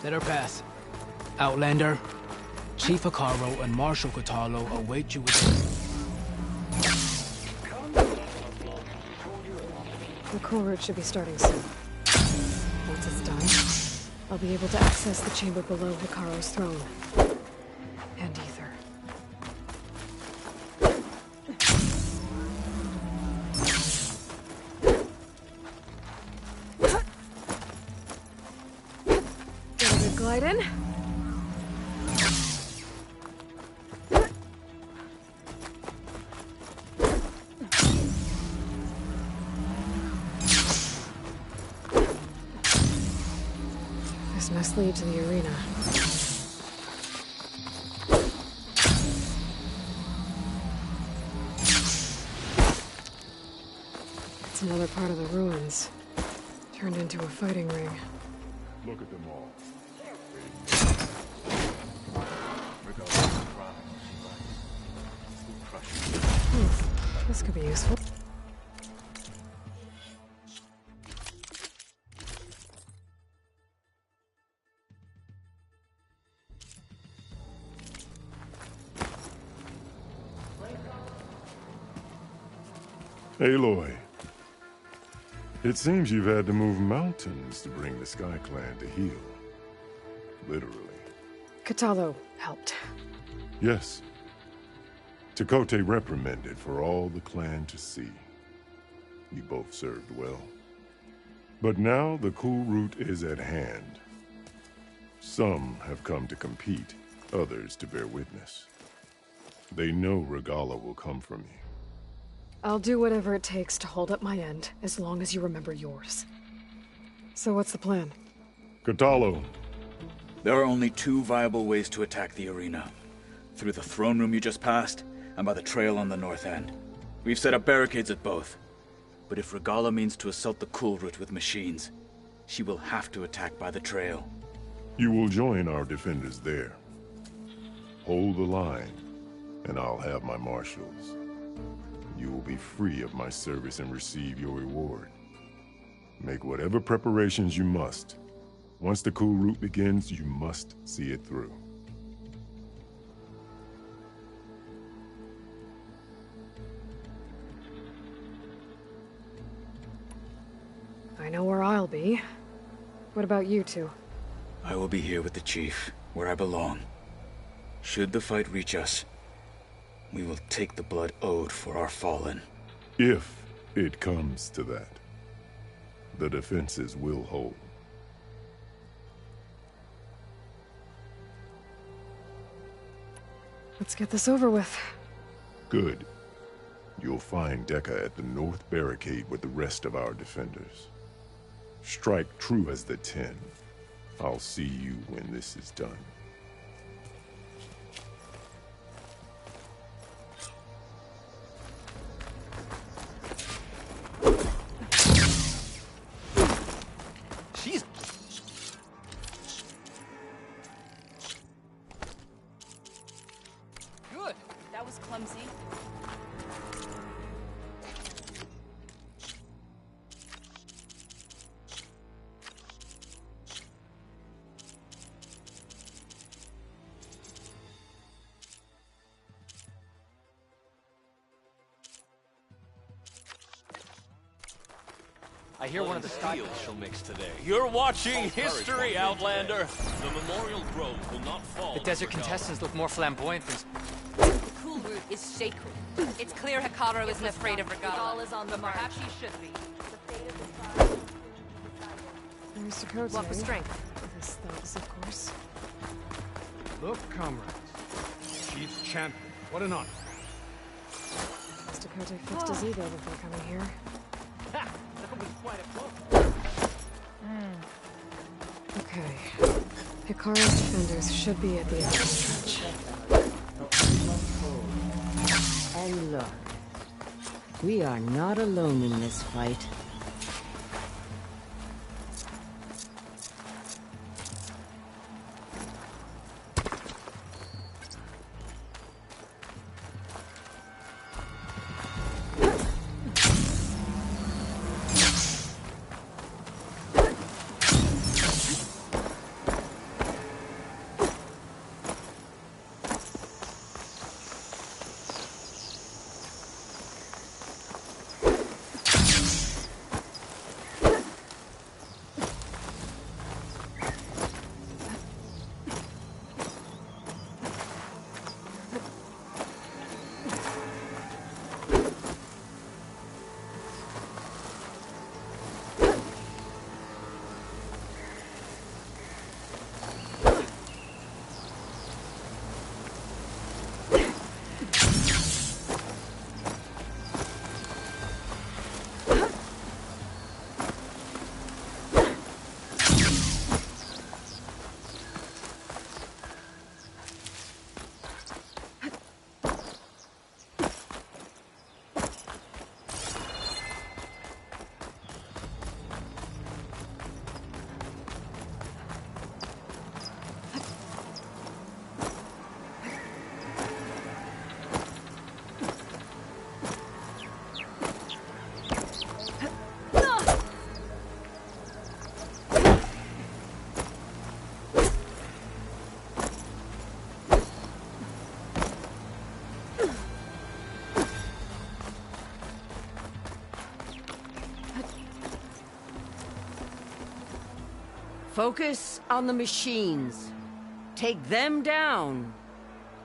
Let her pass. Outlander, Chief Hekarro and Marshal Kotallo await you within. The cool route should be starting soon. Once it's done, I'll be able to access the chamber below Hekarro's throne. And Ether. Get a good glide in. This must lead to the arena. It's another part of the ruins, turned into a fighting ring. Look at them all. This could be useful. Aloy, it seems you've had to move mountains to bring the Sky Clan to heal. Literally. Kotallo helped. Yes. Tekotteh reprimanded for all the clan to see. You both served well. But now the cool route is at hand. Some have come to compete, others to bear witness. They know Regalla will come from you. I'll do whatever it takes to hold up my end, as long as you remember yours. So what's the plan? Kotallo. There are only two viable ways to attack the arena. Through the throne room you just passed, and by the trail on the north end. We've set up barricades at both. But if Regalla means to assault the cool route with machines, she will have to attack by the trail. You will join our defenders there. Hold the line, and I'll have my marshals. You will be free of my service and receive your reward. Make whatever preparations you must. Once the cool route begins, you must see it through. I know where I'll be. What about you two? I will be here with the chief, where I belong. Should the fight reach us, we will take the blood owed for our fallen. If it comes to that, the defenses will hold. Let's get this over with. Good. You'll find Dekka at the north barricade with the rest of our defenders. Strike true as the 10. I'll see you when this is done. Good. That was clumsy. I hear one of the Sky she'll mix today. You're watching history, Outlander. The Memorial Grove will not fall. The desert contestants look more flamboyant than... The cool route is sacred. It's clear Hekarro isn't afraid of Regalla. Is on the march. Perhaps he should be. There's Tekotteh. Walk with strength. With his thugs, of course. Look, comrades. Chief's champion. What an honor. Tekotteh fixed his ego before coming here. Ha! That was quite a quote. Okay. Hekarro's defenders should be at the end of the stretch. And look, we are not alone in this fight. Focus on the machines. Take them down,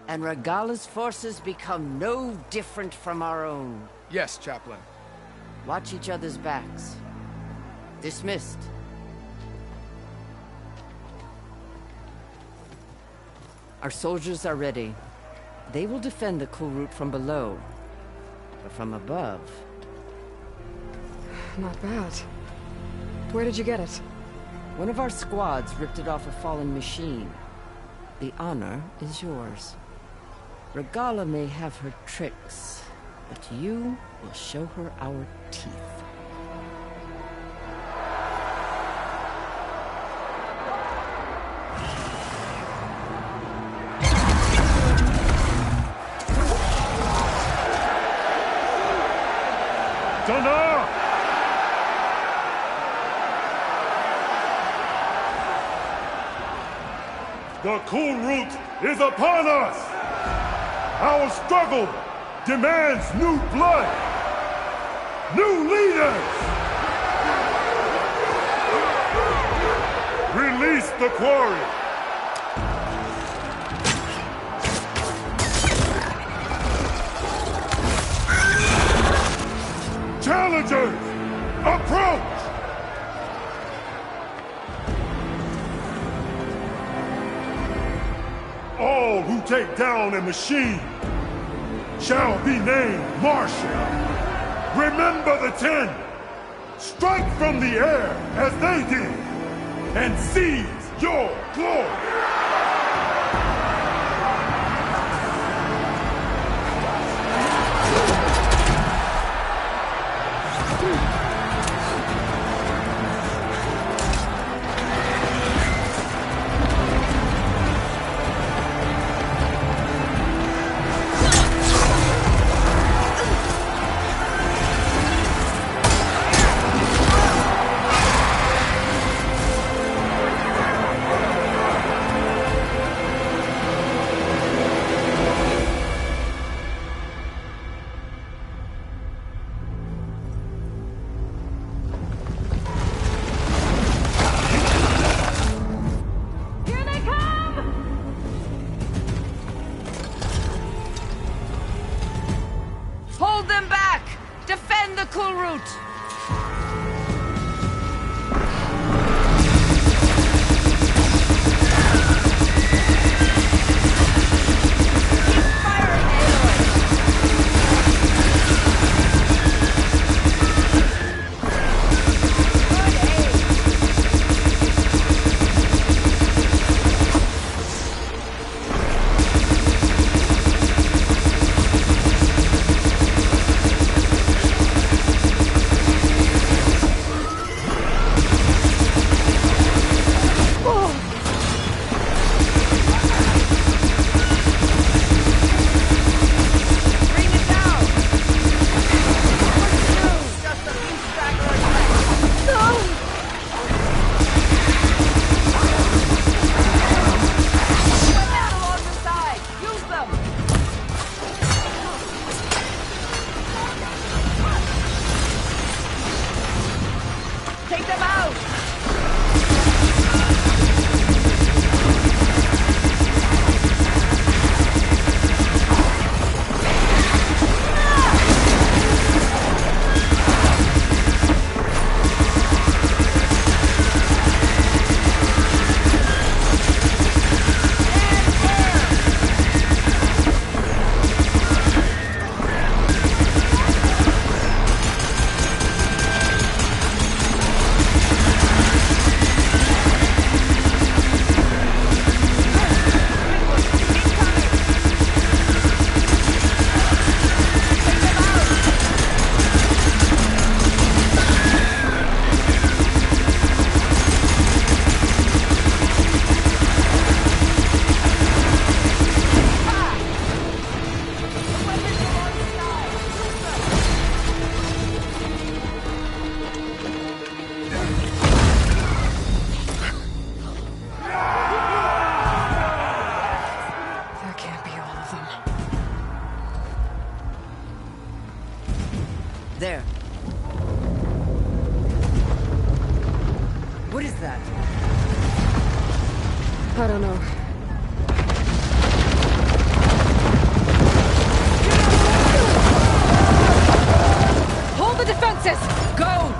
and Regala's forces become no different from our own. Yes, Chaplain. Watch each other's backs. Dismissed. Our soldiers are ready. They will defend the Kulrut from below. But from above... Not bad. Where did you get it? One of our squads ripped it off a fallen machine. The honor is yours. Regala may have her tricks, but you will show her our teeth. Dana! The Kulrut is upon us! Our struggle demands new blood! New leaders! Release the quarry! Challengers, approach! All who take down a machine shall be named Marshal. Remember the 10. Strike from the air as they did, and seize your glory! Hold them back! Defend the Kulrut! Take them out! That can't be all of them. There. What is that? I don't know. Hold the defenses! Go!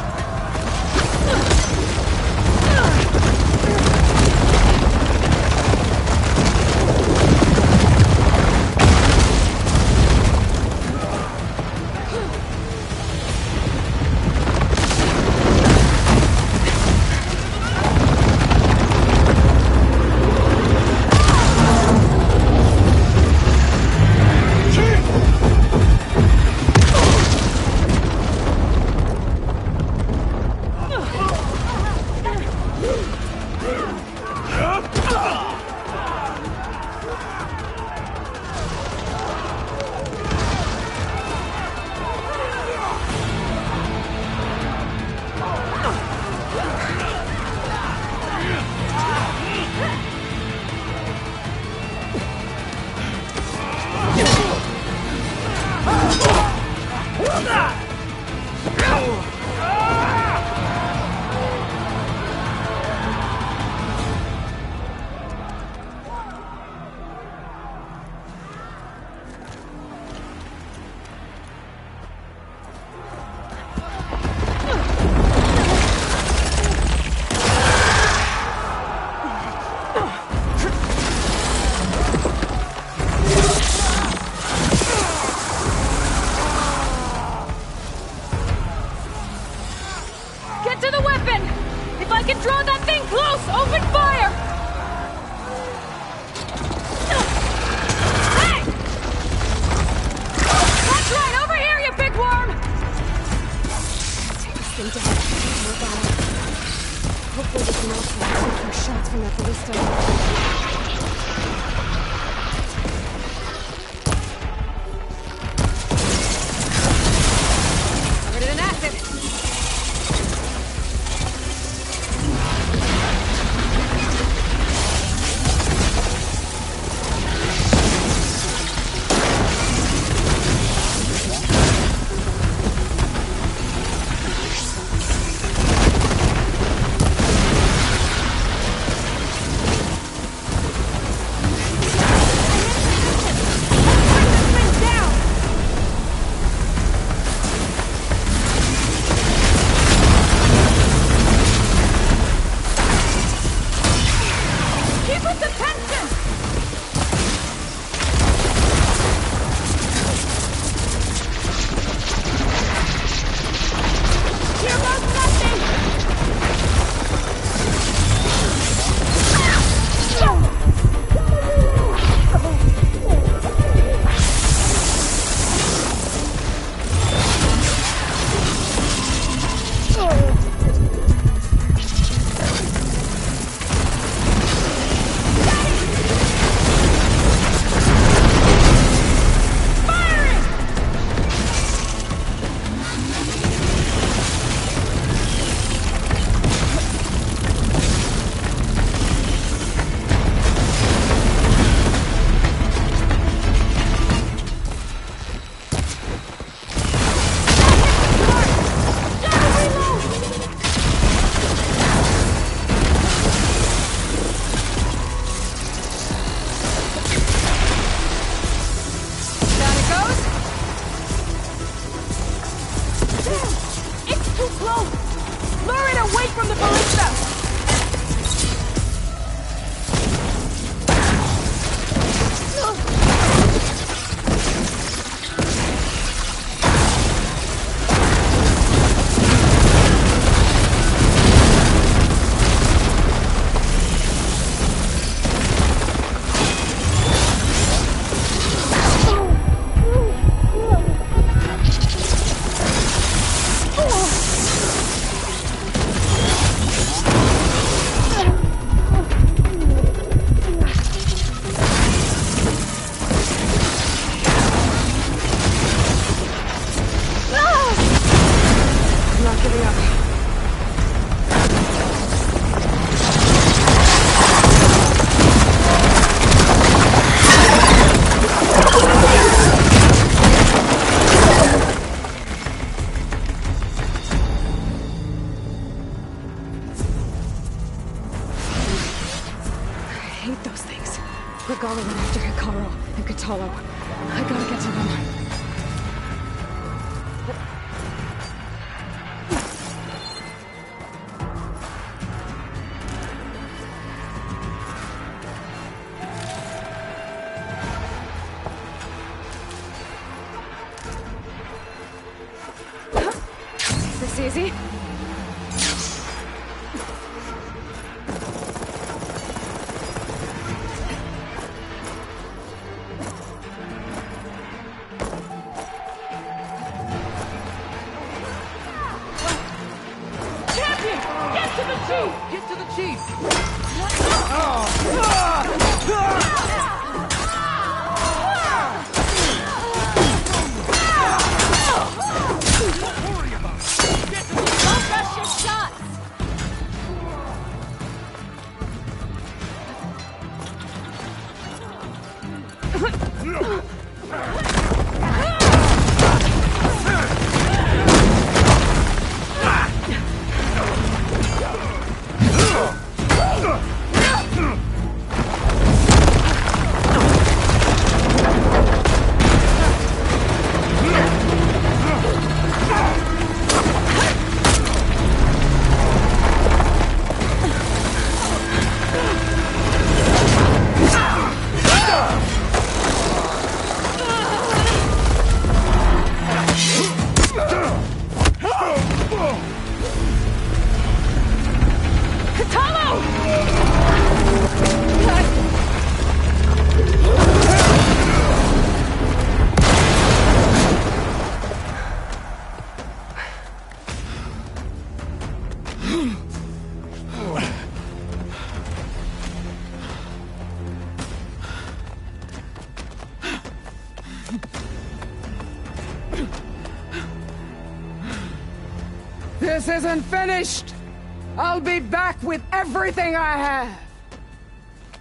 This easy? Get to the chief! Don't rush your shots! This isn't finished! I'll be back with everything I have!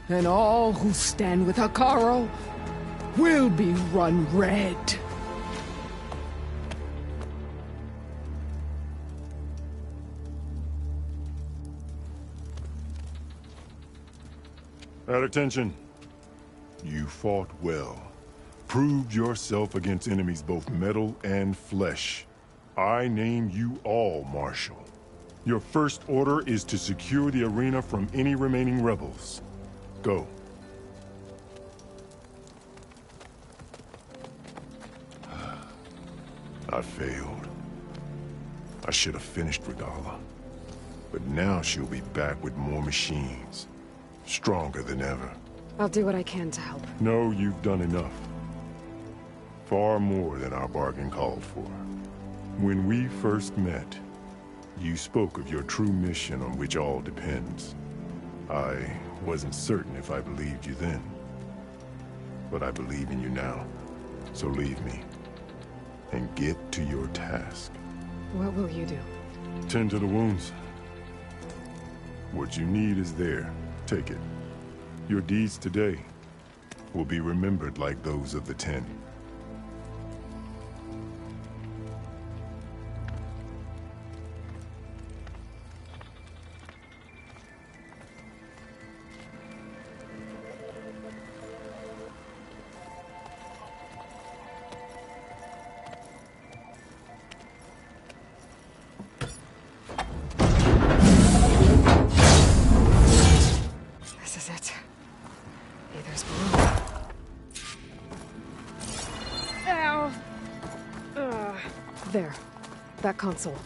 And all who stand with Hekarro will be run red. At attention. You fought well. Proved yourself against enemies both metal and flesh. I name you all Marshal. Your first order is to secure the arena from any remaining rebels. Go. I failed. I should have finished Regalla. But now she'll be back with more machines. Stronger than ever. I'll do what I can to help. No, you've done enough. Far more than our bargain called for. When we first met, you spoke of your true mission on which all depends. I wasn't certain if I believed you then. But I believe in you now. So leave me. And get to your task. What will you do? Tend to the wounds. What you need is there. Take it. Your deeds today will be remembered like those of the Ten. This is it. Aether's below. Ow! There. That console.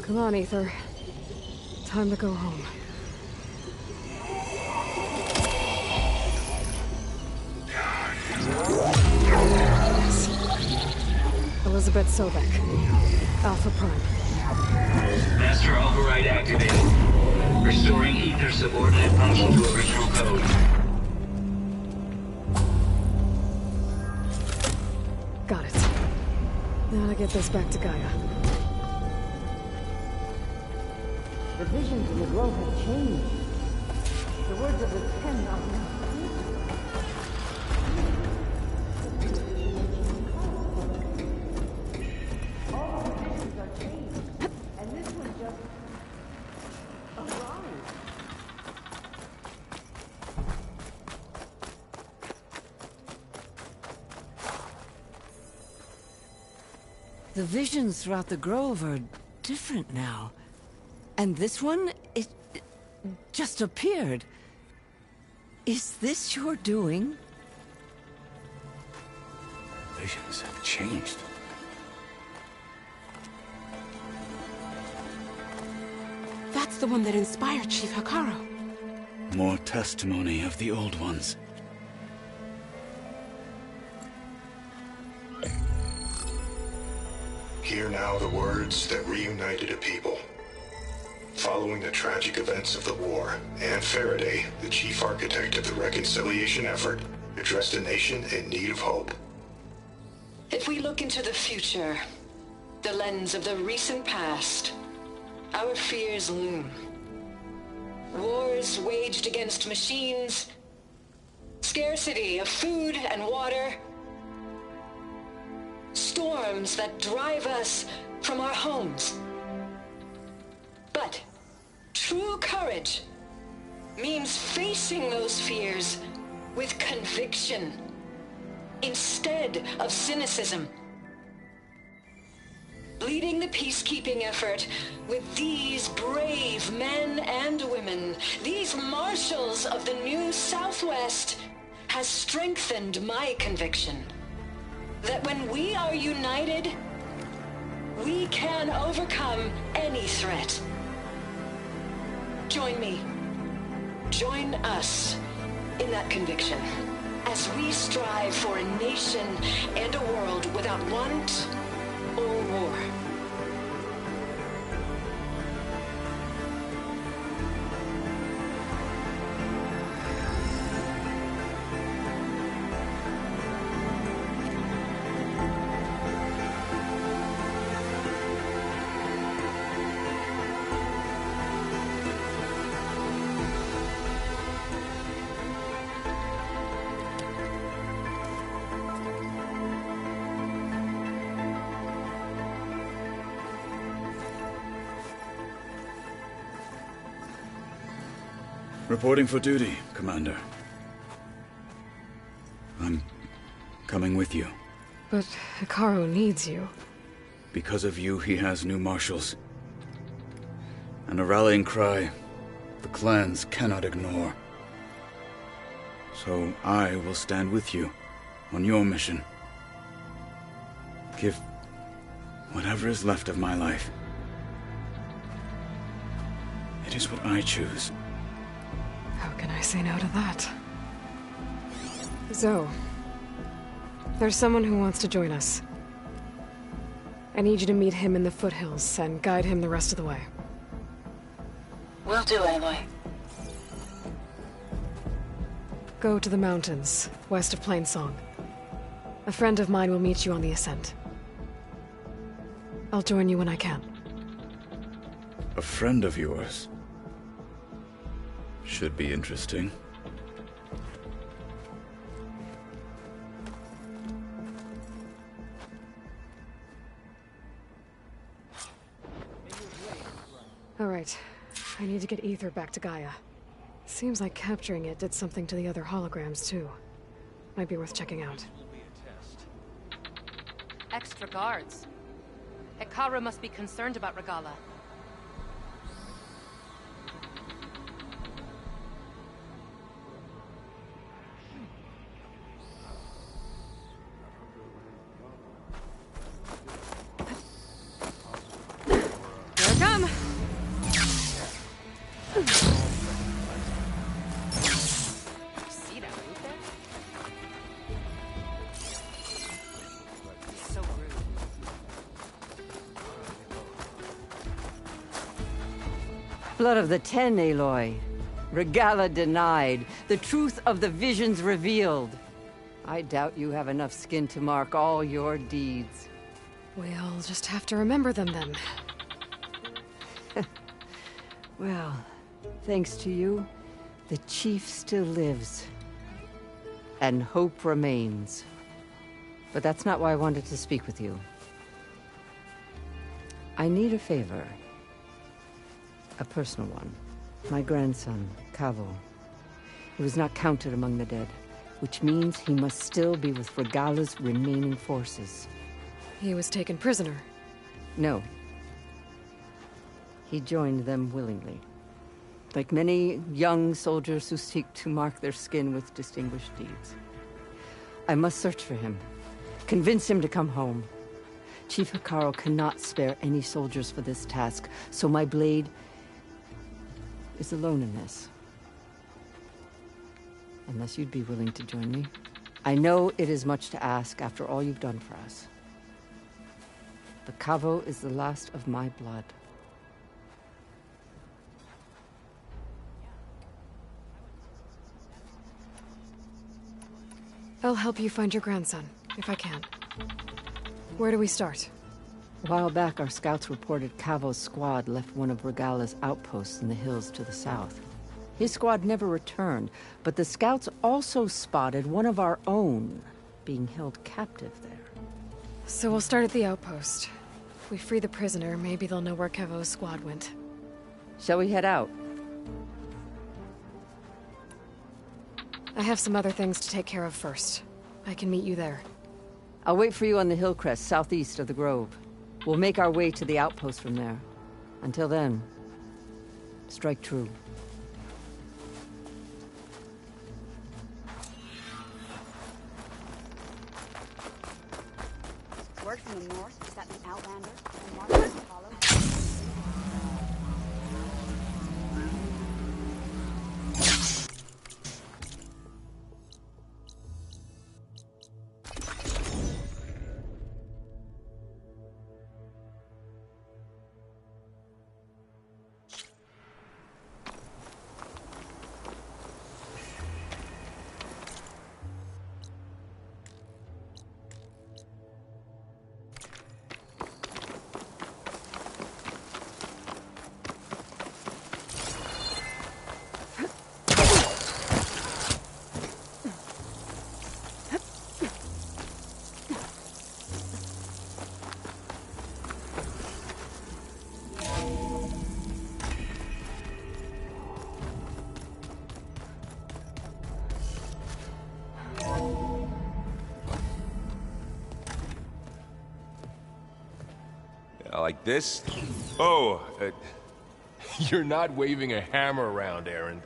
Come on, Aether. Time to go home. Yes. Elizabeth Sobek. Alpha Prime. Master override activated. Restoring Aether subordinate function to original code. Got it. Now to get this back to Gaia. The visions in the grove have changed. The words of the Ten are now. All the visions are changed, and this was just a rise. The visions throughout the grove are different now. And this one, it just appeared. Is this your doing? Visions have changed. That's the one that inspired Chief Hekarro. More testimony of the old ones. Hear now the words that reunited a people. Following the tragic events of the war, Anne Faraday, the chief architect of the reconciliation effort, addressed a nation in need of hope. If we look into the future, the lens of the recent past, our fears loom. Wars waged against machines, scarcity of food and water, storms that drive us from our homes. But true courage means facing those fears with conviction instead of cynicism. Leading the peacekeeping effort with these brave men and women, these marshals of the new Southwest, has strengthened my conviction that when we are united, we can overcome any threat. Join me. Join us in that conviction as we strive for a nation and a world without want or war. Reporting for duty, Commander. I'm coming with you. But Hekarro needs you. Because of you, he has new marshals. And a rallying cry the clans cannot ignore. So I will stand with you on your mission. Give whatever is left of my life. It is what I choose. How can I say no to that? Zoe, there's someone who wants to join us. I need you to meet him in the foothills and guide him the rest of the way. Will do, Aloy. Go to the mountains, west of Plainsong. A friend of mine will meet you on the ascent. I'll join you when I can. A friend of yours? Should be interesting. All right. I need to get Ether back to Gaia. Seems like capturing it did something to the other holograms, too. Might be worth checking out. Extra guards. Hekarro must be concerned about Regalla. Here I come! See that root there? He's so rude. Blood of the Ten, Aloy. Regalla denied. The truth of the visions revealed. I doubt you have enough skin to mark all your deeds. We'll just have to remember them then. Well, thanks to you, the Chief still lives. And hope remains. But that's not why I wanted to speak with you. I need a favor. A personal one. My grandson, Kavo. He was not counted among the dead, which means he must still be with Regalla's remaining forces. He was taken prisoner. No. He joined them willingly. Like many young soldiers who seek to mark their skin with distinguished deeds. I must search for him. Convince him to come home. Chief Hekarro cannot spare any soldiers for this task, so my blade is alone in this. Unless you'd be willing to join me. I know it is much to ask after all you've done for us. But Kavo is the last of my blood. I'll help you find your grandson, if I can. Where do we start? A while back, our scouts reported Kavo's squad left one of Regalla's outposts in the hills to the south. His squad never returned, but the scouts also spotted one of our own being held captive there. So we'll start at the outpost. If we free the prisoner, maybe they'll know where Kavo's squad went. Shall we head out? I have some other things to take care of first. I can meet you there. I'll wait for you on the hill crest southeast of the grove. We'll make our way to the outpost from there. Until then, strike true. Word from the north is that the Outlander and Marcus follow. Like this? Oh, You're not waving a hammer around, Aaron.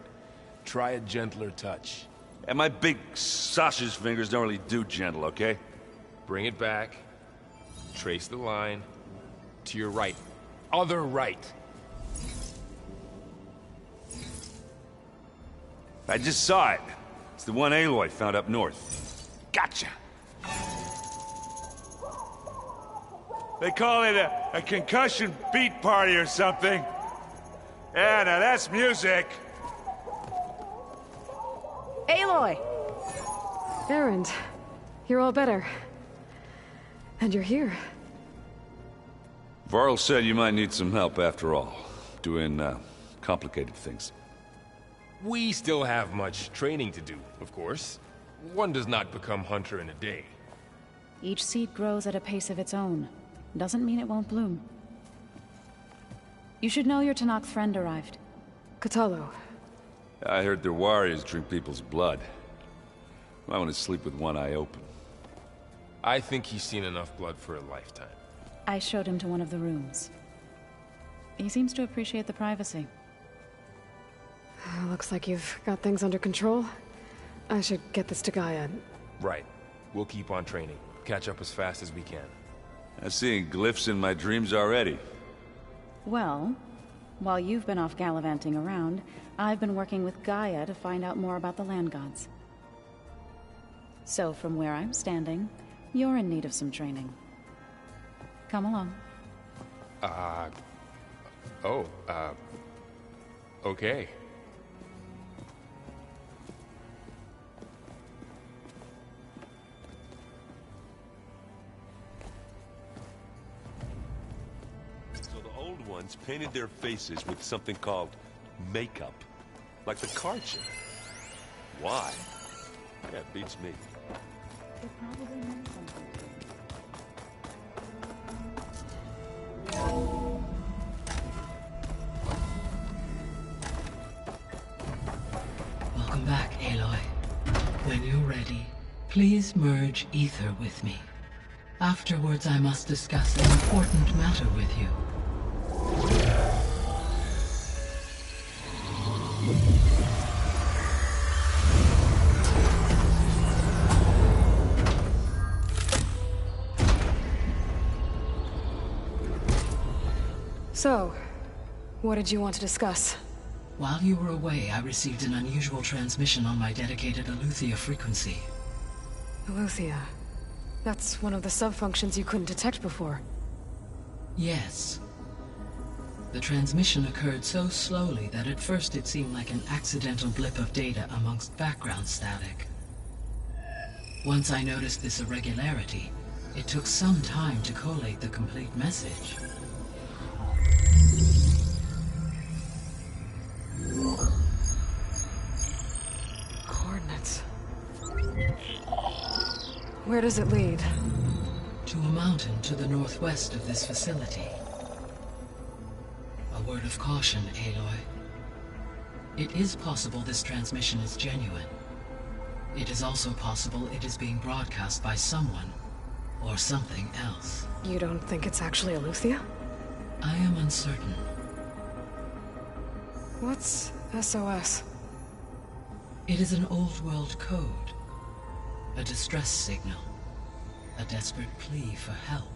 Try a gentler touch. And my big sausage fingers don't really do gentle, okay? Bring it back. Trace the line. To your right. Other right. I just saw it. It's the one Aloy found up north. Gotcha! They call it a concussion beat party or something. Yeah, now that's music. Aloy! Erend, you're all better. And you're here. Varl said you might need some help after all. Doing, complicated things. We still have much training to do, of course. One does not become hunter in a day. Each seed grows at a pace of its own. Doesn't mean it won't bloom. You should know your Tenakth friend arrived. Kotallo. I heard their warriors drink people's blood. I want to sleep with one eye open. I think he's seen enough blood for a lifetime. I showed him to one of the rooms. He seems to appreciate the privacy. Looks like you've got things under control. I should get this to Gaia. Right. We'll keep on training. Catch up as fast as we can. I'm seeing glyphs in my dreams already. Well, while you've been off gallivanting around, I've been working with Gaia to find out more about the land gods. So from where I'm standing, you're in need of some training. Come along. Okay. Painted their faces with something called makeup. Like the card trick. Why? Yeah, it beats me. It probably meant something. Welcome back, Aloy. When you're ready, please merge ether with me. Afterwards, I must discuss an important matter with you. So, what did you want to discuss? While you were away, I received an unusual transmission on my dedicated Eleuthia frequency. Eleuthia. That's one of the sub-functions you couldn't detect before. Yes. The transmission occurred so slowly that at first it seemed like an accidental blip of data amongst background static. Once I noticed this irregularity, it took some time to collate the complete message. Coordinates. Where does it lead? To a mountain to the northwest of this facility. A word of caution, Aloy. It is possible this transmission is genuine. It is also possible it is being broadcast by someone, or something else. You don't think it's actually Eleuthia? I am uncertain. What's SOS? It is an old-world code. A distress signal. A desperate plea for help.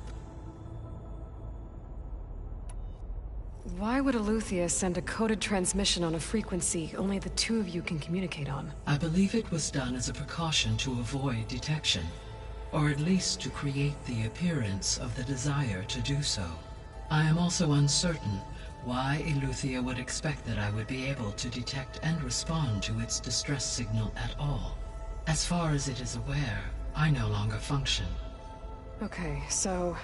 Why would Eleuthia send a coded transmission on a frequency only the two of you can communicate on? I believe it was done as a precaution to avoid detection, or at least to create the appearance of the desire to do so. I am also uncertain why Eleuthia would expect that I would be able to detect and respond to its distress signal at all. As far as it is aware, I no longer function. Okay, so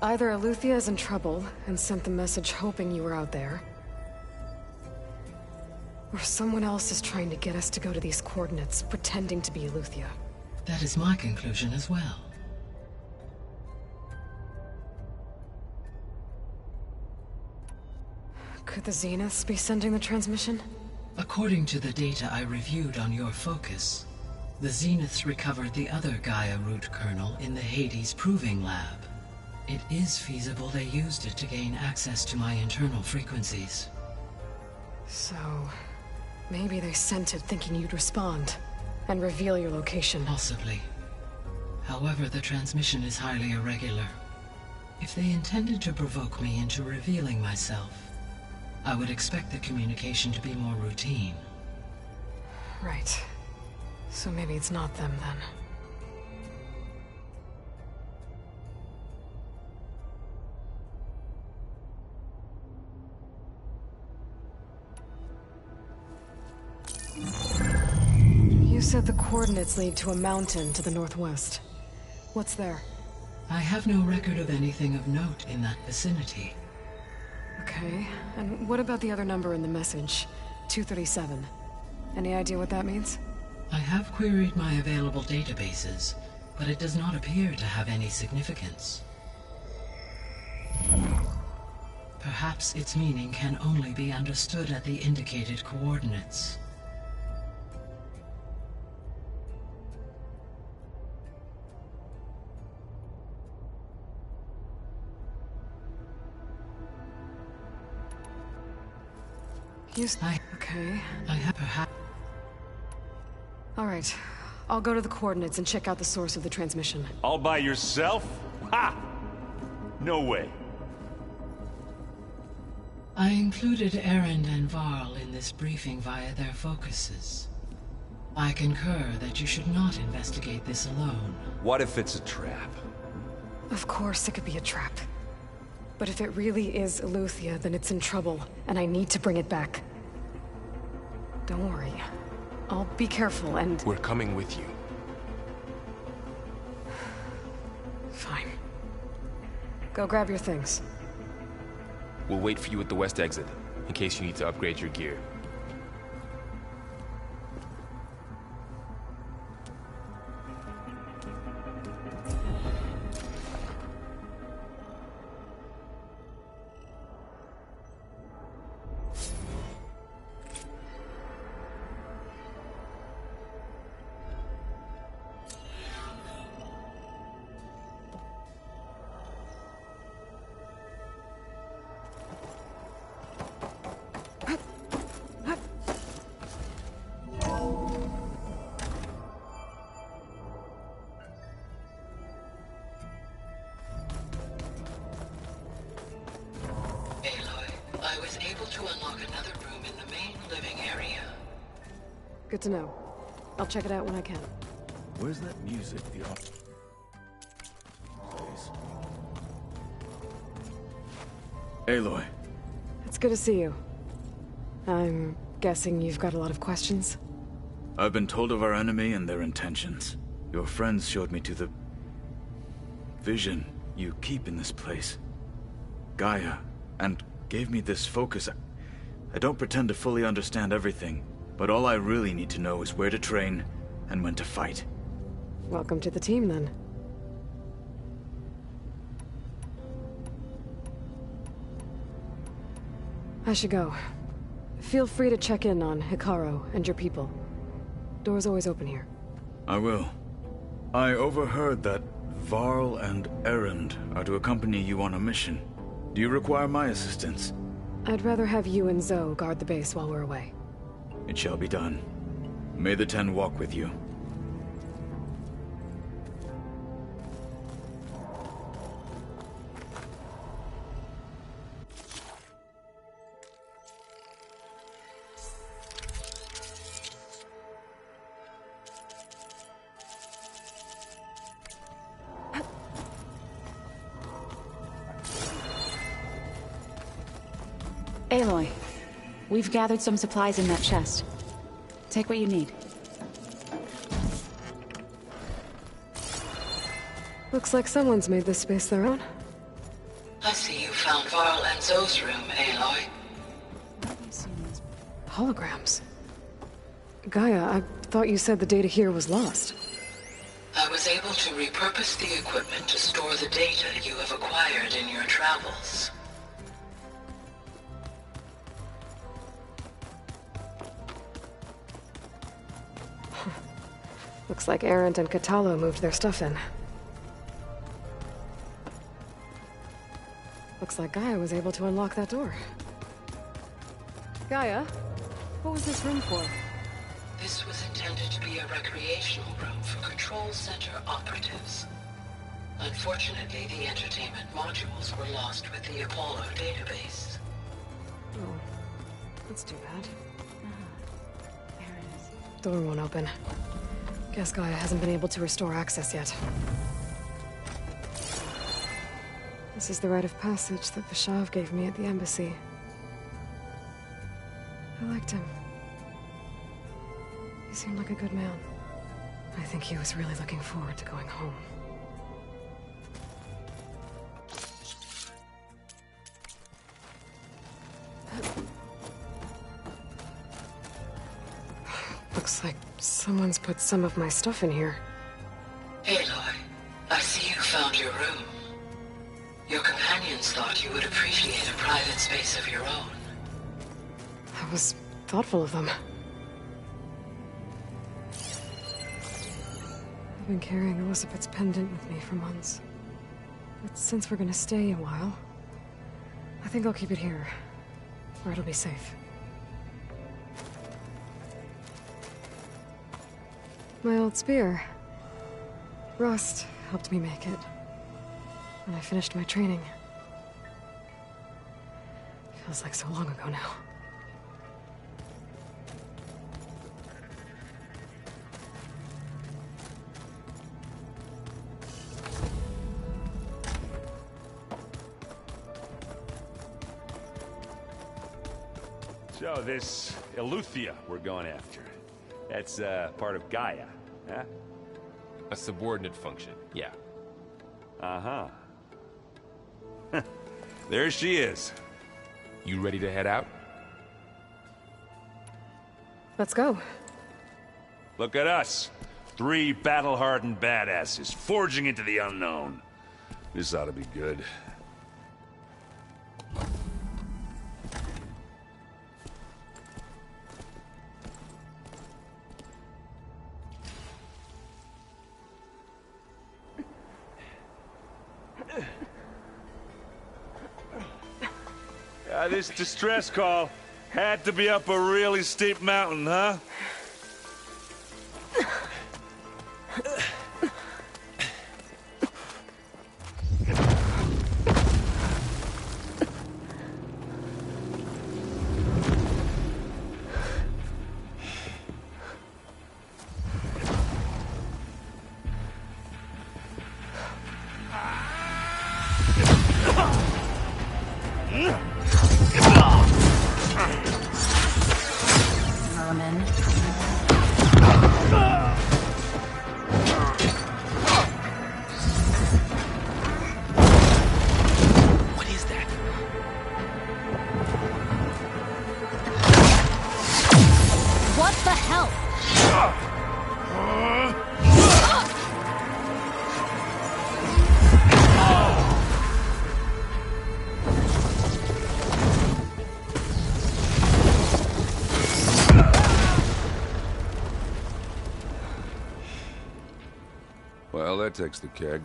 either Eleuthia is in trouble and sent the message hoping you were out there, or someone else is trying to get us to go to these coordinates, pretending to be Eleuthia. That is my conclusion as well. Could the Zeniths be sending the transmission? According to the data I reviewed on your focus, the Zeniths recovered the other Gaia root kernel in the Hades Proving Lab. It is feasible they used it to gain access to my internal frequencies. So, maybe they sent it thinking you'd respond, and reveal your location. Possibly. However, the transmission is highly irregular. If they intended to provoke me into revealing myself, I would expect the communication to be more routine. Right. So maybe it's not them, then. You said the coordinates lead to a mountain to the northwest. What's there? I have no record of anything of note in that vicinity. Okay, and what about the other number in the message? 237. Any idea what that means? I have queried my available databases, but it does not appear to have any significance. Perhaps its meaning can only be understood at the indicated coordinates. Okay. I have perhaps... Alright. I'll go to the coordinates and check out the source of the transmission. All by yourself? Ha! No way. I included Erend and Varl in this briefing via their focuses. I concur that you should not investigate this alone. What if it's a trap? Of course it could be a trap. But if it really is Eleuthia, then it's in trouble, and I need to bring it back. Don't worry. I'll be careful and... We're coming with you. Fine. Go grab your things. We'll wait for you at the west exit, in case you need to upgrade your gear. Good to know. I'll check it out when I can. Where's that music? The plays. Aloy. It's good to see you. I'm guessing you've got a lot of questions? I've been told of our enemy and their intentions. Your friends showed me to the vision you keep in this place. Gaia, and gave me this focus. I don't pretend to fully understand everything, but all I really need to know is where to train and when to fight. Welcome to the team, then. I should go. Feel free to check in on Hekarro and your people. Door's always open here. I will. I overheard that Varl and Erend are to accompany you on a mission. Do you require my assistance? I'd rather have you and Zoe guard the base while we're away. It shall be done. May the Ten walk with you. Aloy, we've gathered some supplies in that chest. Take what you need. Looks like someone's made this space their own. I see you found Varl and Zoe's room, Aloy. Holograms. Gaia, I thought you said the data here was lost. I was able to repurpose the equipment to store the data you have acquired in your travels. Looks like Erend and Kotallo moved their stuff in. Looks like Gaia was able to unlock that door. Gaia, what was this room for? This was intended to be a recreational room for Control Center operatives. Unfortunately, the entertainment modules were lost with the Apollo database. Oh, that's too bad. Door won't open. Guess Gaia hasn't been able to restore access yet. This is the rite of passage that Vishav gave me at the embassy. I liked him. He seemed like a good man. I think he was really looking forward to going home. Looks like someone's put some of my stuff in here. Aloy, I see you found your room. Your companions thought you would appreciate a private space of your own. That was thoughtful of them. I've been carrying Elizabeth's pendant with me for months. But since we're gonna stay a while, I think I'll keep it here, where it'll be safe. My old spear. Rust helped me make it. When I finished my training. Feels like so long ago now. So this Eleuthia we're going after. That's part of Gaia, huh? A subordinate function, yeah. Uh-huh. There she is. You ready to head out? Let's go. Look at us. 3 battle-hardened badasses forging into the unknown. This ought to be good. This distress call had to be up a really steep mountain, huh? Well, that takes the keg.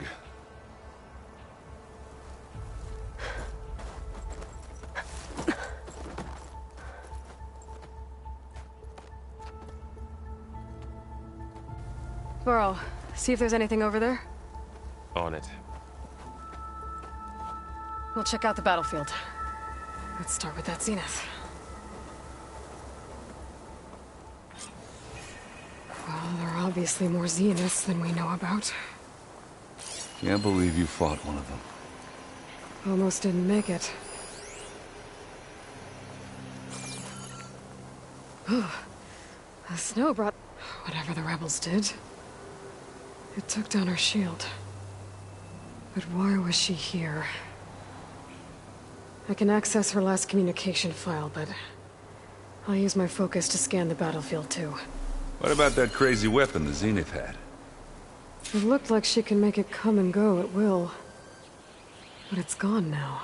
Varl, see if there's anything over there. On it. We'll check out the battlefield. Let's start with that Zenith. Well, there are obviously more Zeniths than we know about. Can't believe you fought one of them. Almost didn't make it. The snow brought whatever the rebels did. It took down her shield. But why was she here? I can access her last communication file, but I'll use my focus to scan the battlefield too. What about that crazy weapon the Zenith had? It looked like she can make it come and go at will. But it's gone now.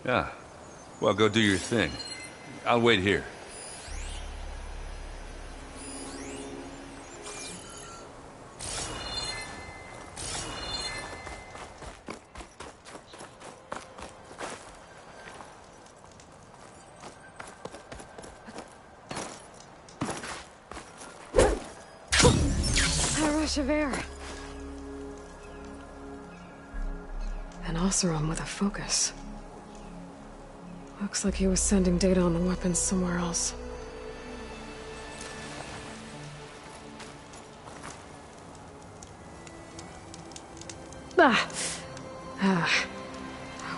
Yeah. Well, go do your thing. I'll wait here. Of air. An Oseram with a focus. Looks like he was sending data on the weapons somewhere else. The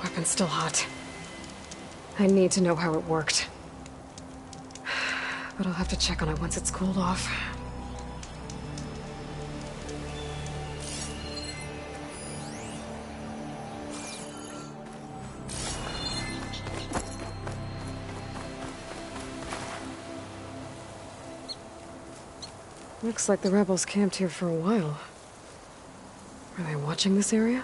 weapon's still hot. I need to know how it worked. But I'll have to check on it once it's cooled off. Looks like the rebels camped here for a while. Are they watching this area?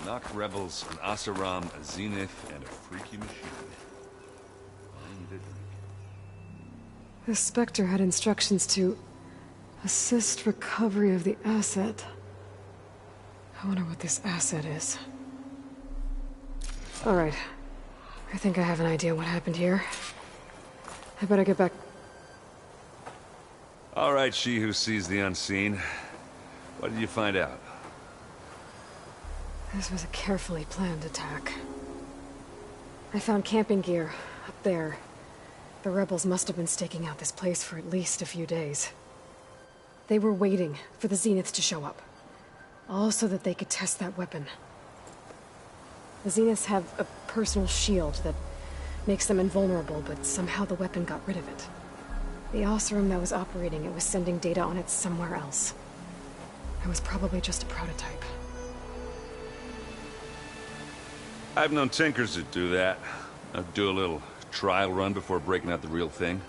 Nock rebels, an Oseram, a Zenith, and a freaky machine. The Spectre had instructions to assist recovery of the asset. I wonder what this asset is. All right. I think I have an idea what happened here. I better get back. All right, she who sees the unseen. What did you find out? This was a carefully planned attack. I found camping gear up there. The rebels must have been staking out this place for at least a few days. They were waiting for the Zeniths to show up. All so that they could test that weapon. The Zeniths have a personal shield that makes them invulnerable, but somehow the weapon got rid of it. The Oseram that was operating it was sending data on it somewhere else. It was probably just a prototype. I've known tinkers that do that. I'd do a little trial run before breaking out the real thing.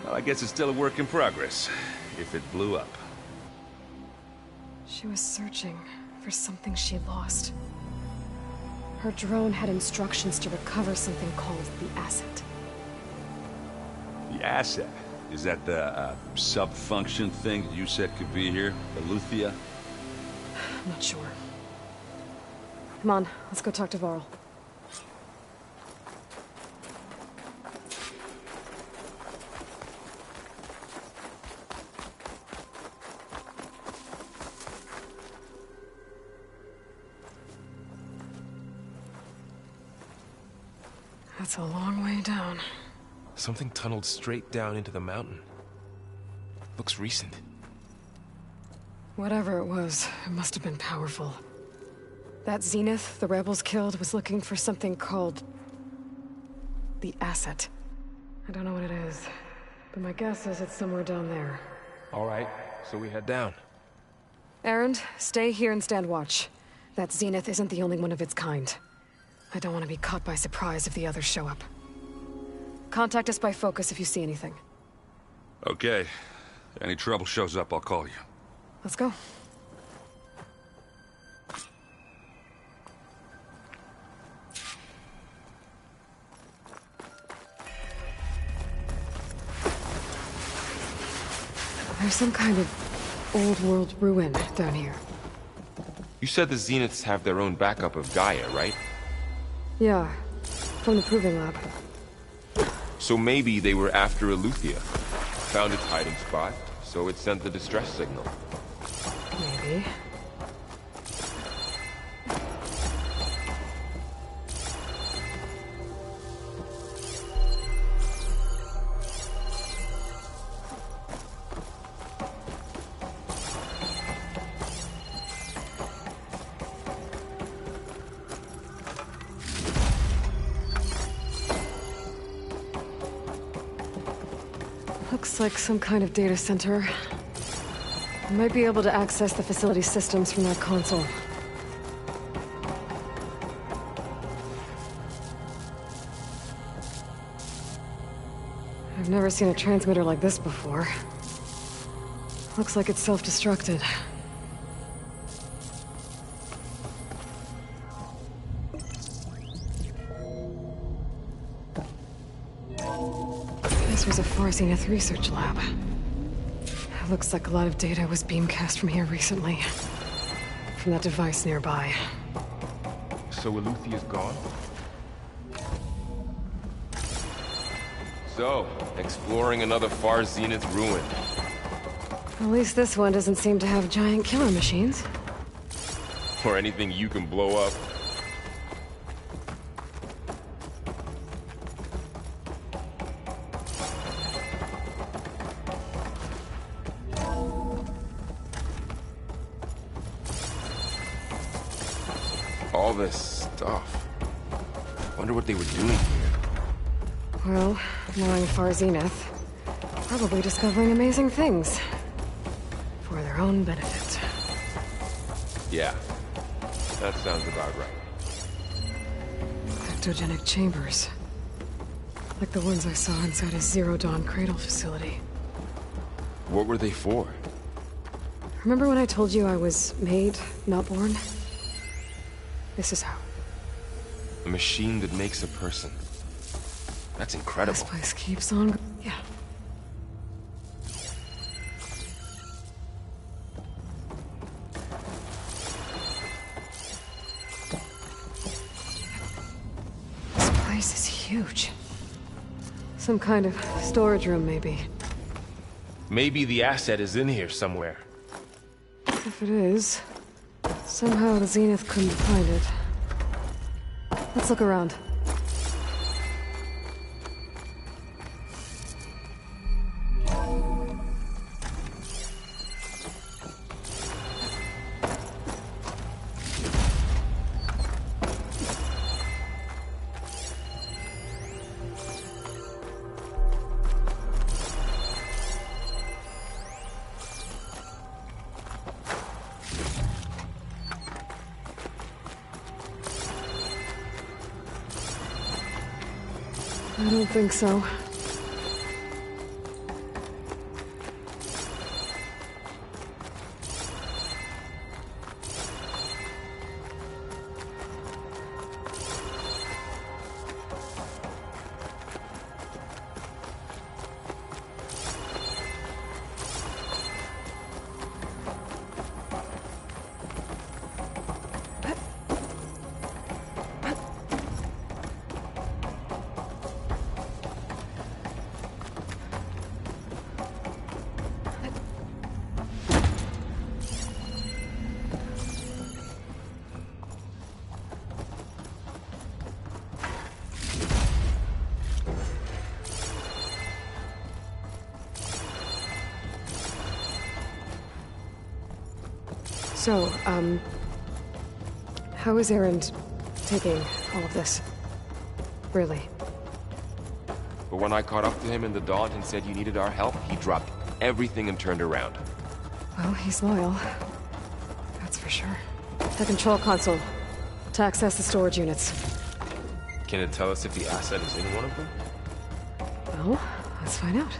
Well, I guess it's still a work in progress, if it blew up. She was searching for something she lost. Her drone had instructions to recover something called the asset. The asset? Is that the sub-function thing that you said could be here? Eleuthia? I'm not sure. Come on, let's go talk to Varl. That's a long way down. Something tunneled straight down into the mountain. Looks recent. Whatever it was, it must have been powerful. That Zenith the rebels killed was looking for something called the asset. I don't know what it is, but my guess is it's somewhere down there. All right, so we head down. Erend, stay here and stand watch. That Zenith isn't the only one of its kind. I don't want to be caught by surprise if the others show up. Contact us by focus if you see anything. Okay. Any trouble shows up, I'll call you. Let's go. There's some kind of old world ruin down here. You said the Zeniths have their own backup of Gaia, right? Yeah, from the Proving Lab. So maybe they were after Eleuthia. Found its hiding spot, so it sent the distress signal. Maybe. Looks like some kind of data center. I might be able to access the facility systems from that console. I've never seen a transmitter like this before. Looks like it's self-destructed. This was a Far Zenith research lab. It looks like a lot of data was beamcast from here recently. From that device nearby. So Eleuthia's gone? So, exploring another Far Zenith ruin. At least this one doesn't seem to have giant killer machines. Or anything you can blow up. All this stuff. Wonder what they were doing here. Well, knowing Far Zenith, probably discovering amazing things. For their own benefit. Yeah, that sounds about right. Ectogenic chambers. Like the ones I saw inside a Zero Dawn cradle facility. What were they for? Remember when I told you I was made, not born? This is how. A machine that makes a person. That's incredible. This place keeps on... Yeah. This place is huge. Some kind of storage room, maybe. Maybe the asset is in here somewhere. If it is, somehow the Zenith couldn't find it. Let's look around. I don't think so. So, how is Erend taking all of this? Really? But when I caught up to him in the Daunt and said you needed our help, he dropped everything and turned around. Well, he's loyal. for sure. The control console. To access the storage units. Can it tell us if the asset is in one of them? Well, let's find out.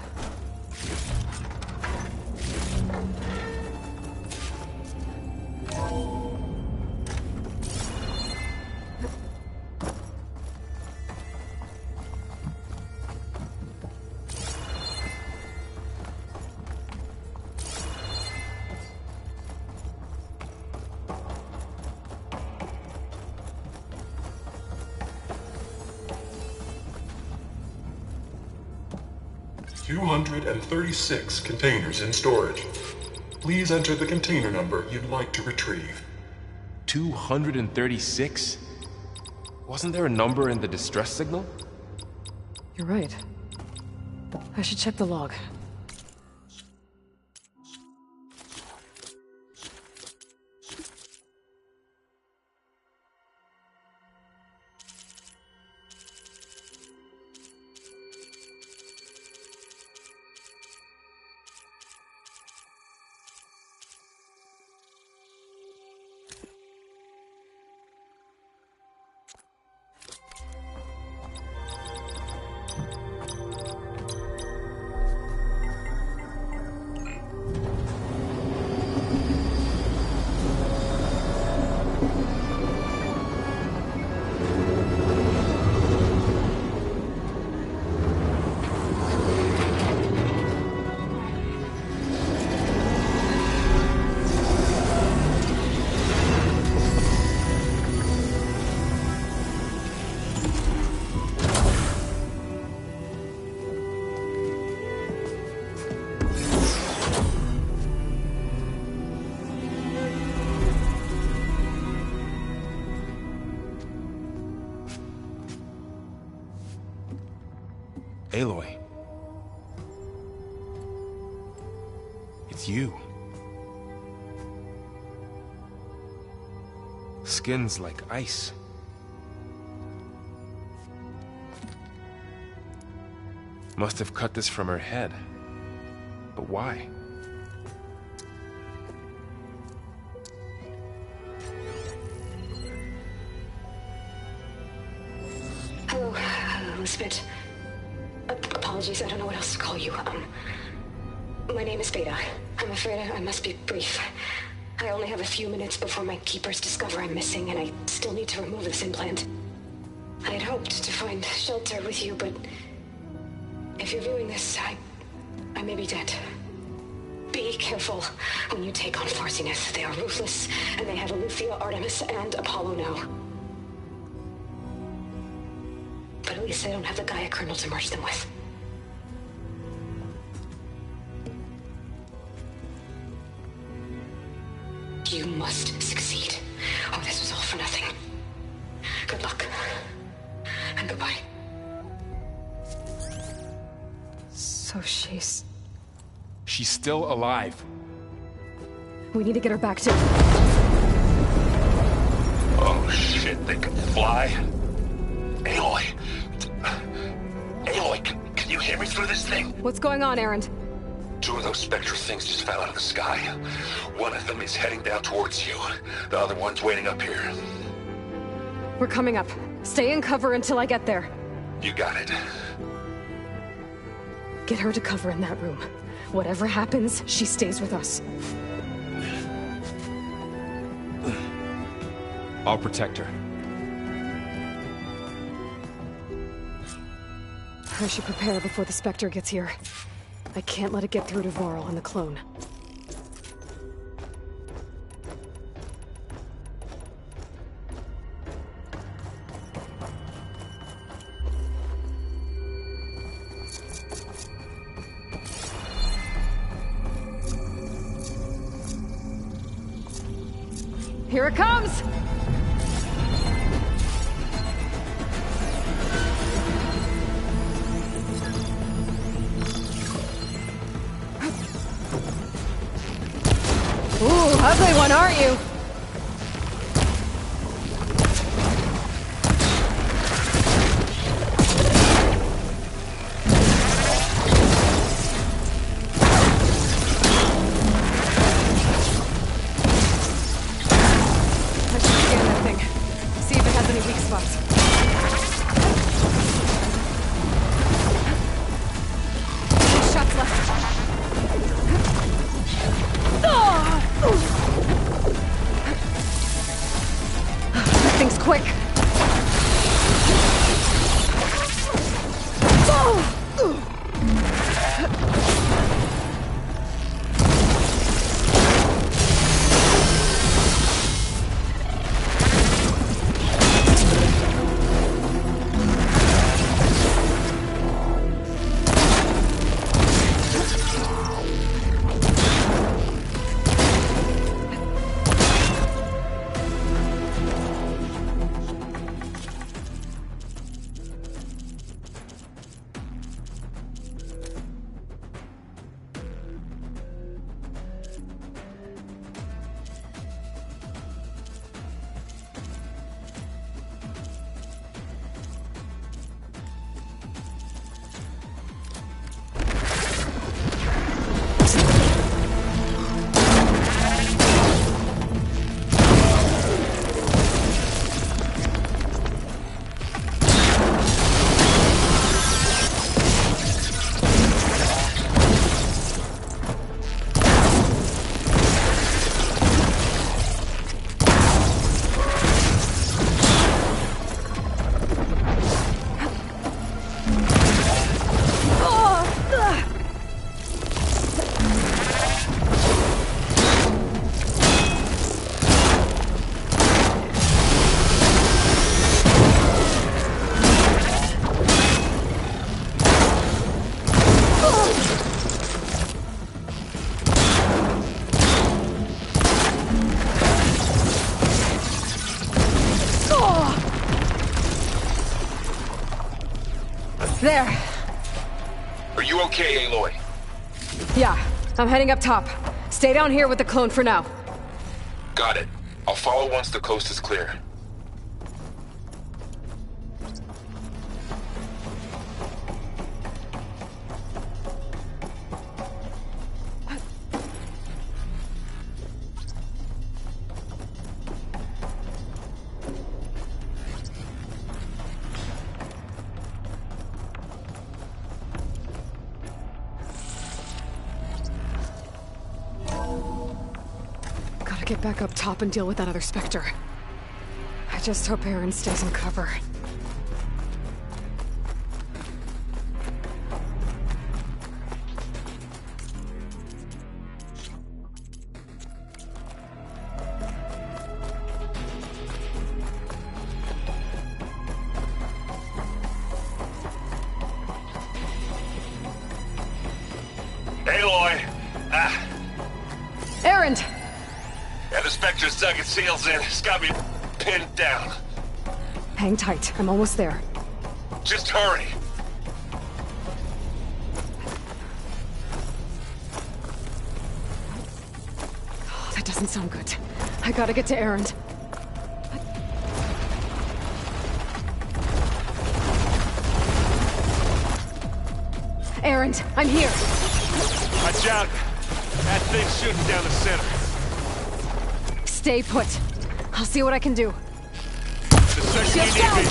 $236 containers in storage. Please enter the container number you'd like to retrieve. 236? Wasn't there a number in the distress signal? You're right. I should check the log. Aloy. It's you. Skin's like ice. Must have cut this from her head. But why? Hello, Elizabeth. Apologies, I don't know what else to call you. My name is Beta. I'm afraid I must be brief. I only have a few minutes before my keepers discover I'm missing, and I still need to remove this implant. I had hoped to find shelter with you, but if you're viewing this, I may be dead. Be careful when you take on Farsineth. They are ruthless, and they have Eleuthia, Artemis, and Apollo now. But at least they don't have the Gaia kernel to merge them with. You must succeed, or this was all for nothing. Good luck. And goodbye. So she's still alive. We need to get her back to... Oh shit, they can fly? Aloy! Aloy, can you hear me through this thing? What's going on, Erend? 2 of those Spectre things just fell out of the sky. One of them is heading down towards you. The other one's waiting up here. We're coming up. Stay in cover until I get there. You got it. Get her to cover in that room. Whatever happens, she stays with us. I'll protect her. I should prepare before the Spectre gets here. I can't let it get through to Varl and the clone. Here it comes! Ooh, ugly one, aren't you? There. Are you okay, Aloy? Yeah, I'm heading up top. Stay down here with the clone for now. Got it. I'll follow once the coast is clear. Get back up top and deal with that other Spectre. I just hope Aaron stays in cover. Aloy! Aaron! Yeah, the Spectre's dug its heels in. It's got me pinned down. Hang tight. I'm almost there. Just hurry. Oh, that doesn't sound good. I gotta get to Aaron. Aaron, I'm here. Watch out. That thing's shooting down the center. Stay put. I'll see what I can do. The second you need me,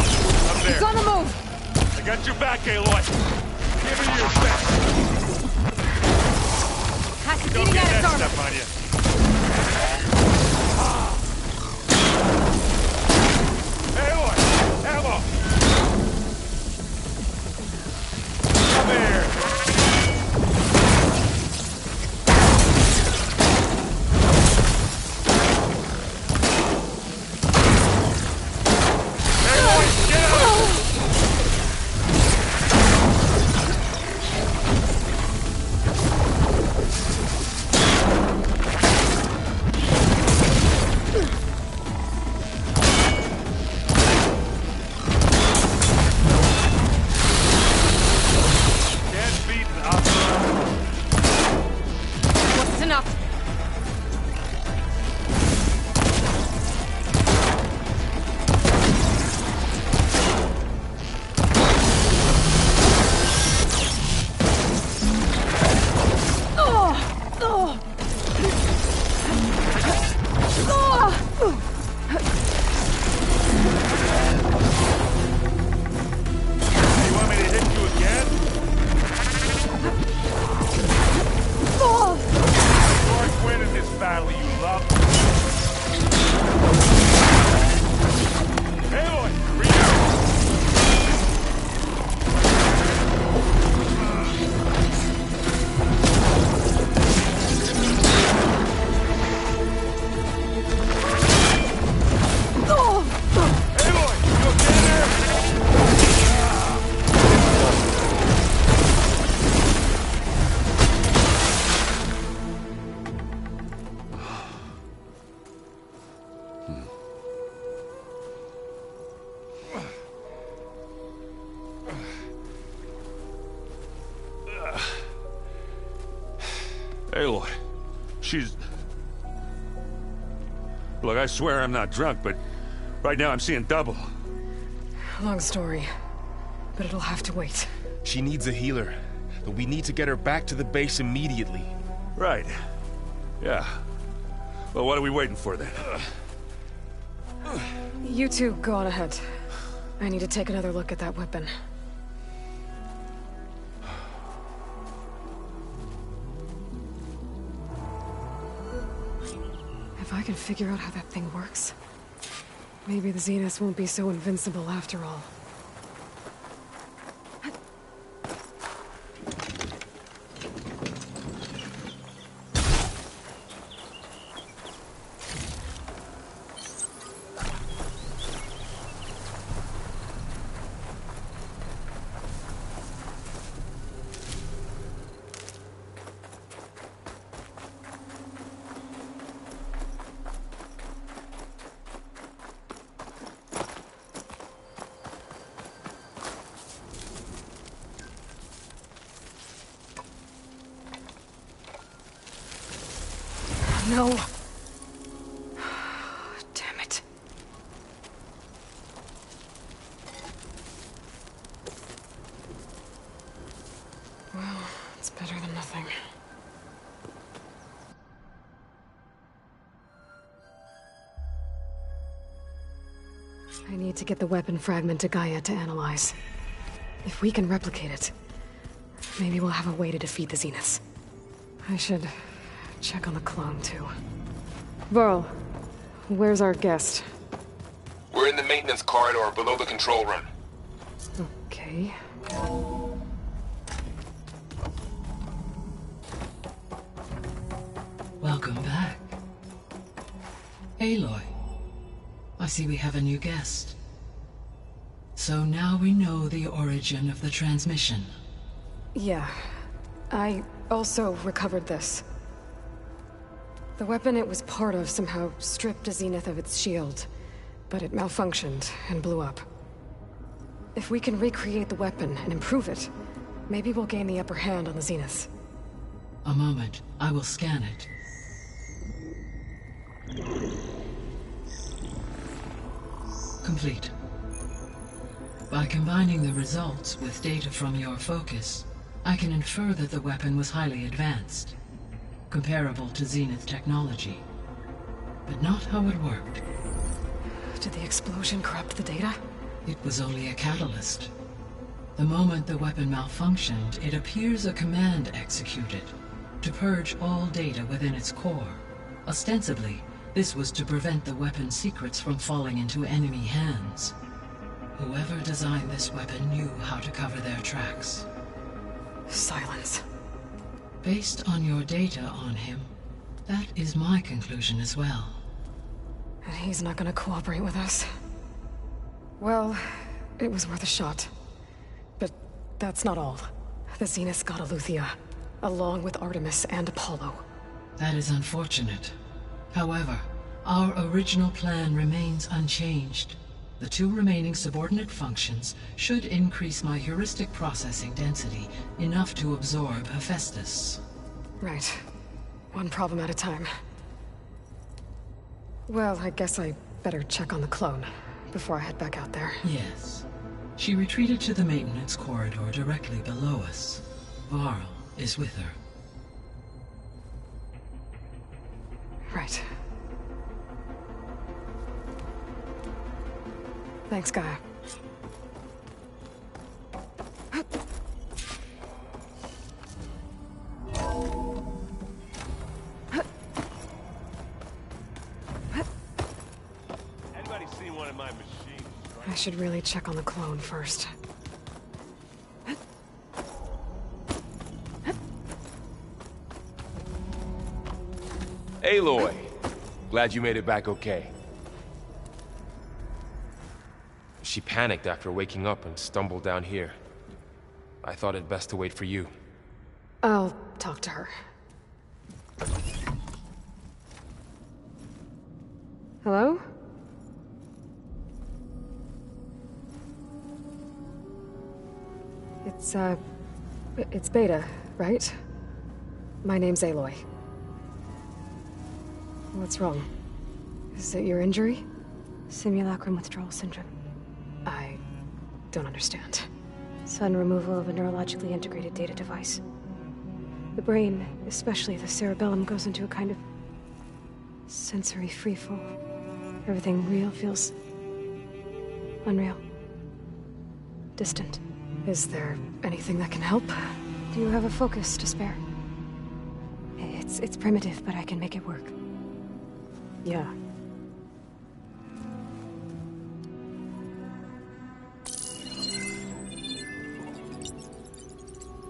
I'm there. It's on the move. I got your back, Aloy. Give me your best. Don't get that stuff on you. Aloy! Ammo! Come here. Aloy, she's... Look, I swear I'm not drunk, but right now I'm seeing double. Long story, but it'll have to wait. She needs a healer, but we need to get her back to the base immediately. Right. Yeah. Well, what are we waiting for then? You two go on ahead. I need to take another look at that weapon. If I can figure out how that thing works, maybe the Zeniths won't be so invincible after all. no. Damn it. Well, it's better than nothing. I need to get the weapon fragment to Gaia to analyze. If we can replicate it, maybe we'll have a way to defeat the Zeniths. I should check on the clone, too. Varl, where's our guest? We're in the maintenance corridor below the control room. Okay. Welcome back. Aloy. I see we have a new guest. So now we know the origin of the transmission. Yeah. I also recovered this. The weapon it was part of somehow stripped a Zenith of its shield, but it malfunctioned and blew up. If we can recreate the weapon and improve it, maybe we'll gain the upper hand on the Zeniths. A moment. I will scan it. Complete. By combining the results with data from your focus, I can infer that the weapon was highly advanced, comparable to Zenith technology, but not how it worked. Did the explosion corrupt the data? It was only a catalyst. The moment the weapon malfunctioned, it appears a command executed to purge all data within its core. Ostensibly, this was to prevent the weapon's secrets from falling into enemy hands. Whoever designed this weapon knew how to cover their tracks. Silence. Based on your data on him, that is my conclusion as well. And he's not gonna cooperate with us. Well, it was worth a shot. But that's not all. The Zeniths got Eleuthia, along with Artemis and Apollo. That is unfortunate. However, our original plan remains unchanged. The 2 remaining subordinate functions should increase my heuristic processing density enough to absorb Hephaestus. Right. One problem at a time. Well, I guess I better check on the clone before I head back out there. Yes. She retreated to the maintenance corridor directly below us. Varl is with her. Right. Thanks, Gaia. Anybody seen one of my machines? I should really check on the clone first. Aloy, glad you made it back okay. She panicked after waking up and stumbled down here. I thought it best to wait for you. I'll talk to her. Hello? It's Beta, right? My name's Aloy. What's wrong? Is it your injury? Simulacrum withdrawal syndrome. I don't understand. Sudden removal of a neurologically integrated data device. The brain, especially the cerebellum, goes into a kind of sensory freefall. Everything real feels unreal. Distant. Is there anything that can help? Do you have a focus to spare? It's primitive, but I can make it work. Yeah.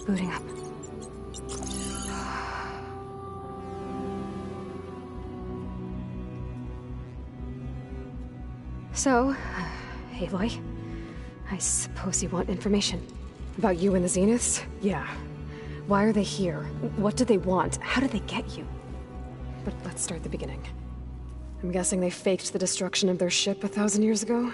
Booting up. So, Aloy, I suppose you want information. About you and the Zeniths? Yeah. Why are they here? What do they want? How did they get you? But let's start at the beginning. I'm guessing they faked the destruction of their ship 1,000 years ago?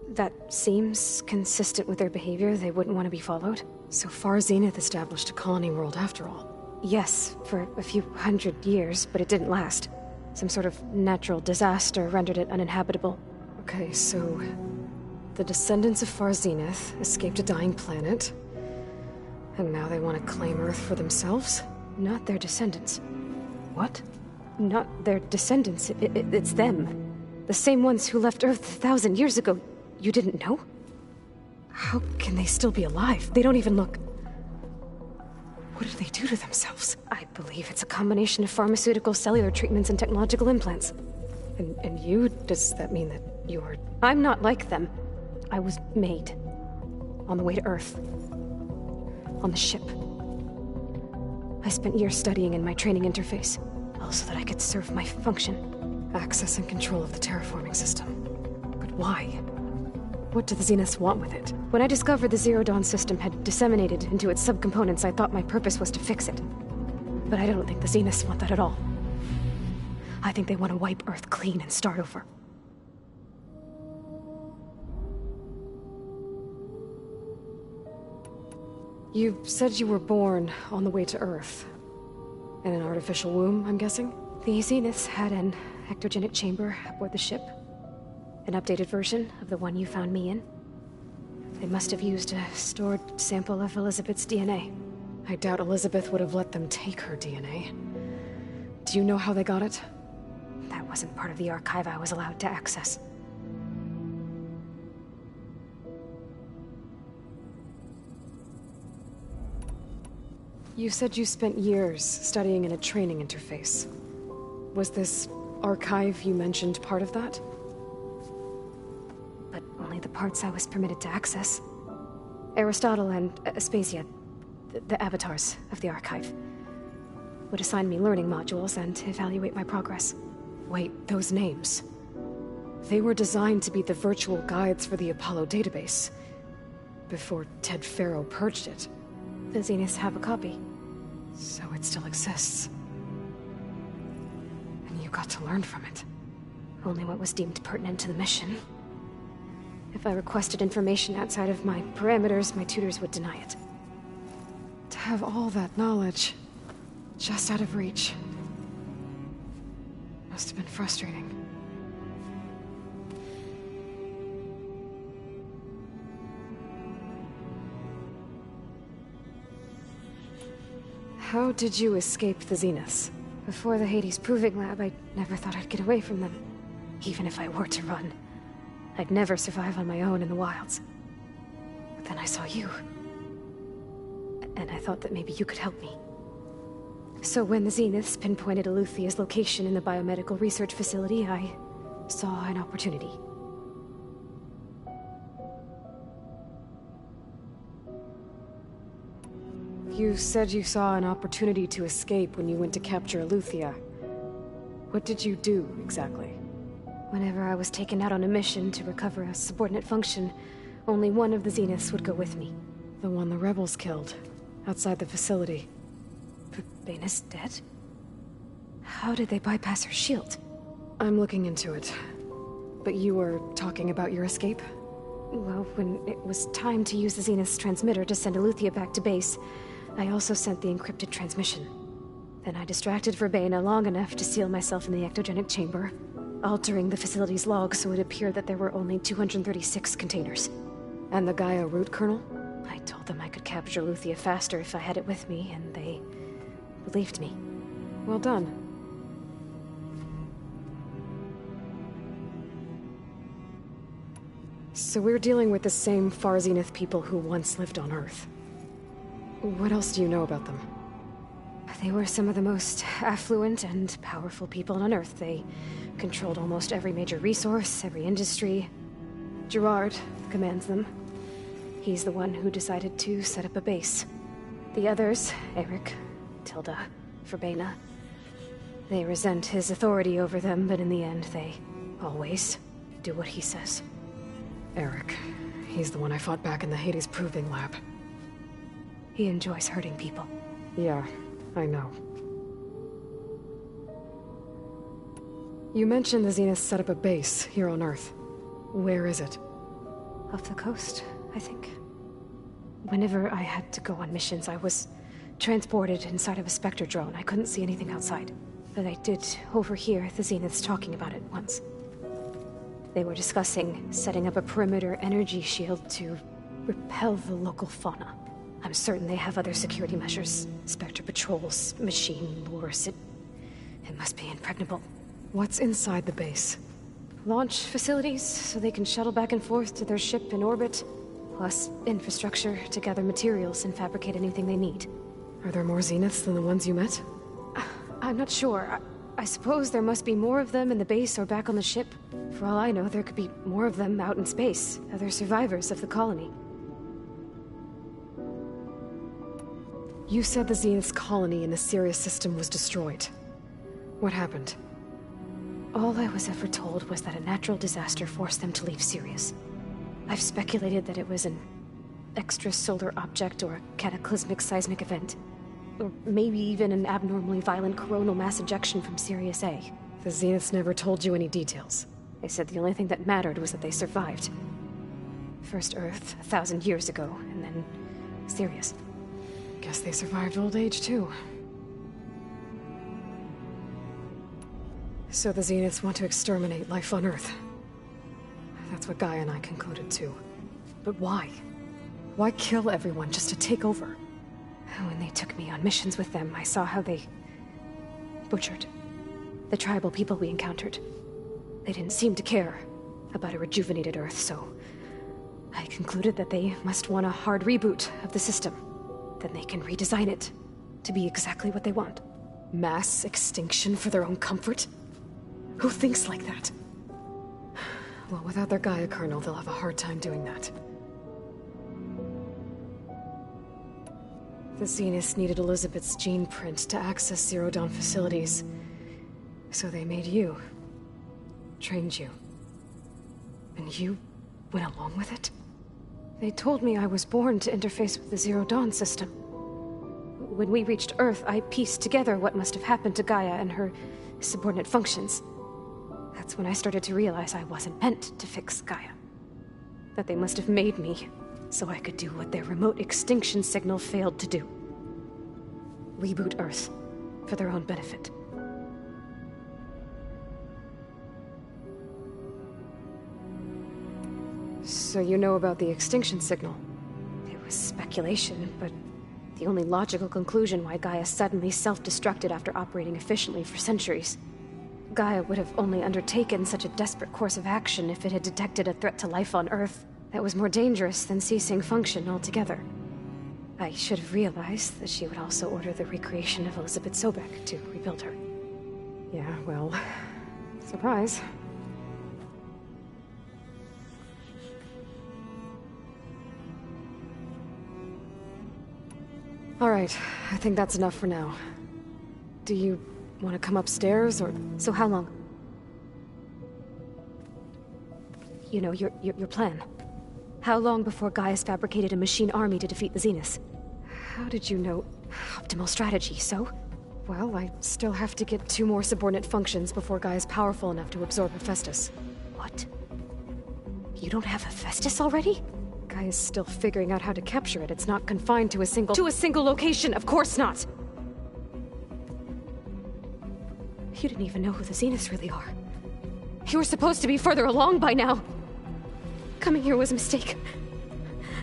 That seems consistent with their behavior. They wouldn't want to be followed. So far, Zenith established a colony world after all. Yes, for a few hundred years, but it didn't last. Some sort of natural disaster rendered it uninhabitable. Okay, so... the descendants of Far Zenith escaped a dying planet, and now they want to claim Earth for themselves? Not their descendants. What? Not their descendants. It's them. The same ones who left Earth 1,000 years ago. You didn't know? How can they still be alive? They don't even look... What did they do to themselves? I believe it's a combination of pharmaceutical, cellular treatments, and technological implants. And you? Does that mean that you're... I'm not like them. I was made. On the way to Earth. On the ship. I spent years studying in my training interface, all so that I could serve my function. Access and control of the terraforming system. But why? What do the Zeniths want with it? When I discovered the Zero Dawn system had disseminated into its subcomponents, I thought my purpose was to fix it. But I don't think the Zeniths want that at all. I think they want to wipe Earth clean and start over. You said you were born on the way to Earth. In an artificial womb, I'm guessing? The Zeniths had an ectogenic chamber aboard the ship. An updated version of the one you found me in. They must have used a stored sample of Elizabeth's DNA. I doubt Elizabeth would have let them take her DNA. Do you know how they got it? That wasn't part of the archive I was allowed to access. You said you spent years studying in a training interface. Was this archive you mentioned part of that? But only the parts I was permitted to access. Aristotle and Aspasia, the avatars of the archive, would assign me learning modules and evaluate my progress. Wait, those names. They were designed to be the virtual guides for the Apollo database, before Ted Faro purged it. The Zeniths have a copy. So it still exists. And you got to learn from it. Only what was deemed pertinent to the mission. If I requested information outside of my parameters, my tutors would deny it. To have all that knowledge, just out of reach, must have been frustrating. How did you escape the Zeniths? Before the Hades Proving Lab, I never thought I'd get away from them. Even if I were to run. I'd never survive on my own in the wilds. But then I saw you. And I thought that maybe you could help me. So when the Zeniths pinpointed Eluthia's location in the biomedical research facility, I saw an opportunity. You said you saw an opportunity to escape when you went to capture Eluthia. What did you do, exactly? Whenever I was taken out on a mission to recover a subordinate function, only one of the Zeniths would go with me. The one the rebels killed, outside the facility. But Baina's dead? How did they bypass her shield? I'm looking into it. But you were talking about your escape? Well, when it was time to use the Zenith's transmitter to send Eluthia back to base, I also sent the encrypted transmission. Then I distracted Verbena long enough to seal myself in the ectogenic chamber, altering the facility's log so it appeared that there were only 236 containers. And the Gaia root kernel? I told them I could capture Eluthia faster if I had it with me, and they believed me. Well done. So we're dealing with the same Far Zenith people who once lived on Earth. What else do you know about them? They were some of the most affluent and powerful people on Earth. They controlled almost every major resource, every industry. Gerard commands them. He's the one who decided to set up a base. The others, Eric, Tilda, Verbena, they resent his authority over them, but in the end, they always do what he says. Eric. He's the one I fought back in the Hades Proving Lab. He enjoys hurting people. Yeah, I know. You mentioned the Zeniths set up a base here on Earth. Where is it? Off the coast, I think. Whenever I had to go on missions, I was transported inside of a Spectre drone. I couldn't see anything outside. but I did overhear the Zeniths talking about it once. They were discussing setting up a perimeter energy shield to repel the local fauna. I'm certain they have other security measures. Spectre patrols, machine lures. It must be impregnable. What's inside the base? Launch facilities, so they can shuttle back and forth to their ship in orbit. Plus, infrastructure to gather materials and fabricate anything they need. Are there more Zeniths than the ones you met? I'm not sure. I suppose there must be more of them in the base or back on the ship. For all I know, there could be more of them out in space, other survivors of the colony. You said the Zenith's colony in the Sirius system was destroyed. What happened? All I was ever told was that a natural disaster forced them to leave Sirius. I've speculated that it was an extrasolar object or a cataclysmic seismic event. Or maybe even an abnormally violent coronal mass ejection from Sirius A. The Zeniths never told you any details. They said the only thing that mattered was that they survived. First Earth, 1,000 years ago, and then Sirius. Guess they survived old age, too. So the Zeniths want to exterminate life on Earth. That's what Gaia and I concluded, too. But why? Why kill everyone just to take over? When they took me on missions with them, I saw how they butchered the tribal people we encountered. They didn't seem to care about a rejuvenated Earth, so I concluded that they must want a hard reboot of the system. Then they can redesign it to be exactly what they want. Mass extinction for their own comfort? Who thinks like that? Well, without their Gaia kernel, they'll have a hard time doing that. The Zeniths needed Elizabeth's gene print to access Zero Dawn facilities. So they made you. Trained you. And you went along with it? They told me I was born to interface with the Zero Dawn system. When we reached Earth, I pieced together what must have happened to Gaia and her subordinate functions. That's when I started to realize I wasn't meant to fix Gaia. That they must have made me so I could do what their remote extinction signal failed to do. Reboot Earth, for their own benefit. So you know about the extinction signal? It was speculation, but the only logical conclusion why Gaia suddenly self-destructed after operating efficiently for centuries. Gaia would have only undertaken such a desperate course of action if it had detected a threat to life on Earth that was more dangerous than ceasing function altogether. I should have realized that she would also order the recreation of Elizabeth Sobek to rebuild her. Yeah, well, surprise. All right, I think that's enough for now. Do you want to come upstairs, or... So how long? You know, your plan. How long before Gaia's fabricated a machine army to defeat the Zeniths? How did you know? Optimal strategy, so? Well, I still have to get 2 more subordinate functions before Gaia's powerful enough to absorb Hephaestus. What? You don't have Hephaestus already? Gaia's still figuring out how to capture it. It's not confined to a single... To a single location, of course not! You didn't even know who the Zeniths really are. You were supposed to be further along by now. Coming here was a mistake.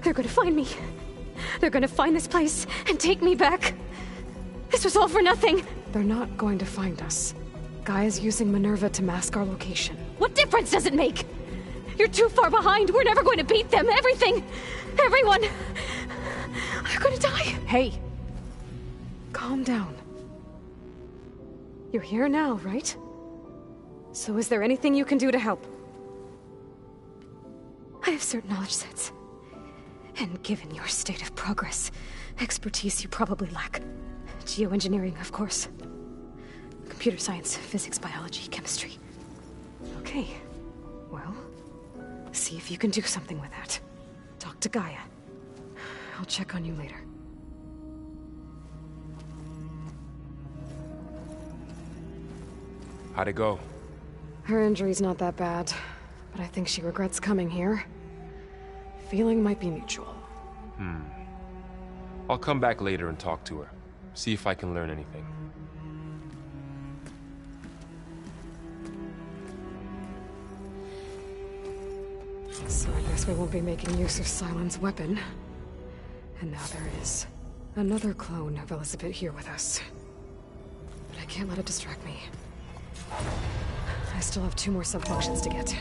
They're gonna find me. They're gonna find this place and take me back. This was all for nothing. They're not going to find us. Gaia's using Minerva to mask our location. What difference does it make? You're too far behind. We're never going to beat them. Everything. Everyone. They're gonna die. Hey. Calm down. You're here now, right? So is there anything you can do to help? I have certain knowledge sets. And given your state of progress, expertise you probably lack. Geoengineering, of course. Computer science, physics, biology, chemistry. Okay. Well, see if you can do something with that. Talk to Gaia. I'll check on you later. How'd it go? Her injury's not that bad, but I think she regrets coming here. Feeling might be mutual. I'll come back later and talk to her. See if I can learn anything. So I guess we won't be making use of Cylon's weapon. And now there is another clone of Elizabeth here with us. But I can't let it distract me. I still have 2 more subfunctions to get.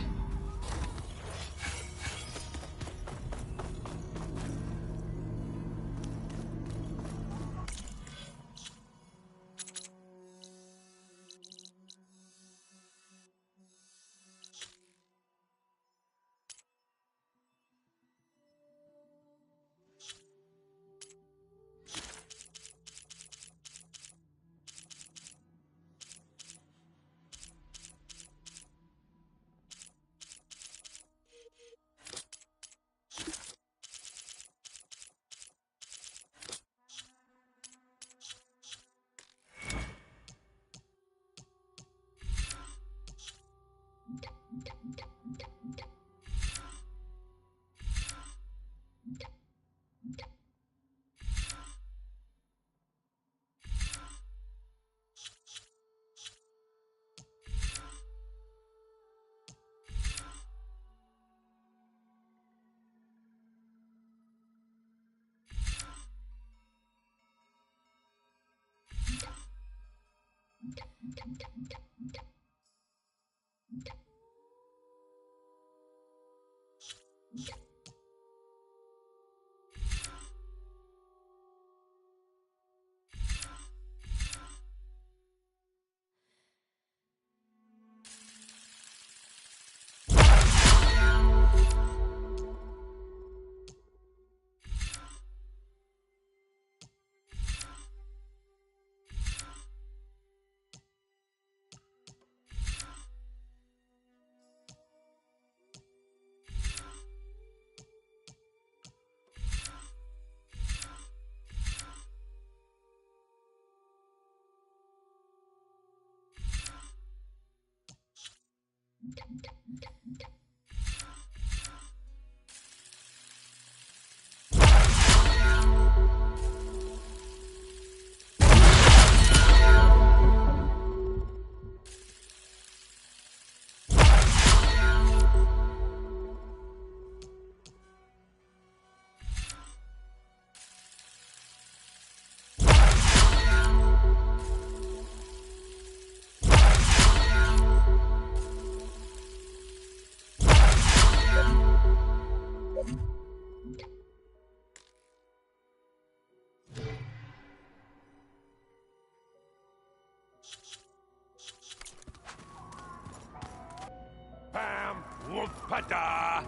Bam! Whoop-a-da!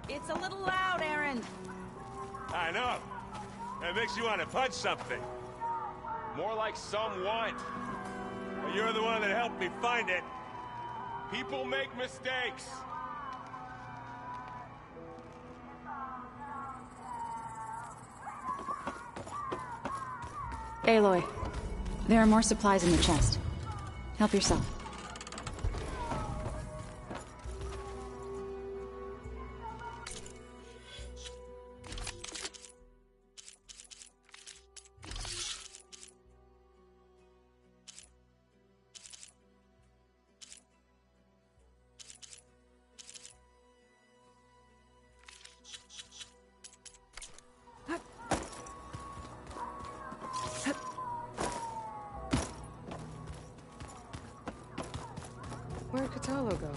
It's a little loud, Aaron. I know. It makes you want to punch something. More like someone. Well, you're the one that helped me find it. People make mistakes. Aloy, there are more supplies in the chest. Help yourself. Where'd Kotallo go?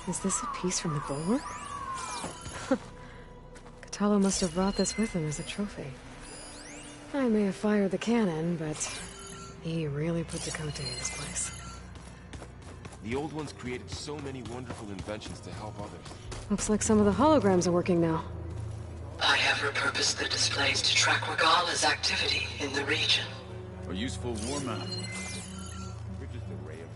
Is this a piece from the bulwark? Kotallo must have brought this with him as a trophy. I may have fired the cannon, but he really put Tekotteh in his place. The old ones created so many wonderful inventions to help others. Looks like some of the holograms are working now. I have repurposed the displays to track Regala's activity in the region. A useful war map. You're just a ray of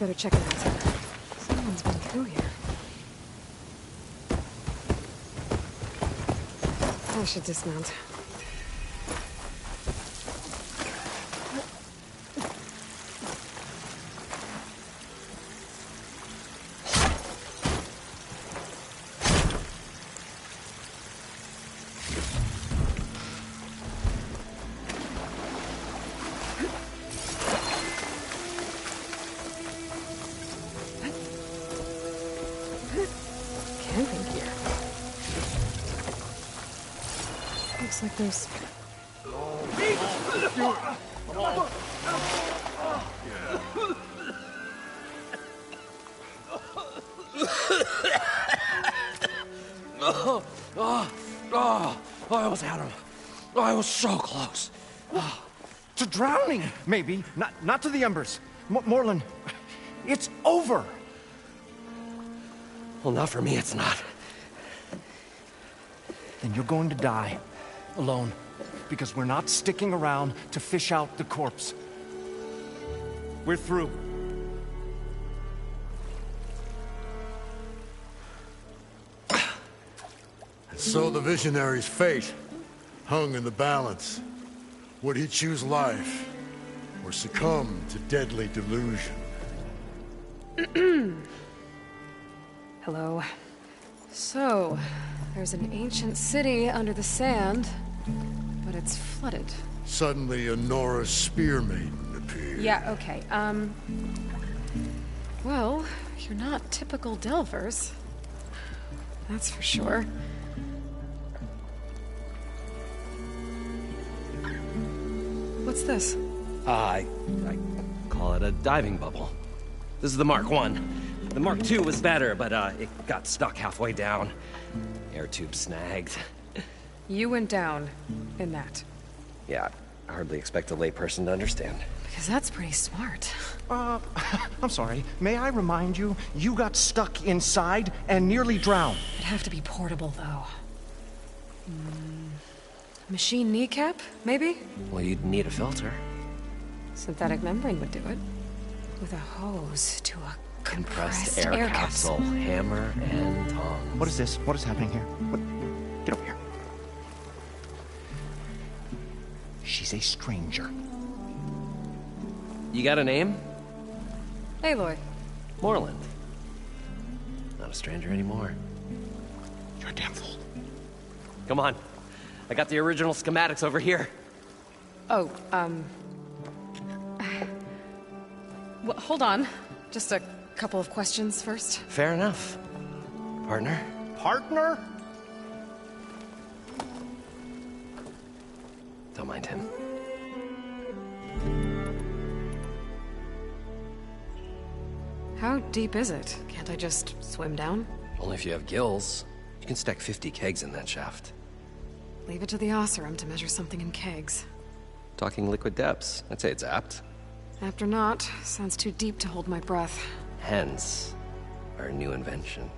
Better check it out. Someone's been through here. I should dismount. Looks like there's... I almost had him. I was so close. To drowning, maybe. Not to the embers. Morlund, it's over. Well, not for me, it's not. Then you're going to die. Alone. Because we're not sticking around to fish out the corpse. We're through. And so the Visionary's fate hung in the balance. Would he choose life, or succumb to deadly delusion? Hello. So, there's an ancient city under the sand, but it's flooded. Suddenly, a Nora spear maiden appeared. Yeah, okay, well, you're not typical Delvers. That's for sure. What's this? I call it a diving bubble. This is the Mark I. The Mark II was better, but it got stuck halfway down. Air tube snagged. You went down in that. Yeah, I hardly expect a layperson to understand. Because that's pretty smart. I'm sorry. May I remind you, you got stuck inside and nearly drowned. It'd have to be portable, though. Machine kneecap, maybe? Well, you'd need a filter. Synthetic membrane would do it. With a hose to a compressed air capsule. Hammer and tongs. What is this? What is happening here? What? Get over here. She's a stranger. You got a name? Aloy. Morlund. Not a stranger anymore. You're a damn fool. Come on. I got the original schematics over here. Oh, well, hold on. Just a couple of questions first. Fair enough. Partner? Partner? Don't mind him. How deep is it? Can't I just swim down? Only if you have gills. You can stack 50 kegs in that shaft. Leave it to the Oseram to measure something in kegs. Talking liquid depths, I'd say it's apt. Apt or not, sounds too deep to hold my breath. Hence, our new invention.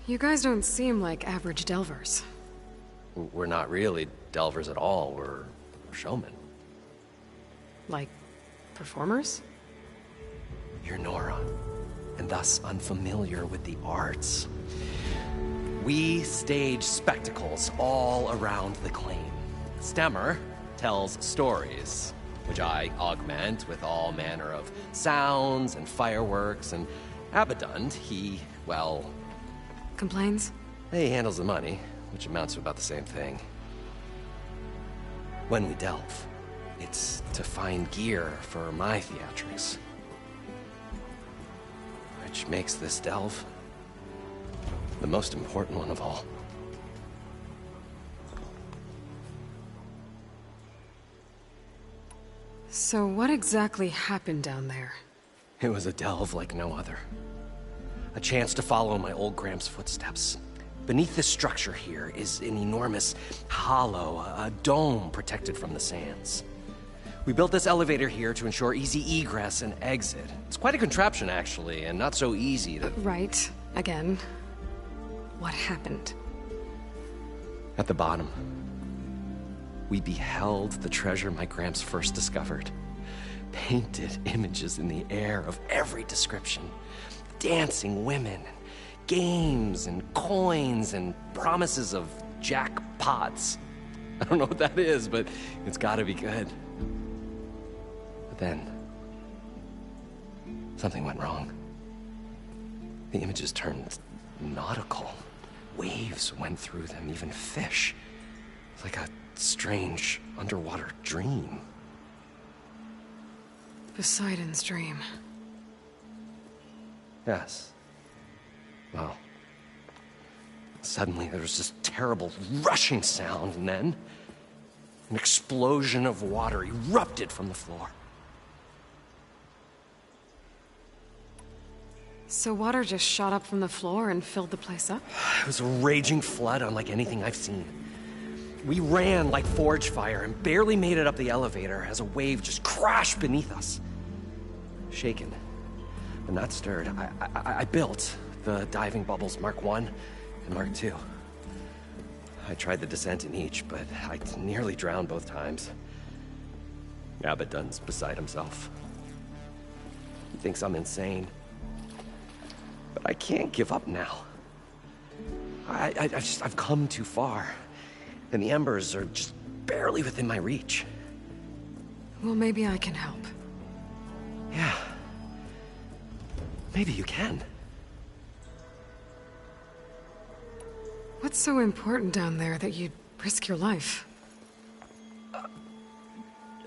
You guys don't seem like average delvers. We're not really delvers at all, we're showmen. Like, performers? You're Nora, and thus unfamiliar with the arts. We stage spectacles all around the claim. Stemmer tells stories, which I augment with all manner of sounds and fireworks, and Abaddon, he, well... Complains? He handles the money, which amounts to about the same thing. When we delve, it's to find gear for my theatrics. Which makes this delve the most important one of all. So what exactly happened down there? It was a delve like no other. A chance to follow my old Gramps' footsteps. Beneath this structure here is an enormous hollow, a dome protected from the sands. We built this elevator here to ensure easy egress and exit. It's quite a contraption, actually, and not so easy to... Right. Again. What happened? At the bottom, we beheld the treasure my Gramps first discovered. Painted images in the air of every description. Dancing women, games and coins and promises of jackpots. I don't know what that is, but it's gotta be good. But then, something went wrong. The images turned nautical. Waves went through them, even fish. It's like a strange underwater dream. Poseidon's dream. Yes. Well, suddenly there was this terrible rushing sound, and then an explosion of water erupted from the floor. So water just shot up from the floor and filled the place up? It was a raging flood unlike anything I've seen. We ran like forge fire and barely made it up the elevator as a wave just crashed beneath us. Shaken, but not stirred, I built the diving bubbles Mark I and Mark II. I tried the descent in each, but I nearly drowned both times. Abaddon's beside himself. He thinks I'm insane. But I can't give up now. I've come too far. And the embers are just barely within my reach. Well, maybe I can help. Yeah. Maybe you can. What's so important down there that you'd risk your life?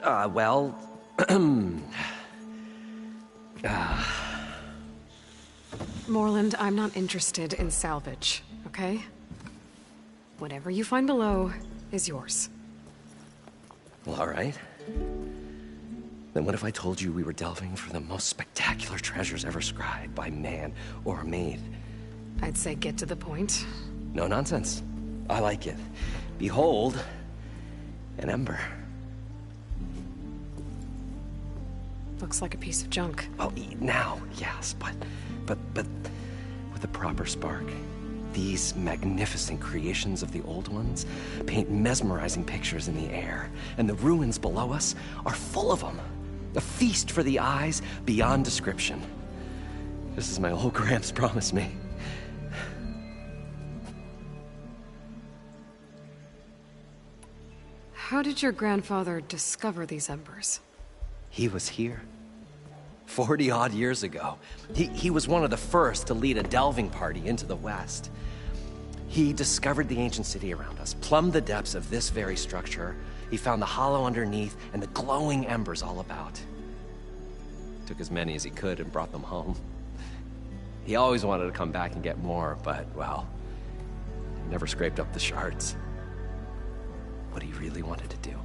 Well... Morland, I'm not interested in salvage, okay? Whatever you find below is yours. Well, all right. Then what if I told you we were delving for the most spectacular treasures ever scribed by man or maid? I'd say get to the point. No nonsense. I like it. Behold, an ember. Looks like a piece of junk. Oh, now, yes, but with a proper spark. These magnificent creations of the old ones paint mesmerizing pictures in the air, and the ruins below us are full of them. A feast for the eyes beyond description. Just as my old Gramps promised me. How did your grandfather discover these embers? He was here. 40-odd years ago. He was one of the first to lead a delving party into the West. He discovered the ancient city around us, plumbed the depths of this very structure. He found the hollow underneath and the glowing embers all about. Took as many as he could and brought them home. He always wanted to come back and get more, but, well, never scraped up the shards. What he really wanted to do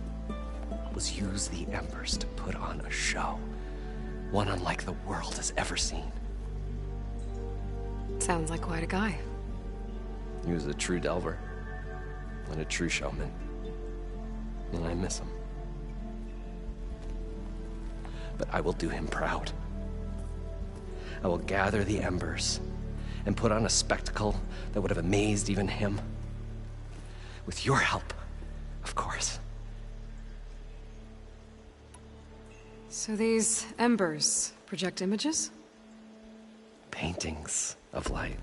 was use the embers to put on a show. One unlike the world has ever seen. Sounds like quite a guy. He was a true delver. And a true showman. And I miss him. But I will do him proud. I will gather the embers and put on a spectacle that would have amazed even him. With your help, of course. So these embers project images? Paintings of light.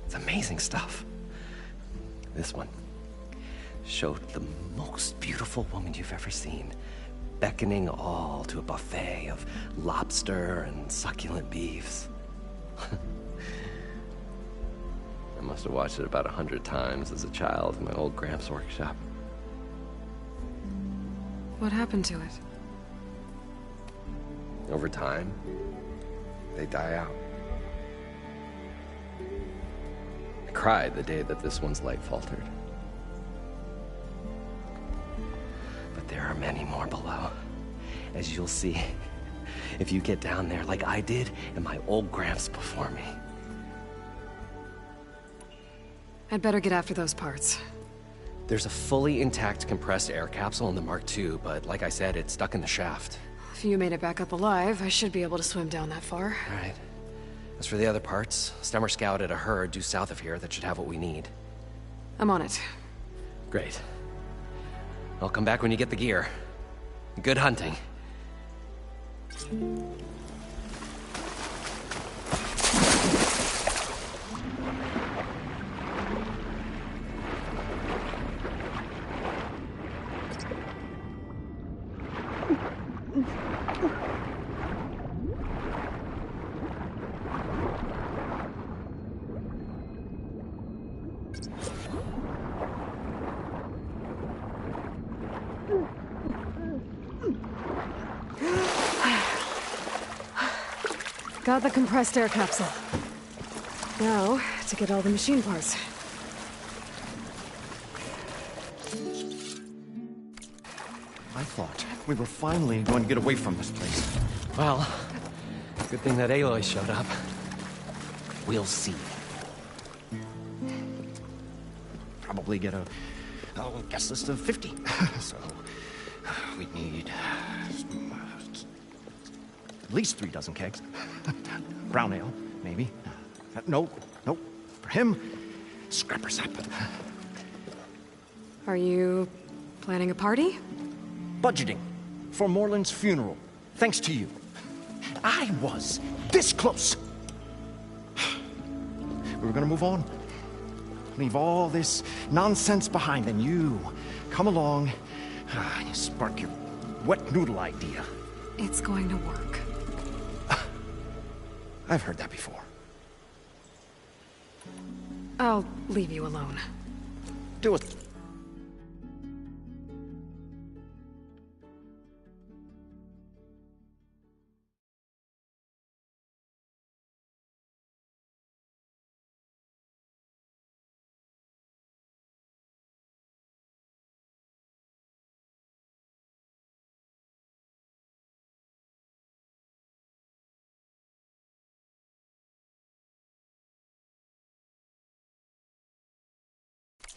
It's amazing stuff. This one showed the most beautiful woman you've ever seen, beckoning all to a buffet of lobster and succulent beefs. I must have watched it about 100 times as a child in my old Gramps' workshop. What happened to it? Over time, they die out. I cried the day that this one's light faltered. But there are many more below, as you'll see if you get down there like I did and my old Gramps before me. I'd better get after those parts. There's a fully intact compressed air capsule in the Mark II, but like I said, it's stuck in the shaft. If you made it back up alive, I should be able to swim down that far. All right. As for the other parts, Stemmer scouted a herd due south of here that should have what we need. I'm on it. Great. I'll come back when you get the gear. Good hunting. Got the compressed air capsule. Now, to get all the machine parts. I thought we were finally going to get away from this place. Well, good thing that Aloy showed up. We'll see. Probably get a guest list of 50. So, we'd need at least 3 dozen kegs. Brown ale, maybe. No. For him, scrapper sap. Are you planning a party? Budgeting for Morland's funeral, thanks to you. I was this close. We were gonna move on. Leave all this nonsense behind, and you come along, you spark your wet noodle idea. It's going to work. I've heard that before. I'll leave you alone. Do it.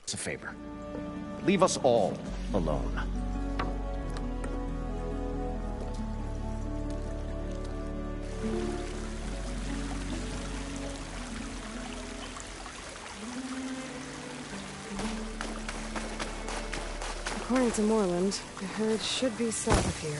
It's a favor. Leave us all alone. According to Morland, the herd should be south of here.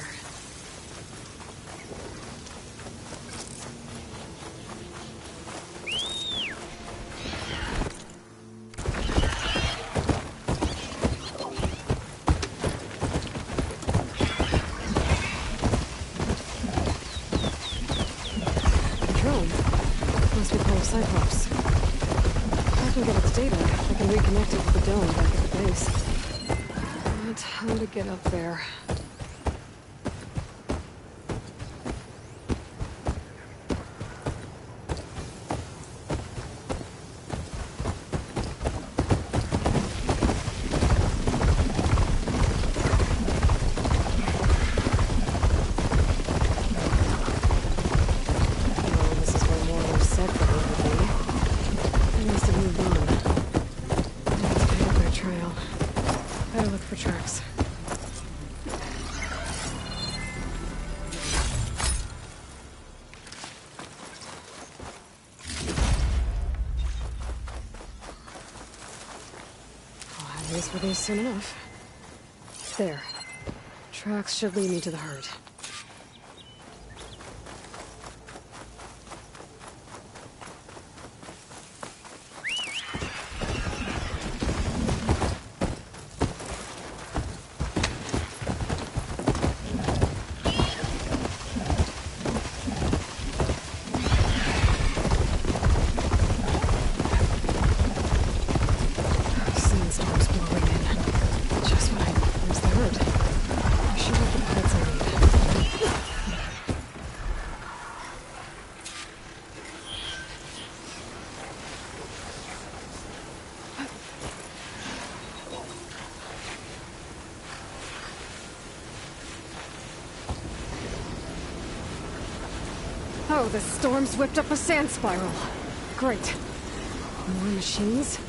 Cyclops. If I can get its data, I can reconnect it with the dome back at the base. Time to get up there. These were these soon enough. There. Tracks should lead me to the herd. Oh, the storm's whipped up a sand spiral. Great. More machines?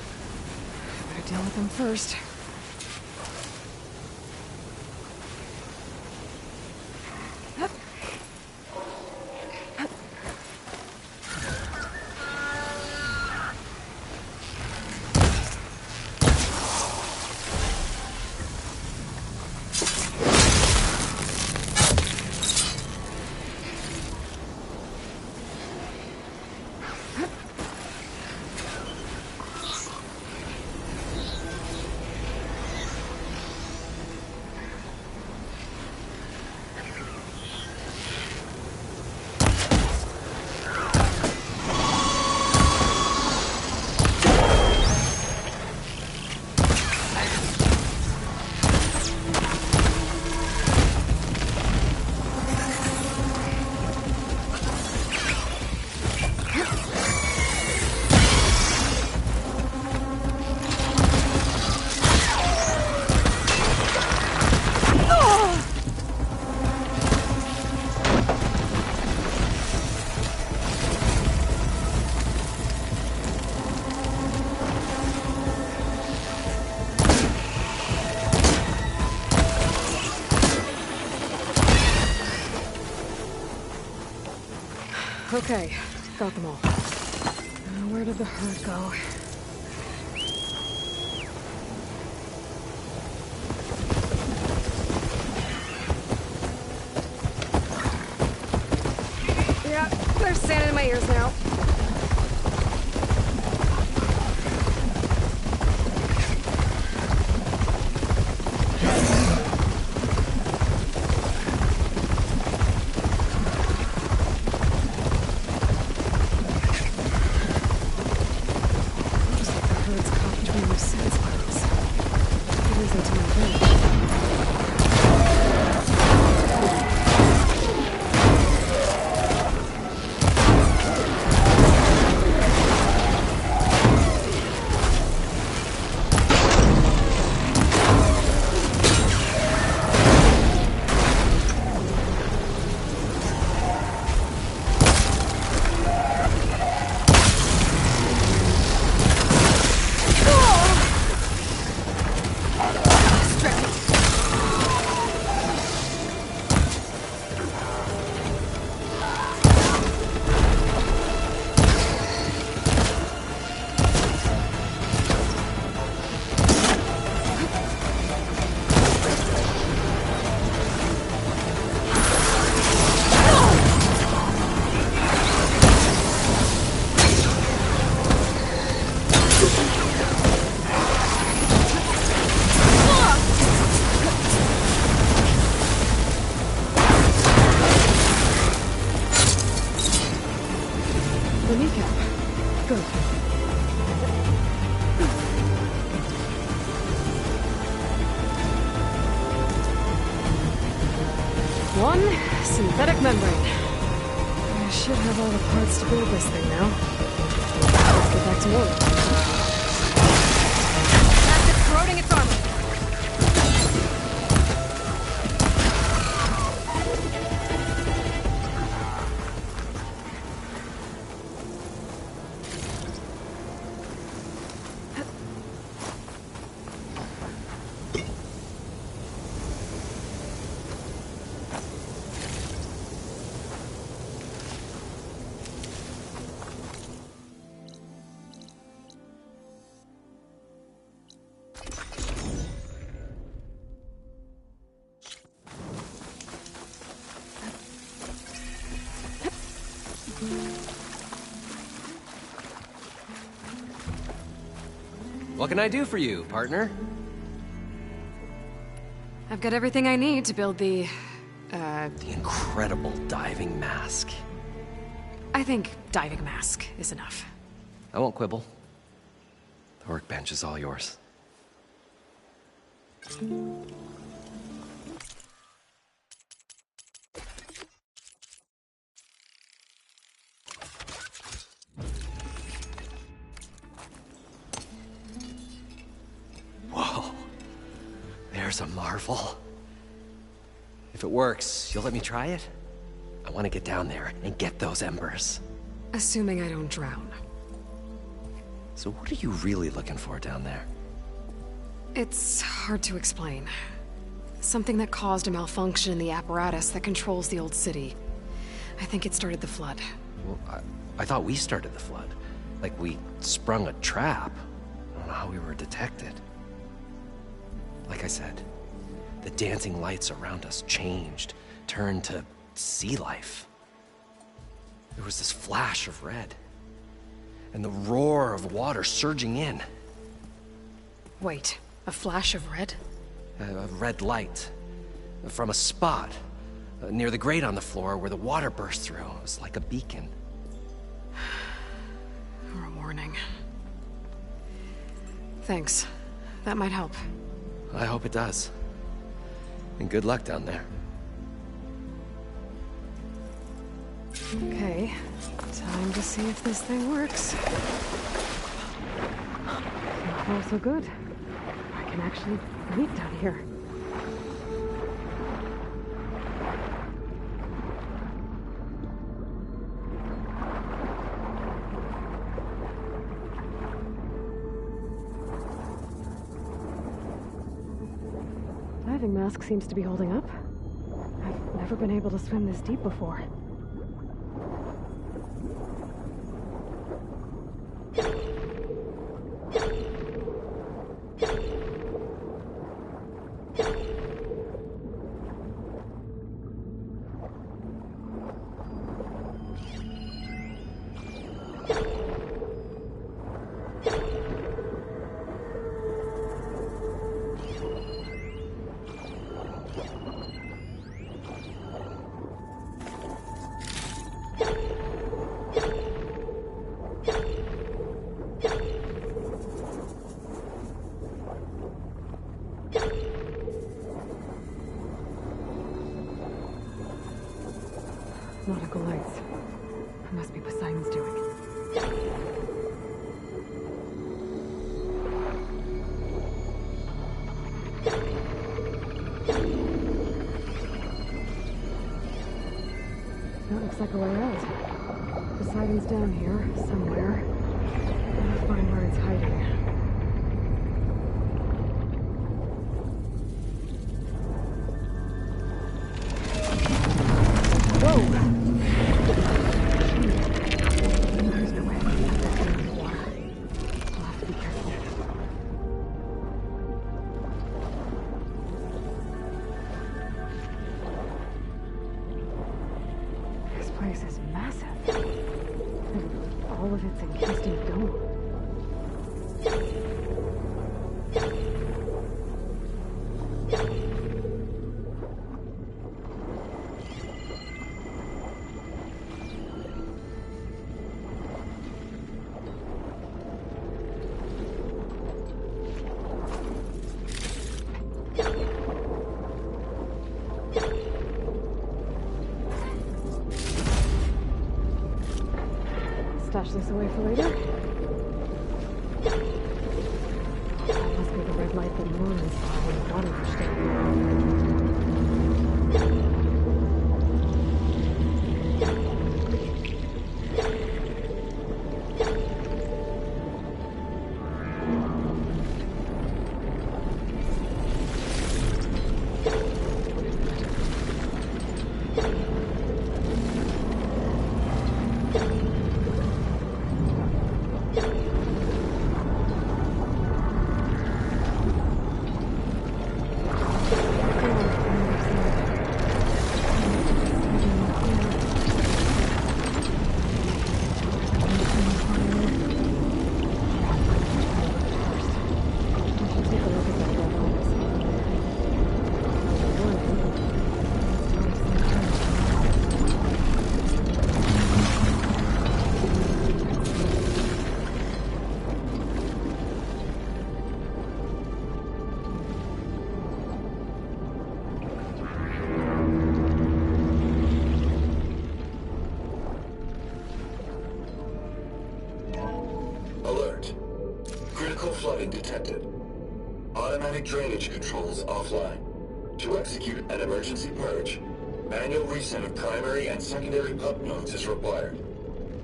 Better deal with them first. Okay, got them all. Where did the herd go? Yeah, they're standing in my ears now. One synthetic membrane. I should have all the parts to build this thing now. Let's get back to work. That's corroding its armor. What can I do for you, partner? I've got everything I need to build the incredible diving mask. I think diving mask is enough. I won't quibble. The workbench is all yours. Whoa. There's a marvel. If it works, you'll let me try it? I want to get down there and get those embers. Assuming I don't drown. So what are you really looking for down there? It's hard to explain. Something that caused a malfunction in the apparatus that controls the old city. I think it started the flood. Well, I thought we started the flood. Like we sprung a trap. I don't know how we were detected. Like I said, the dancing lights around us changed, turned to sea life. There was this flash of red, and the roar of water surging in. Wait, a flash of red? A red light from a spot near the grate on the floor where the water burst through. It was like a beacon. Or a warning. Thanks. That might help. I hope it does. And good luck down there. Okay, time to see if this thing works. So far, so good. I can actually breathe down here. Diving mask seems to be holding up. I've never been able to swim this deep before. Nautical lights. It must be Poseidon's doing. That looks like a way out. Poseidon's down here, somewhere. Gotta find where it's hiding. Stash this away for later. That must be the red light that Norman saw when the water rushed in. flooding detected. Automatic drainage controls offline. To execute an emergency purge, manual reset of primary and secondary pump nodes is required.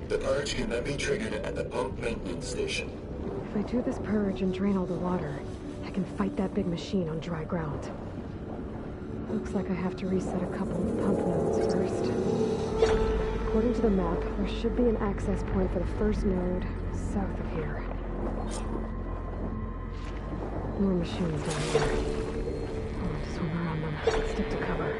The purge can then be triggered at the pump maintenance station. If I do this purge and drain all the water, I can fight that big machine on dry ground. Looks like I have to reset a couple of pump nodes first. According to the map, there should be an access point for the first node south of here. More machines down here. I'll have to swim around them. Stick to cover.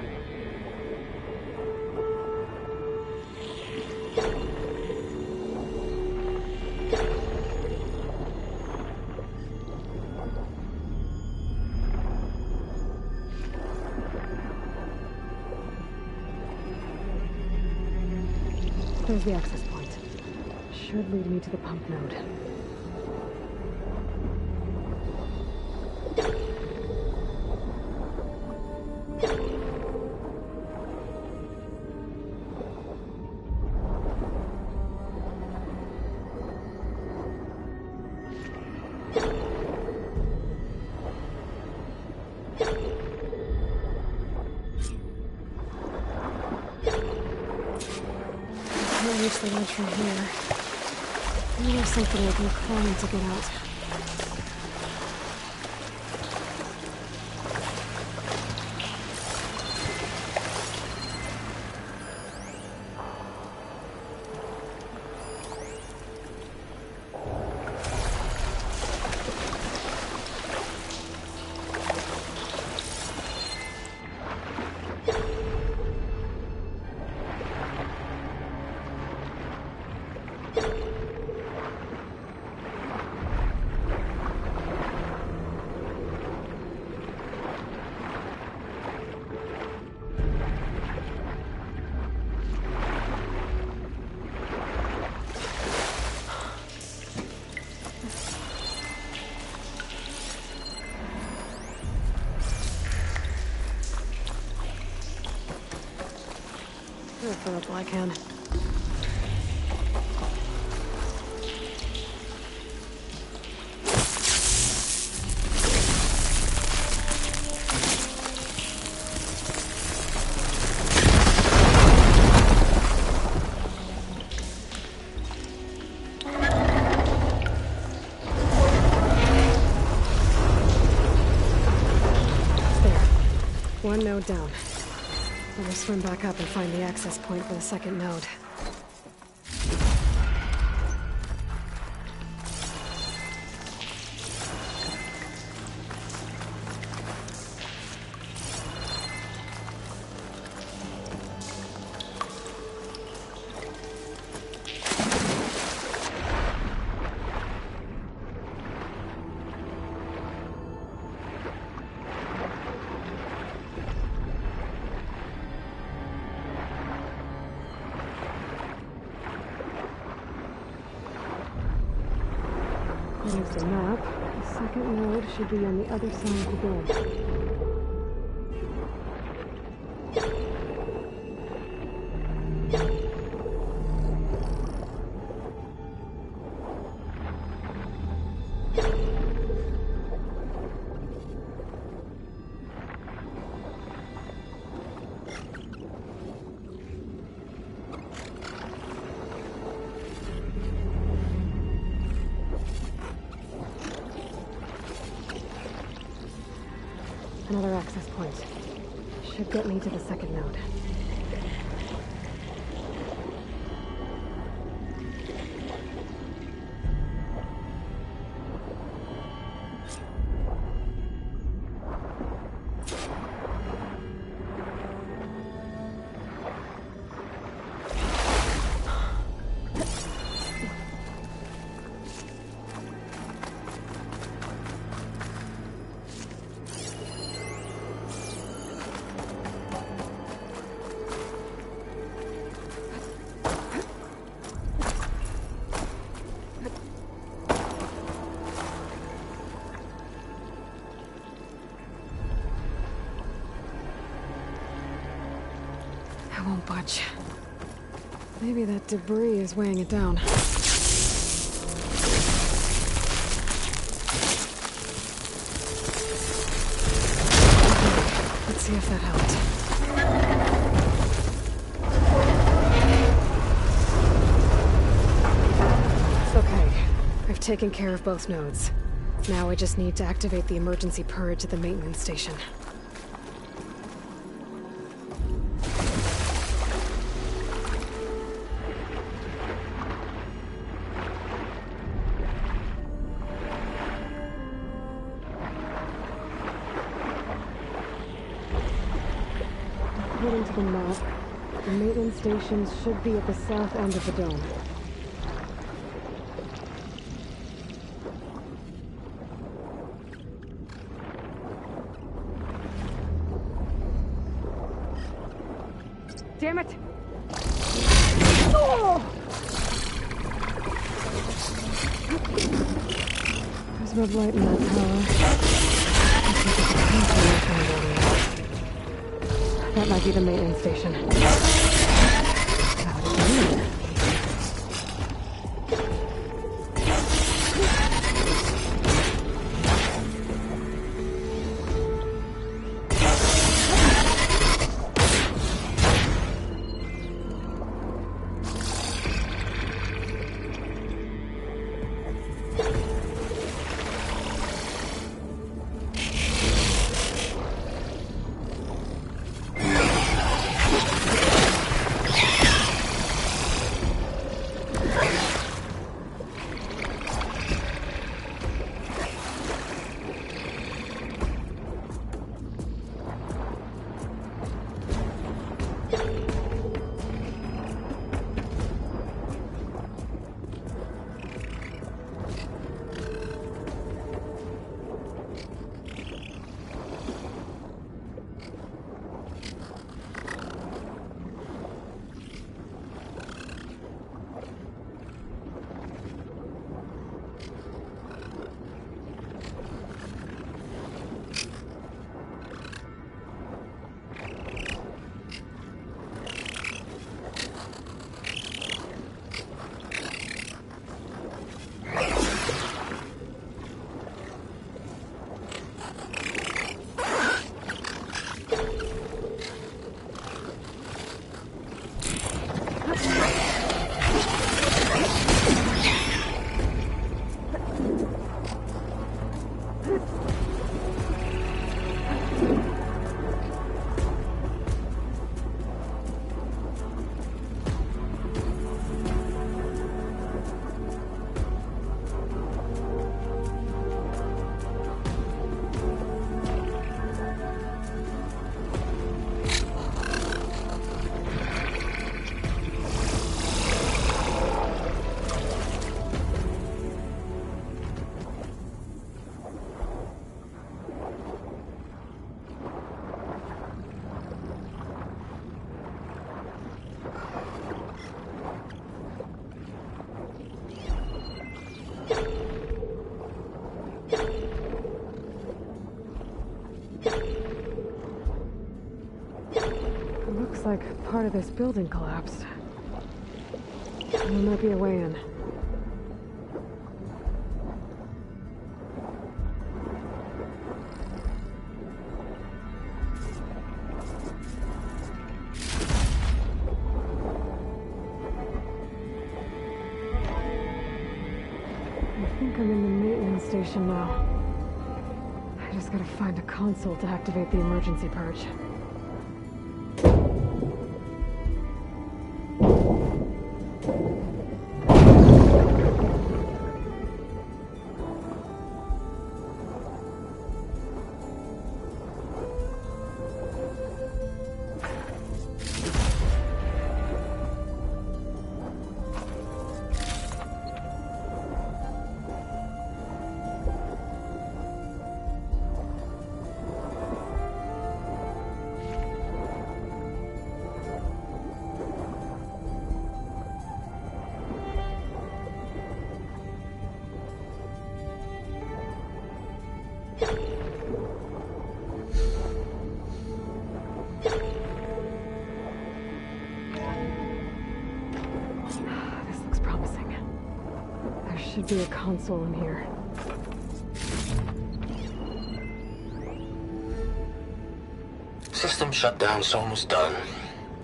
There's the access point. Should lead me to the pump node. Reach the ledge from here. Maybe there's something I can climb to get out. For a black hand. There. One node down. I'm gonna swim back up and find the access point for the second node. There's the map. The second node should be on the other side of the bridge. Another access point. Should get me to the second node. I won't budge. Maybe that debris is weighing it down. taken care of both nodes. Now I just need to activate the emergency purge at the maintenance station. According to the map, the maintenance stations should be at the south end of the dome. Damn it! Oh! There's red light in that tower. That might be the maintenance station. Looks like part of this building collapsed. There might be a way in. I think I'm in the maintenance station now. I just gotta find a console to activate the emergency purge. Should be a console in here. System shutdown's almost done.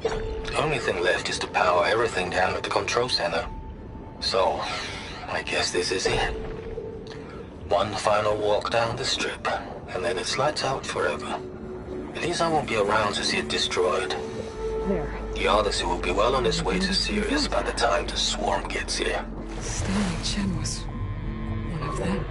The only thing left is to power everything down at the control center. So, I guess this is it. One final walk down the strip, and then it's lights out forever. At least I won't be around to see it destroyed. There. The Odyssey will be well on its way to Sirius by the time the swarm gets here. Stanley Chen was one of them.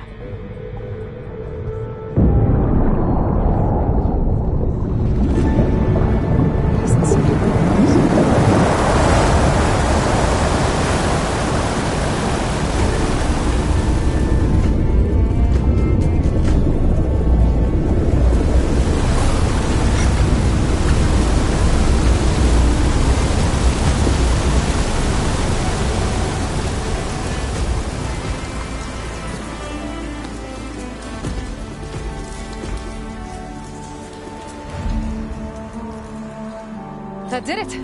That did it!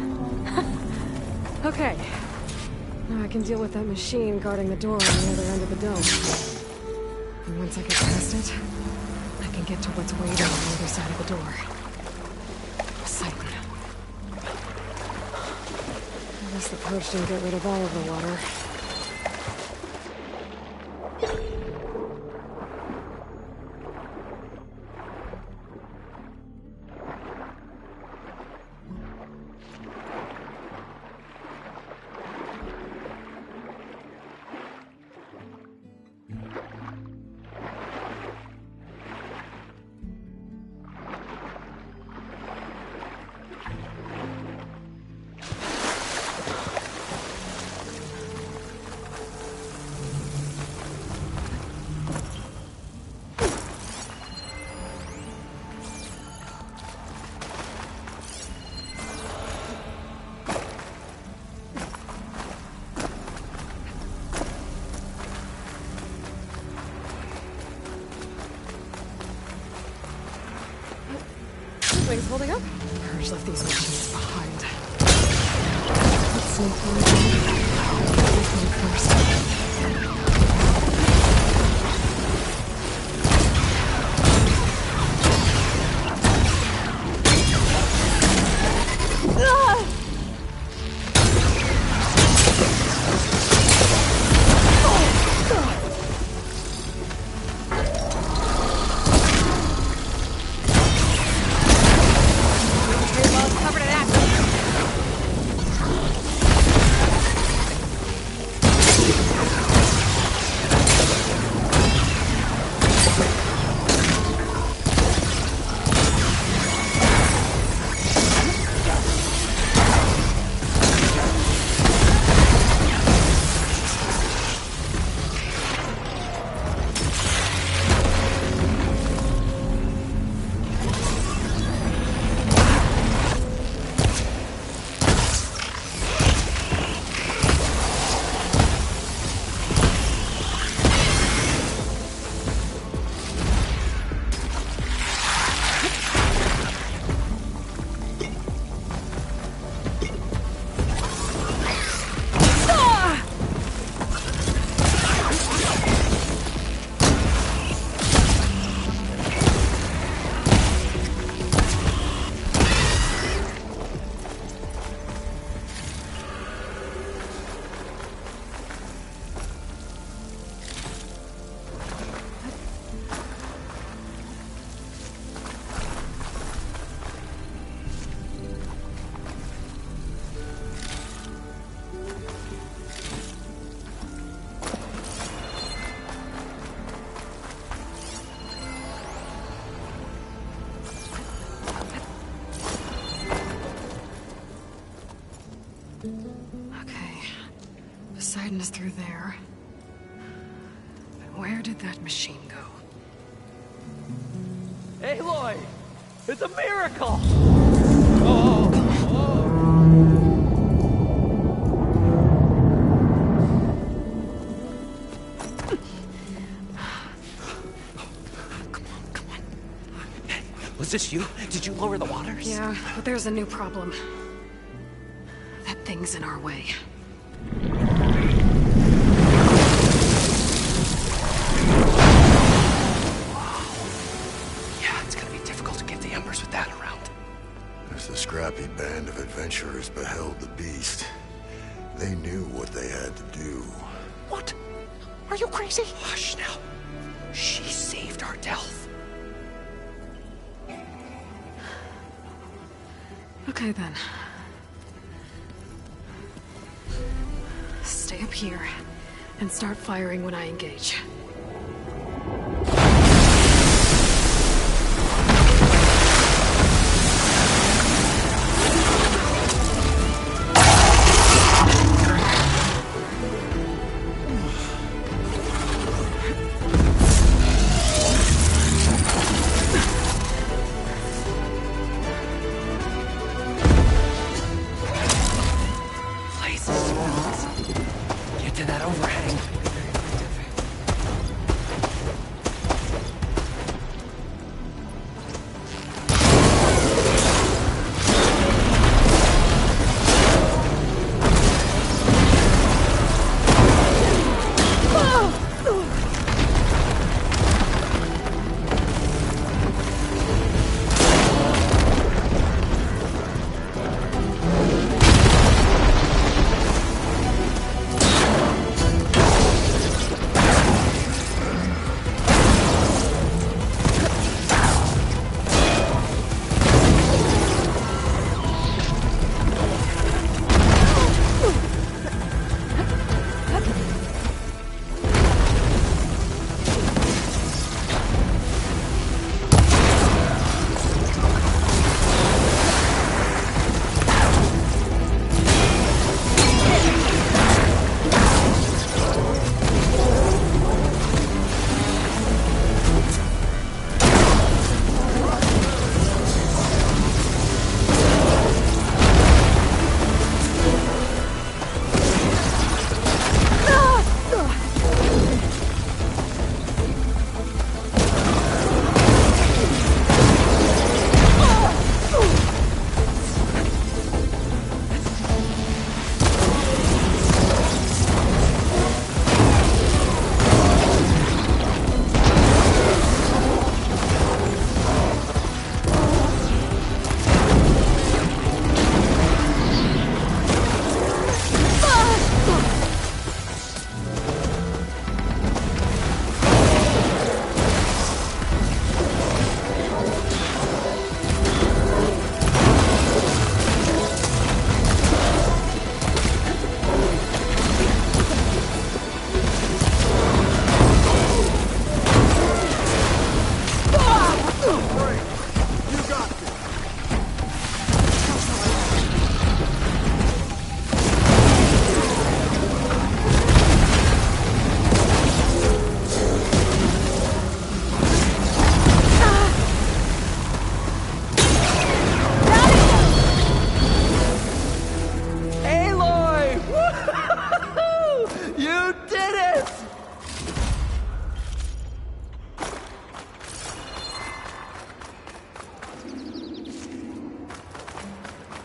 Okay. Now I can deal with that machine guarding the door on the other end of the dome. And once I get past it, I can get to what's waiting on the other side of the door. Poseidon. I guess the purge didn't get rid of all of the water. Things holding up? Purge left these machines behind. Let's see first. Poseidon is through there. But where did that machine go? Aloy! It's a miracle! Was this you? Did you lower the waters? Yeah, but there's a new problem. That thing's in our way. Yeah, it's gonna be difficult to get the Embers with that around. As the scrappy band of adventurers beheld the beast, they knew what they had to do. What? Are you crazy? Hush now. Shh. stealth. Okay, then. Stay up here, and start firing when I engage.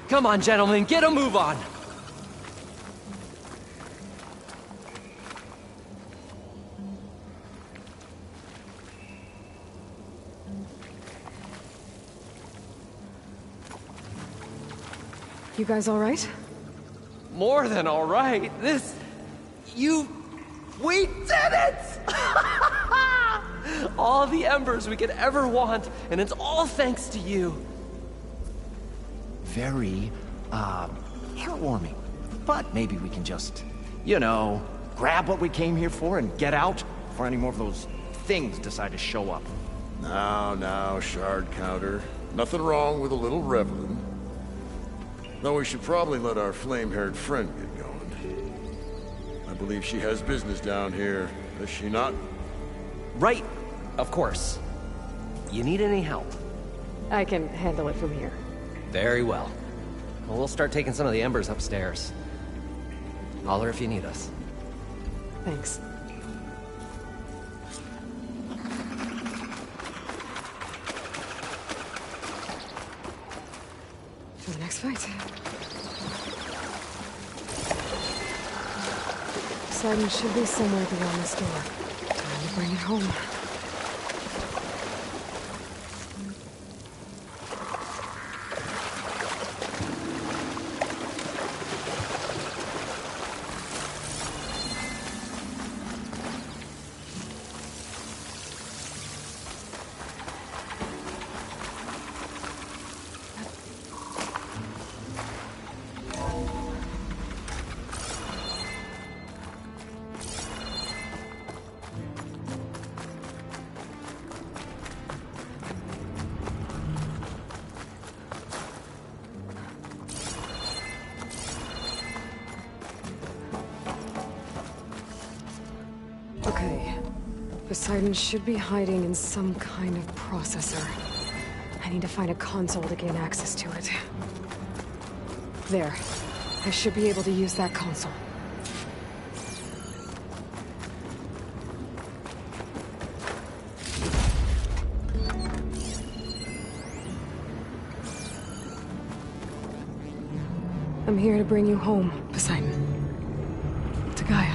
Come on, gentlemen, get a move on! You guys all right? More than all right. We did it! All the embers we could ever want, and it's all thanks to you. Very, heartwarming. But maybe we can just, grab what we came here for and get out before any more of those things decide to show up. Now, Shard Counter. Nothing wrong with a little reveling. Though we should probably let our flame-haired friend get going. I believe she has business down here, does she not? Right, of course. You need any help? I can handle it from here. Very well. Well, we'll start taking some of the embers upstairs. Holler if you need us. Thanks. To the next fight. Poseidon should be somewhere beyond this door. Time to bring it home. Poseidon should be hiding in some kind of processor. I need to find a console to gain access to it. There. I should be able to use that console. I'm here to bring you home, Poseidon. To Gaia.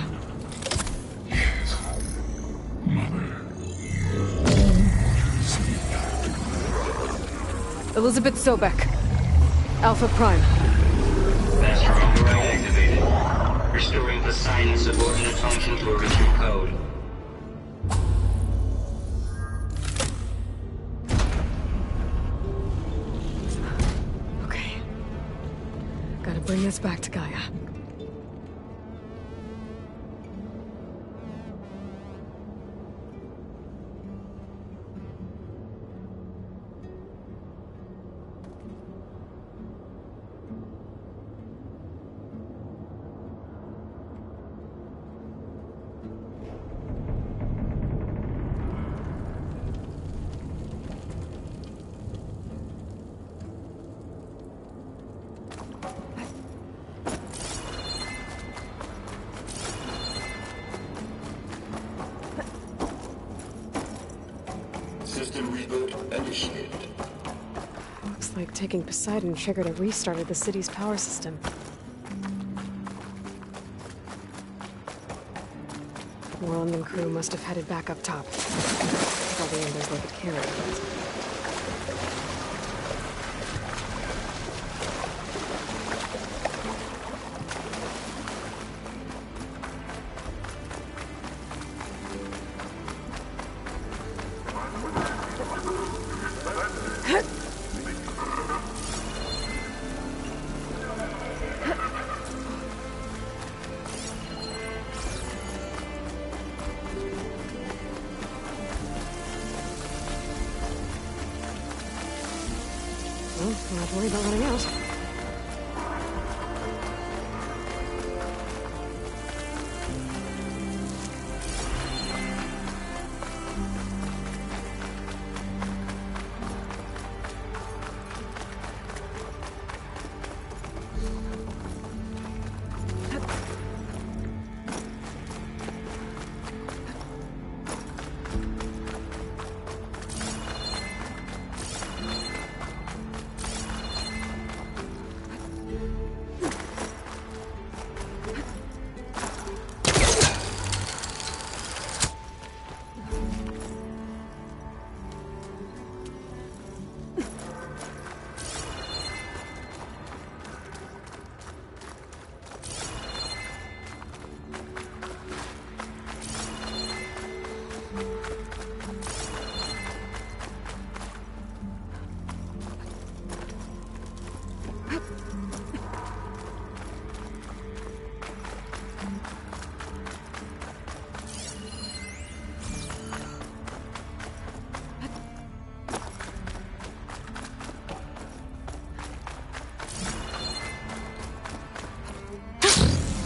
Elizabeth Sobek. Alpha Prime. Master override activated. Restoring Poseidon's subordinate function to original code. Okay. Gotta bring this back to Gaia. System reboot initiated. Looks like taking Poseidon triggered a restart of the city's power system. Moreland and crew must have headed back up top. Probably in there's like a carrier. Well, don't have to worry about running out.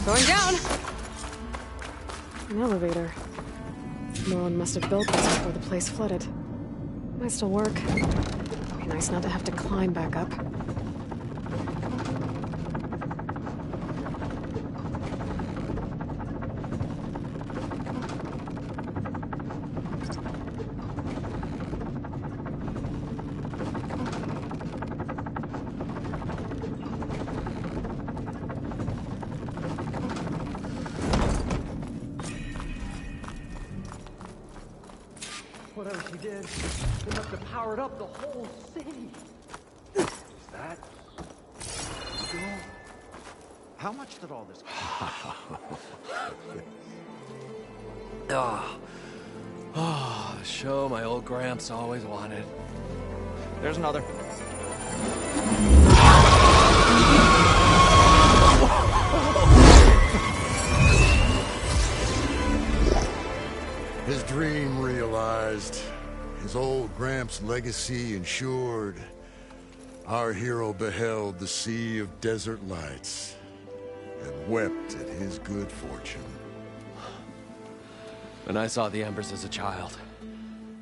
Going down! An elevator. Moreland must have built this before the place flooded. Might still work. Be nice not to have to climb back up. Whatever she did, it must have powered up the whole city. Is that... Still? How much did all this Ah, oh, show my old Gramps always wanted. There's another. His dream realized, his old Gramps' legacy ensured. Our hero beheld the sea of desert lights and wept at his good fortune. When I saw the Embers as a child,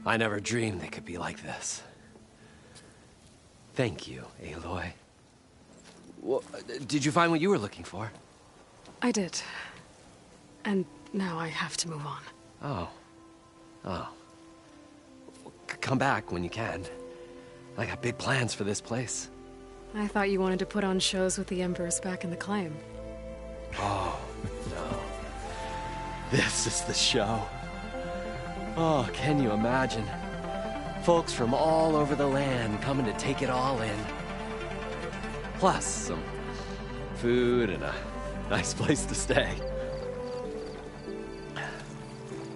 I never dreamed they could be like this. Thank you, Aloy. Well, did you find what you were looking for? I did. And now I have to move on. Oh. Come back when you can. I got big plans for this place. I thought you wanted to put on shows with the Embers back in the Claim. Oh, no. This is the show. Oh, can you imagine? Folks from all over the land coming to take it all in. Plus, some food and a nice place to stay.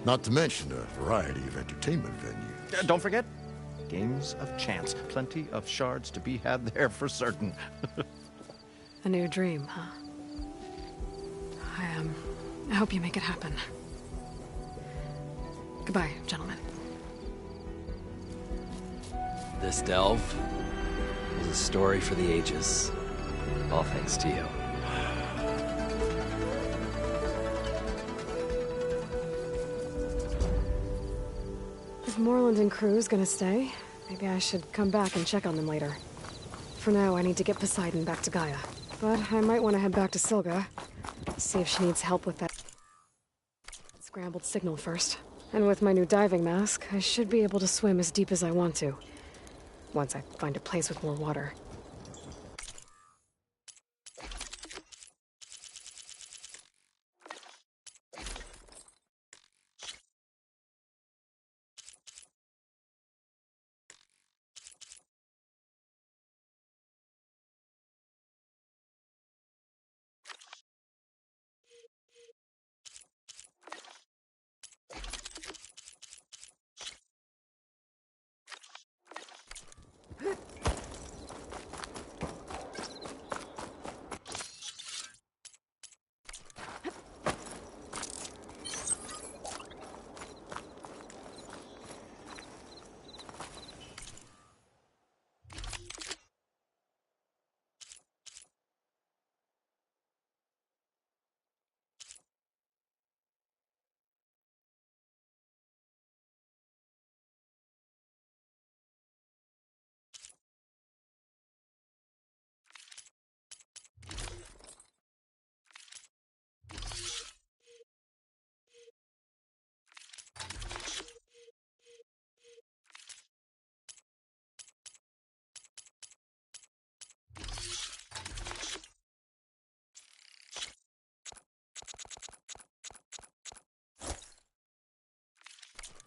Not to mention a variety of entertainment venues. Don't forget, games of chance. Plenty of shards to be had there for certain. A new dream, huh? I hope you make it happen. Goodbye, gentlemen. This delve is a story for the ages. All thanks to you. If Morland and crew's gonna stay, maybe I should come back and check on them later. For now, I need to get Poseidon back to Gaia. But I might want to head back to Silga, see if she needs help with that scrambled signal first. And with my new diving mask, I should be able to swim as deep as I want to, once I find a place with more water.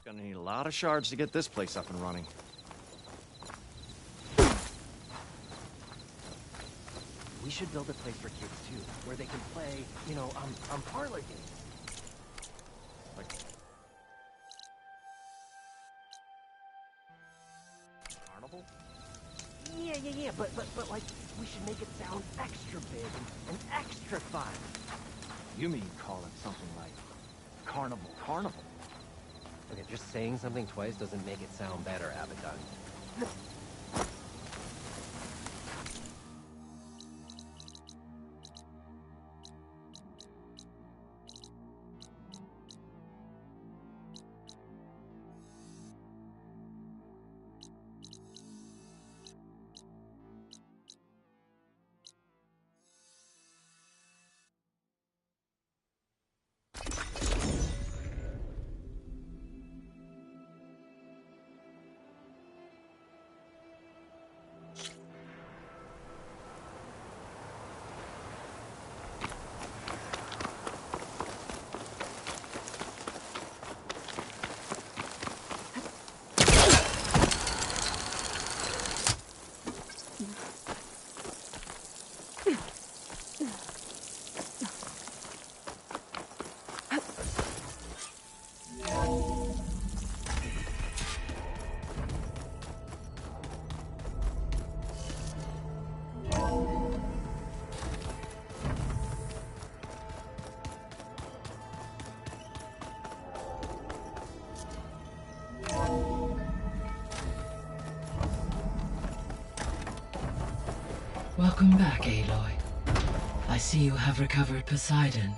Gonna need a lot of shards to get this place up and running. We should build a place for kids too, where they can play, parlor games. Like carnival? Yeah, but like, we should make it sound extra big and extra fun. You mean call it something like Carnival? Okay, just saying something twice doesn't make it sound better, Abaddon. Welcome back, Aloy. I see you have recovered Poseidon.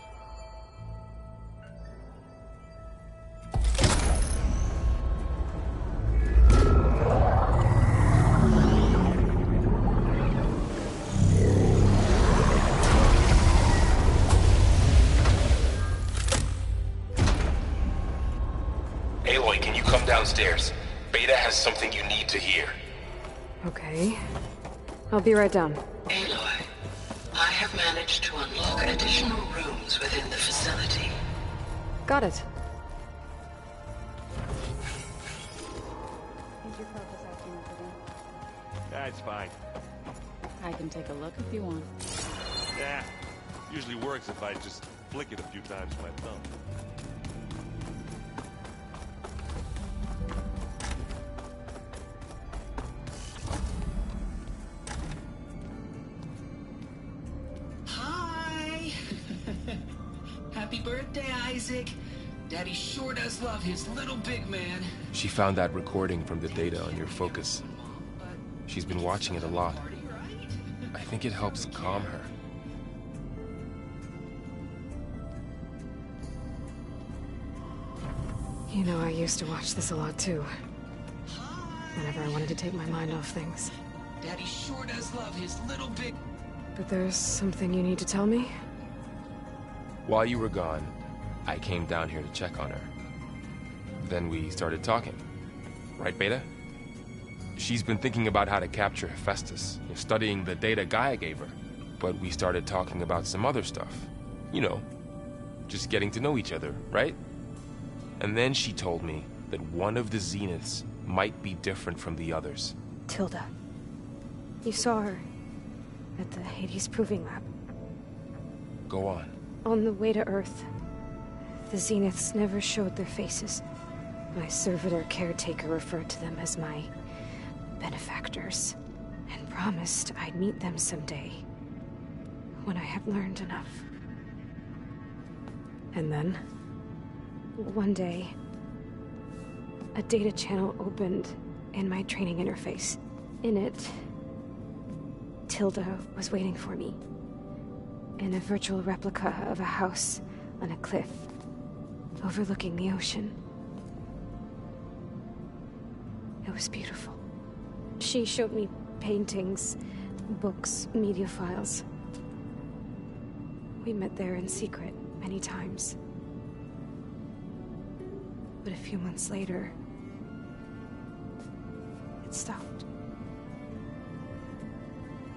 upstairs. Beta has something you need to hear. Okay. I'll be right down. Aloy, I have managed to unlock additional rooms within the facility. Got it. That's fine. I can take a look if you want. Yeah, usually works if I just flick it a few times with my thumb. Hi! Happy birthday, Isaac. Daddy sure does love his little big man. She found that recording from the data on your focus. She's been watching it a lot. I think it helps calm her. You know, I used to watch this a lot too. Whenever I wanted to take my mind off things. Daddy sure does love his little big... But there's something you need to tell me? While you were gone, I came down here to check on her. Then we started talking. Right, Beta? She's been thinking about how to capture Hephaestus, studying the data Gaia gave her. But we started talking about some other stuff. You know, just getting to know each other, right? And then she told me that one of the Zeniths might be different from the others. Tilda. You saw her at the Hades Proving Lab. Go on. On the way to Earth, the Zeniths never showed their faces. My servitor caretaker referred to them as my benefactors, and promised I'd meet them someday, when I had learned enough. And then? One day, a data channel opened in my training interface. In it, Tilda was waiting for me, in a virtual replica of a house on a cliff, overlooking the ocean. It was beautiful. She showed me paintings, books, media files. We met there in secret many times. But a few months later, it stopped.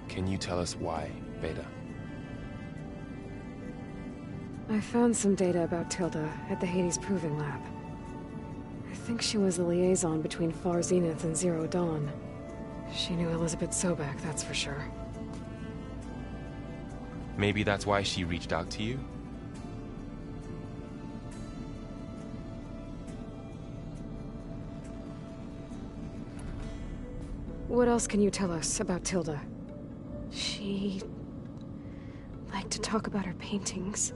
Can you tell us why, Beta? I found some data about Tilda at the Hades Proving Lab. I think she was a liaison between Far Zenith and Zero Dawn. She knew Elizabeth Sobek, that's for sure. Maybe that's why she reached out to you? What else can you tell us about Tilda? She liked to talk about her paintings.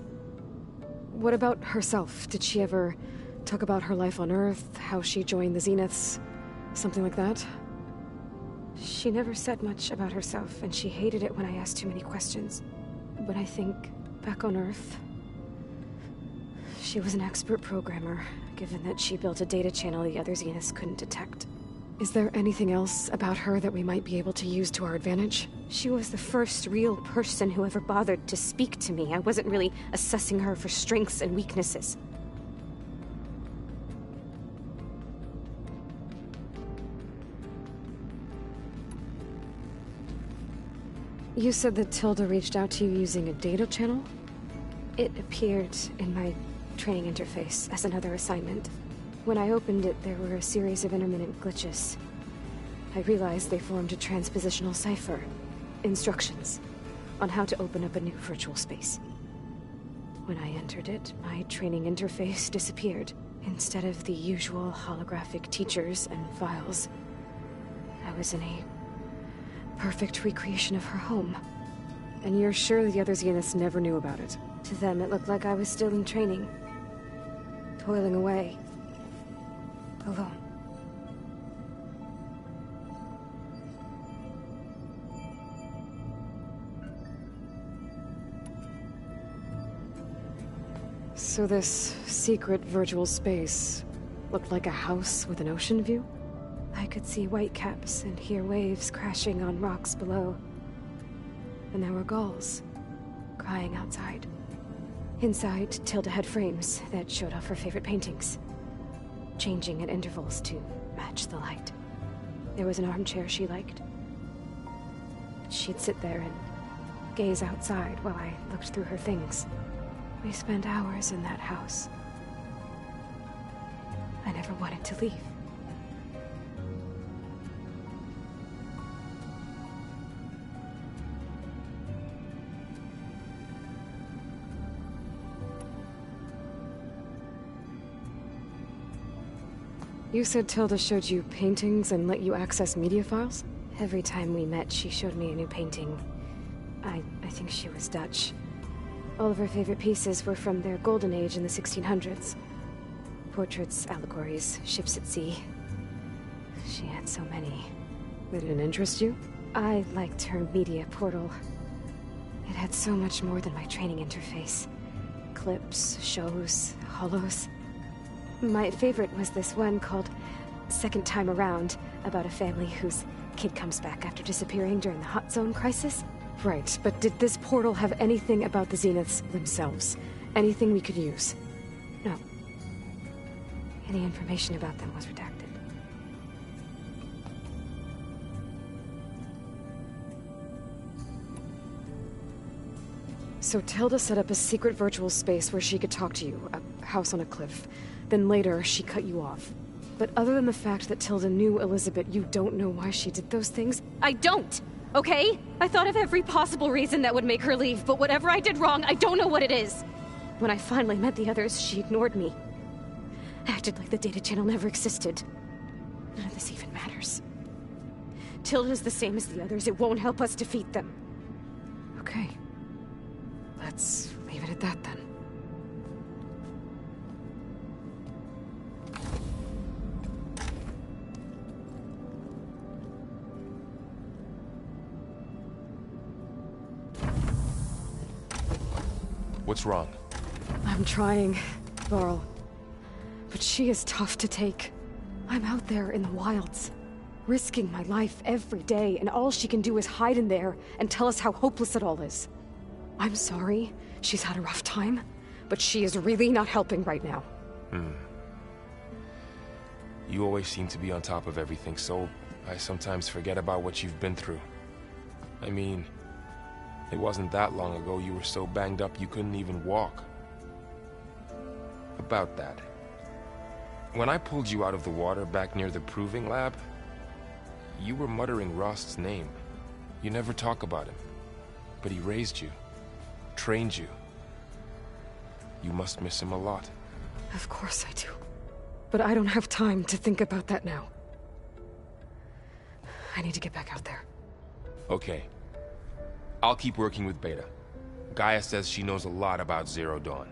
What about herself? Did she ever talk about her life on Earth, how she joined the Zeniths, something like that? She never said much about herself, and she hated it when I asked too many questions. But I think, back on Earth, she was an expert programmer, given that she built a data channel the other Zeniths couldn't detect. Is there anything else about her that we might be able to use to our advantage? She was the first real person who ever bothered to speak to me. I wasn't really assessing her for strengths and weaknesses. You said that Tilda reached out to you using a data channel? It appeared in my training interface as another assignment. When I opened it, there were a series of intermittent glitches. I realized they formed a transpositional cipher. Instructions on how to open up a new virtual space. When I entered it, my training interface disappeared. Instead of the usual holographic teachers and files, I was in a perfect recreation of her home. And you're sure the other Zeniths never knew about it? To them, it looked like I was still in training. Toiling away. Alone. So this secret virtual space looked like a house with an ocean view? I could see whitecaps and hear waves crashing on rocks below. And there were gulls crying outside. Inside, Tilda had frames that showed off her favorite paintings. changing at intervals to match the light. There was an armchair she liked. She'd sit there and gaze outside while I looked through her things. We spent hours in that house. I never wanted to leave. You said Tilda showed you paintings and let you access media files? Every time we met, she showed me a new painting. I think she was Dutch. All of her favorite pieces were from their golden age in the 1600s. Portraits, allegories, ships at sea. She had so many. They didn't interest you? I liked her media portal. It had so much more than my training interface. Clips, shows, holos. My favorite was this one called Second Time Around, about a family whose kid comes back after disappearing during the Hot Zone crisis. Right, but did this portal have anything about the Zeniths themselves? Anything we could use? No. Any information about them was redacted. So Tilda set up a secret virtual space where she could talk to you, a house on a cliff. Then later, she cut you off. But other than the fact that Tilda knew Elizabeth, you don't know why she did those things? I don't! Okay? I thought of every possible reason that would make her leave, but whatever I did wrong, I don't know what it is. When I finally met the others, she ignored me. Acted like the data channel never existed. None of this even matters. Tilda's the same as the others. It won't help us defeat them. Okay. Let's leave it at that then. What's wrong? I'm trying, Varl. But she is tough to take. I'm out there in the wilds, risking my life every day, and all she can do is hide in there and tell us how hopeless it all is. I'm sorry, she's had a rough time, but she is really not helping right now. You always seem to be on top of everything, so I sometimes forget about what you've been through. I mean, it wasn't that long ago you were so banged up you couldn't even walk. About that. When I pulled you out of the water back near the proving lab, you were muttering Rost's name. You never talk about him. But he raised you, trained you. You must miss him a lot. Of course I do. But I don't have time to think about that now. I need to get back out there. Okay. I'll keep working with Beta. Gaia says she knows a lot about Zero Dawn.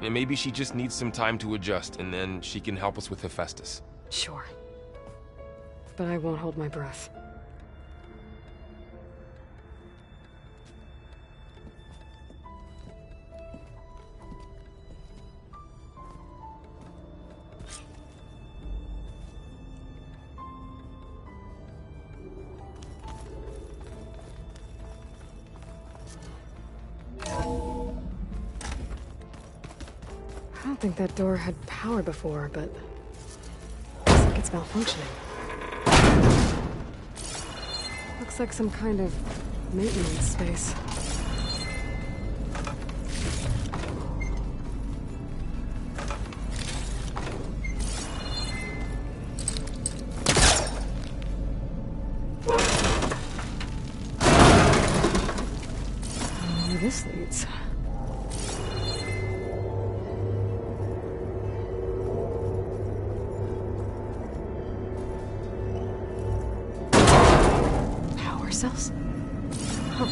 And maybe she just needs some time to adjust, and then she can help us with Hephaestus. Sure. But I won't hold my breath. I don't think that door had power before, but looks like it's malfunctioning. Looks like some kind of maintenance space. Where this leads. Cells? Huh.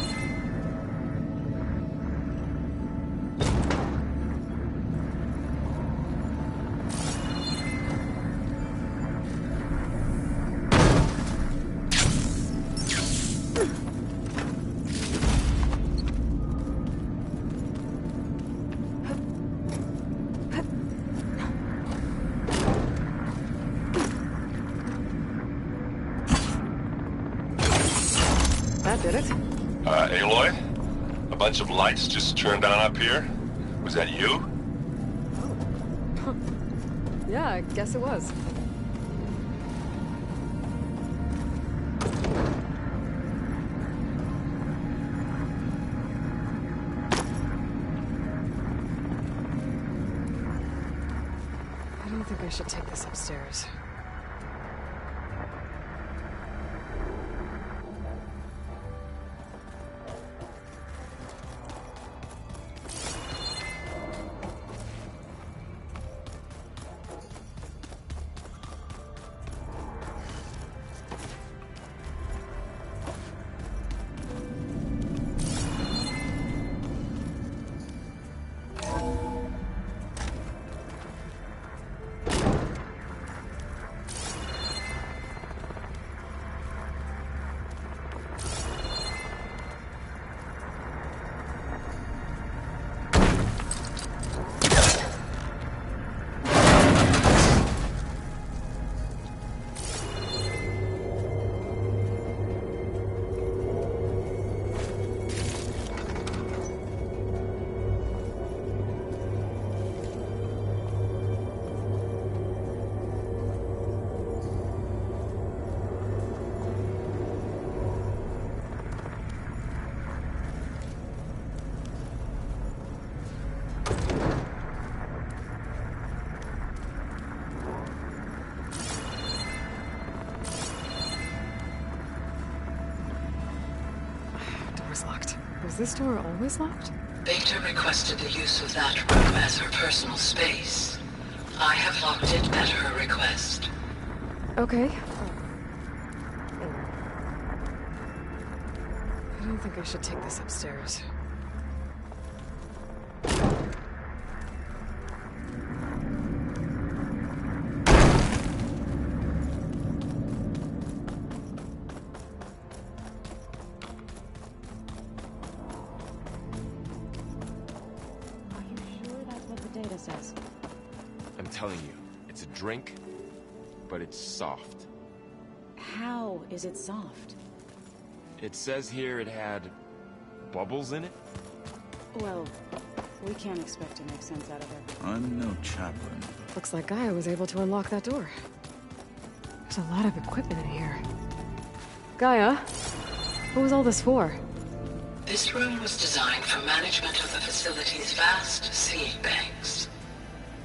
Did it? Aloy? A bunch of lights just turned on up here? Was that you? Yeah, I guess it was. I don't think I should take this upstairs. Locked. Was this door always locked? Beta requested the use of that room as her personal space. I have locked it at her request. Okay. I don't think I should take this upstairs. Says. I'm telling you, it's a drink, but it's soft. How is it soft? It says here it had bubbles in it? Well, we can't expect to make sense out of it. I'm no chaplain. Looks like Gaia was able to unlock that door. There's a lot of equipment in here. Gaia, what was all this for? This room was designed for management of the facility's vast seed banks.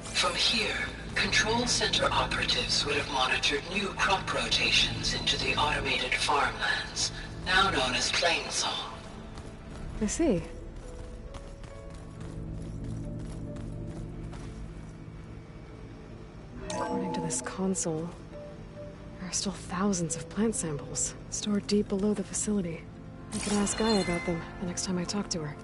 From here, Control Center operatives would have monitored new crop rotations into the automated farmlands, now known as Plainsong. I see. According to this console, there are still thousands of plant samples stored deep below the facility. I can ask Gaia about them the next time I talk to her.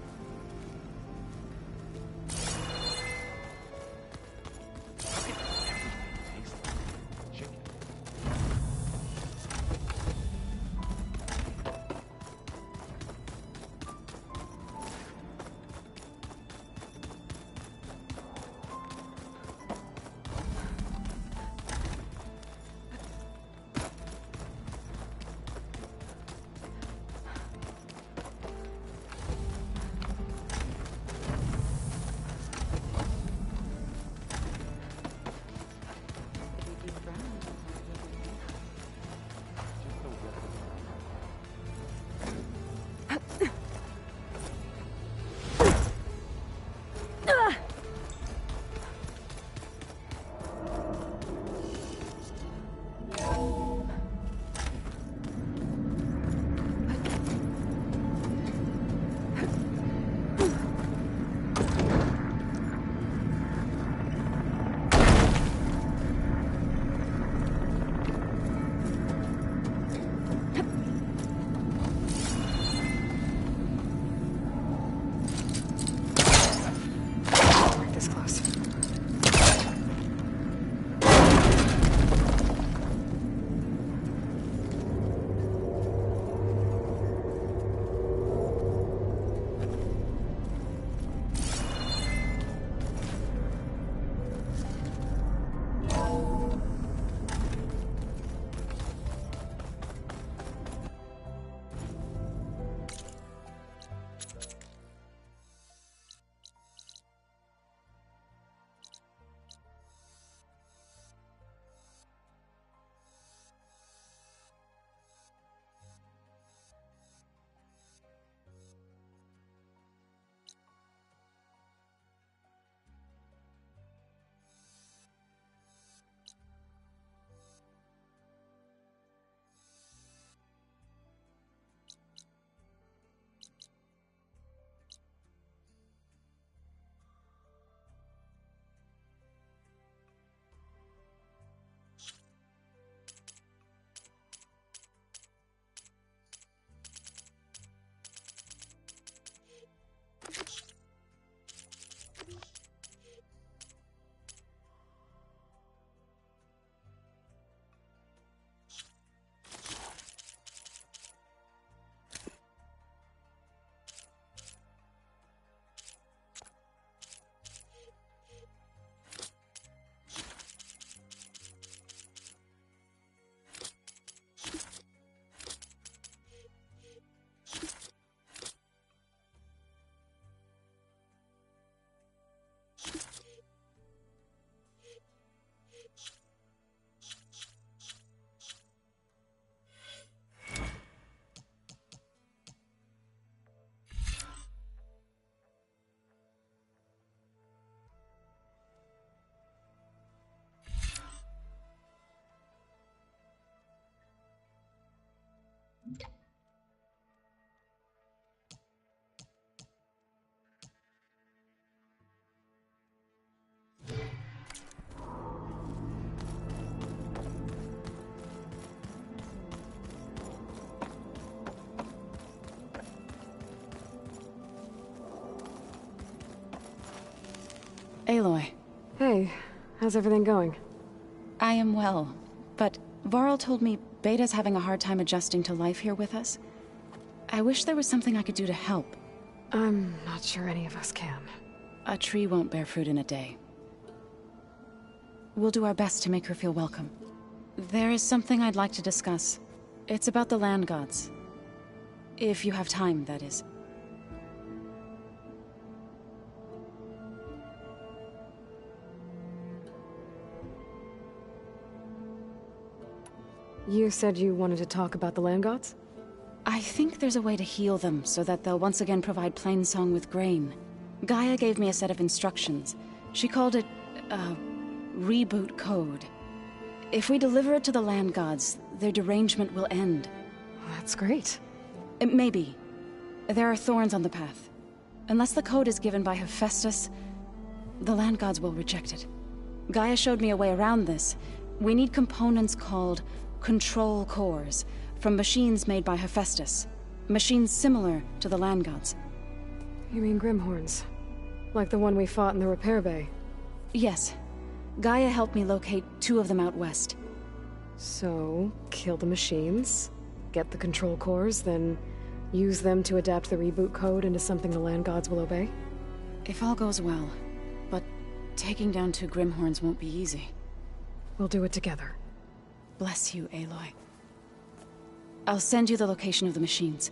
Aloy. Hey, how's everything going? I am well, but Varl told me Beta's having a hard time adjusting to life here with us. I wish there was something I could do to help. I'm not sure any of us can. A tree won't bear fruit in a day. We'll do our best to make her feel welcome. There is something I'd like to discuss. It's about the land gods. If you have time, that is. You said you wanted to talk about the land gods? I think there's a way to heal them so that they'll once again provide Plainsong with grain. Gaia gave me a set of instructions. She called it a reboot code. If we deliver it to the land gods, their derangement will end. That's great. Maybe. There are thorns on the path. Unless the code is given by Hephaestus, the land gods will reject it. Gaia showed me a way around this. We need components called control cores from machines made by Hephaestus. Machines similar to the land gods. You mean Grimhorns? Like the one we fought in the repair bay? Yes. Gaia helped me locate 2 of them out west. So, kill the machines, get the control cores, then use them to adapt the reboot code into something the land gods will obey? If all goes well. But taking down 2 Grimhorns won't be easy. We'll do it together. Bless you, Aloy. I'll send you the location of the machines.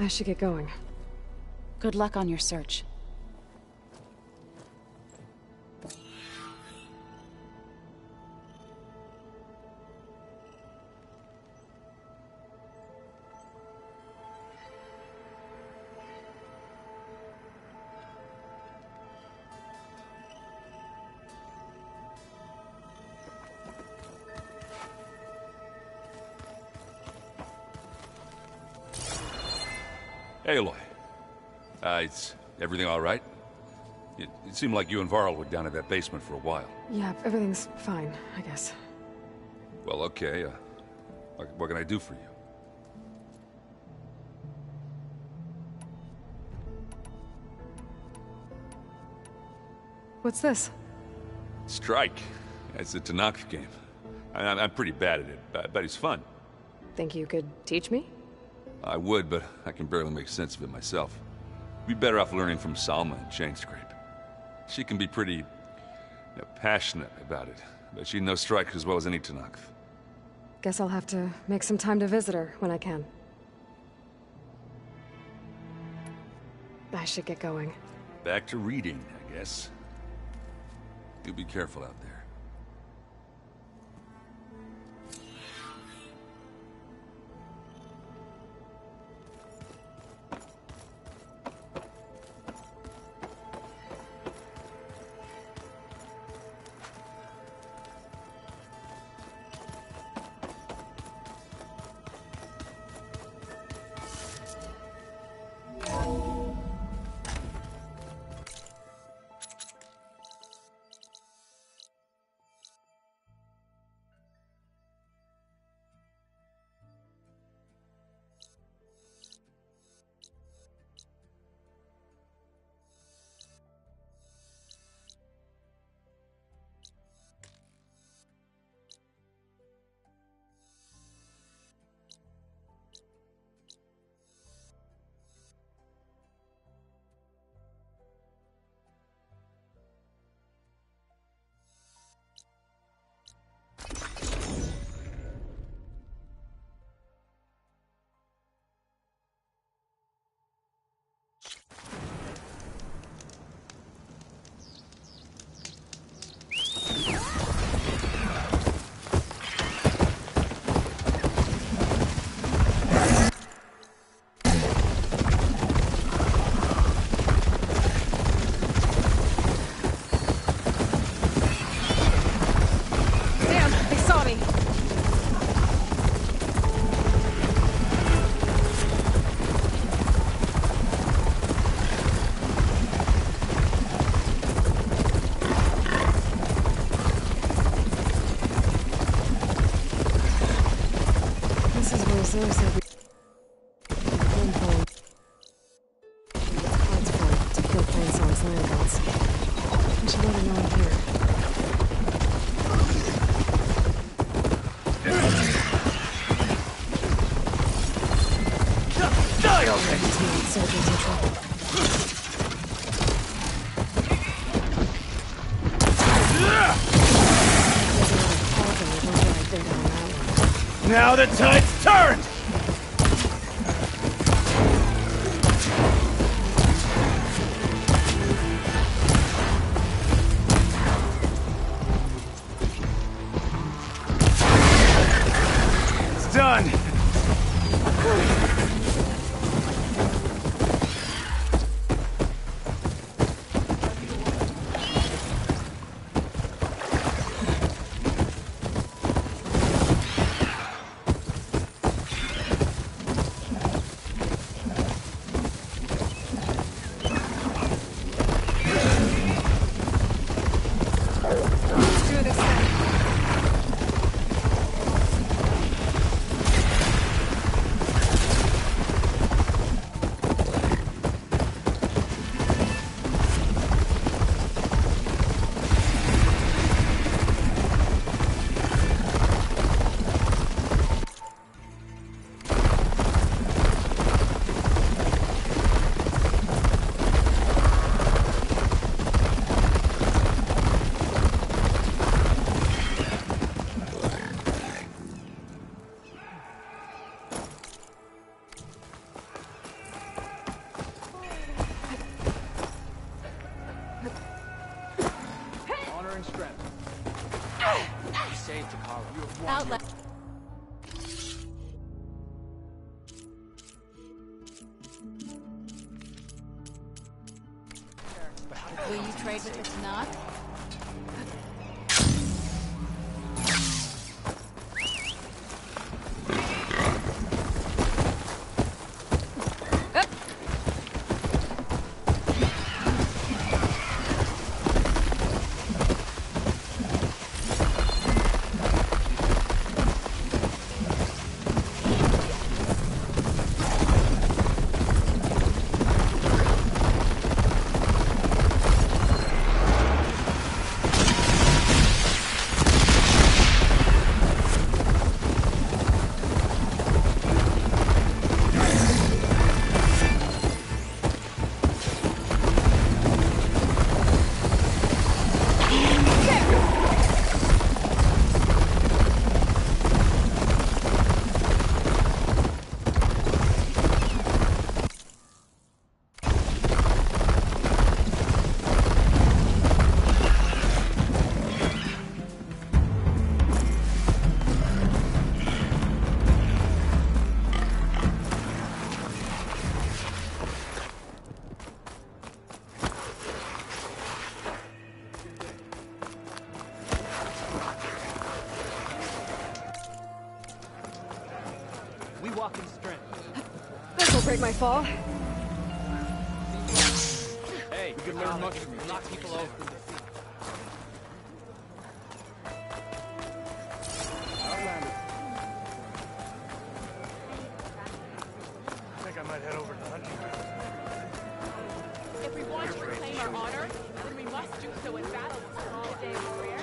I should get going. Good luck on your search. Aloy. Is everything all right? It seemed like you and Varl were down in that basement for a while. Yeah, everything's fine, I guess. Well, okay. What can I do for you? What's this? Strike. It's a Tenakth game. I'm pretty bad at it, but it's fun. Think you could teach me? I would, but I can barely make sense of it myself. Be better off learning from Salma and Chainscrape. She can be pretty passionate about it, but she knows Strike as well as any Tenakth. Guess I'll have to make some time to visit her when I can. I should get going. Back to reading, I guess. You be careful out there. should let her know I'm here. Die already! Surgeon's in trouble. Now the tide's turned! It's done! Outlet. Will you trade with the Tanakh? This'll break my fall. Hey, you can learn much from you. Knock people over. I think I might head over to the hunting ground. If we want to reclaim our honor, then we must do so in battle, small day warrior.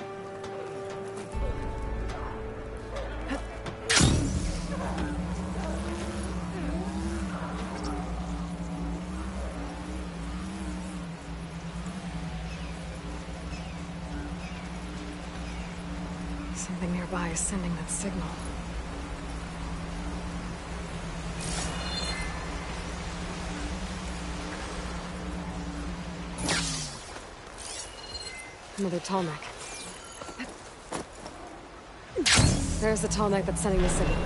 Something nearby is sending that signal. Another Tallneck. There's the Tallneck that's sending the signal.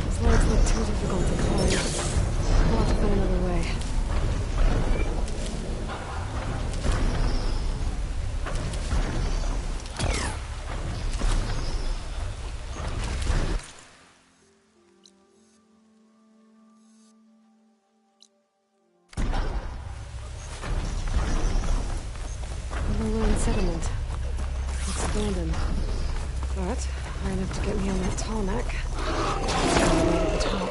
These lights look too difficult to climb. We'll have to find another way. settlement. It's abandoned. But high enough to get me on that tall neck. All the way to the top.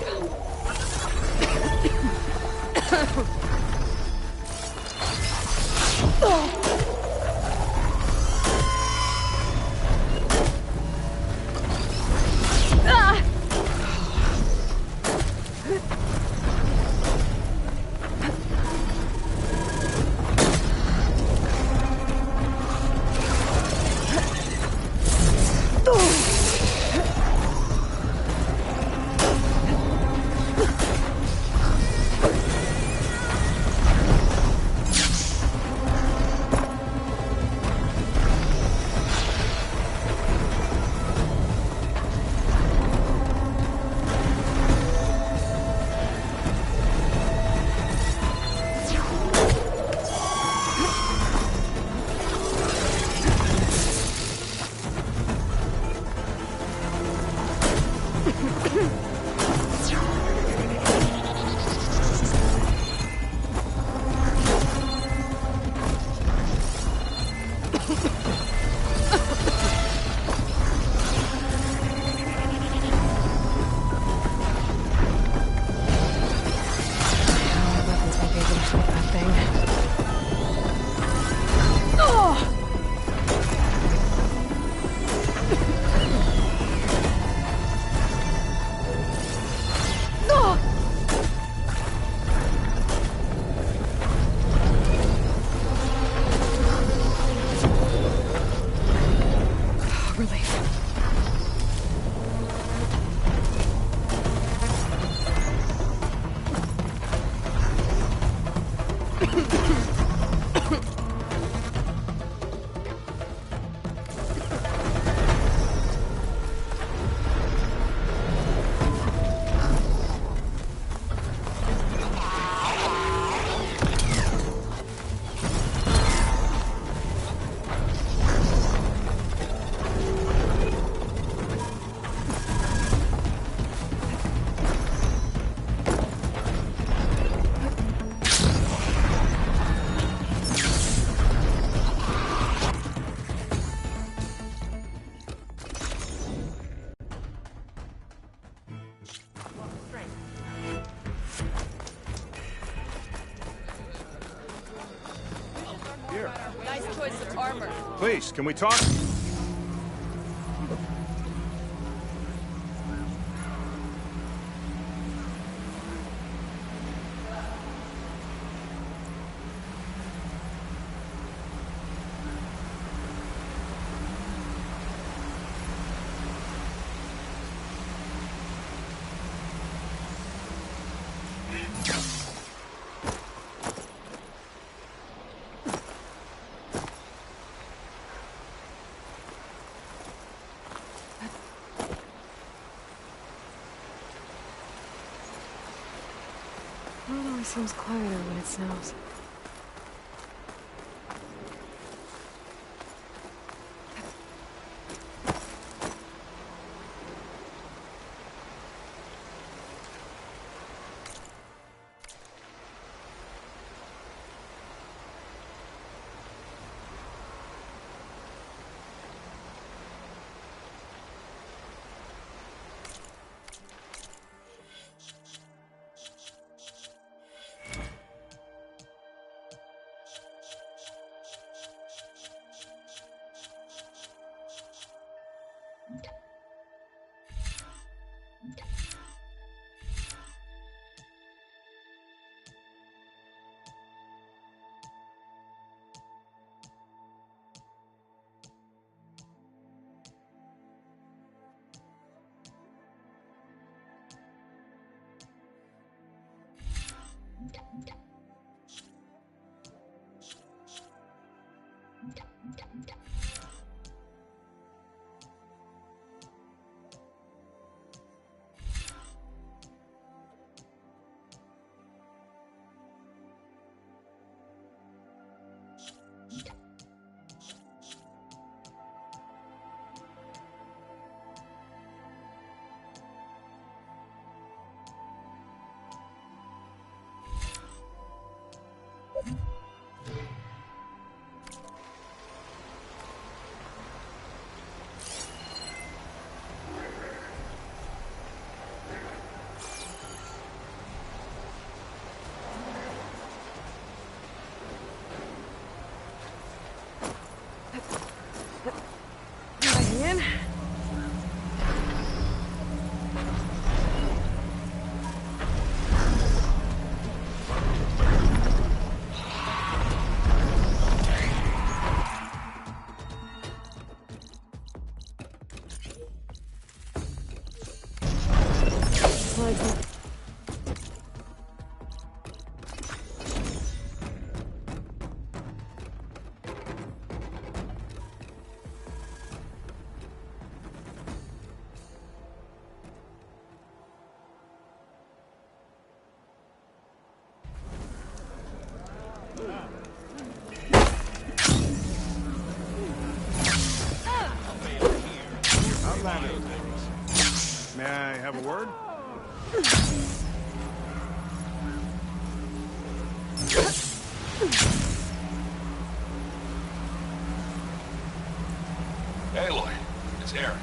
Nice choice of armor. Please, can we talk? It always seems quieter when it snows. May I have a word? Aloy, it's Eric.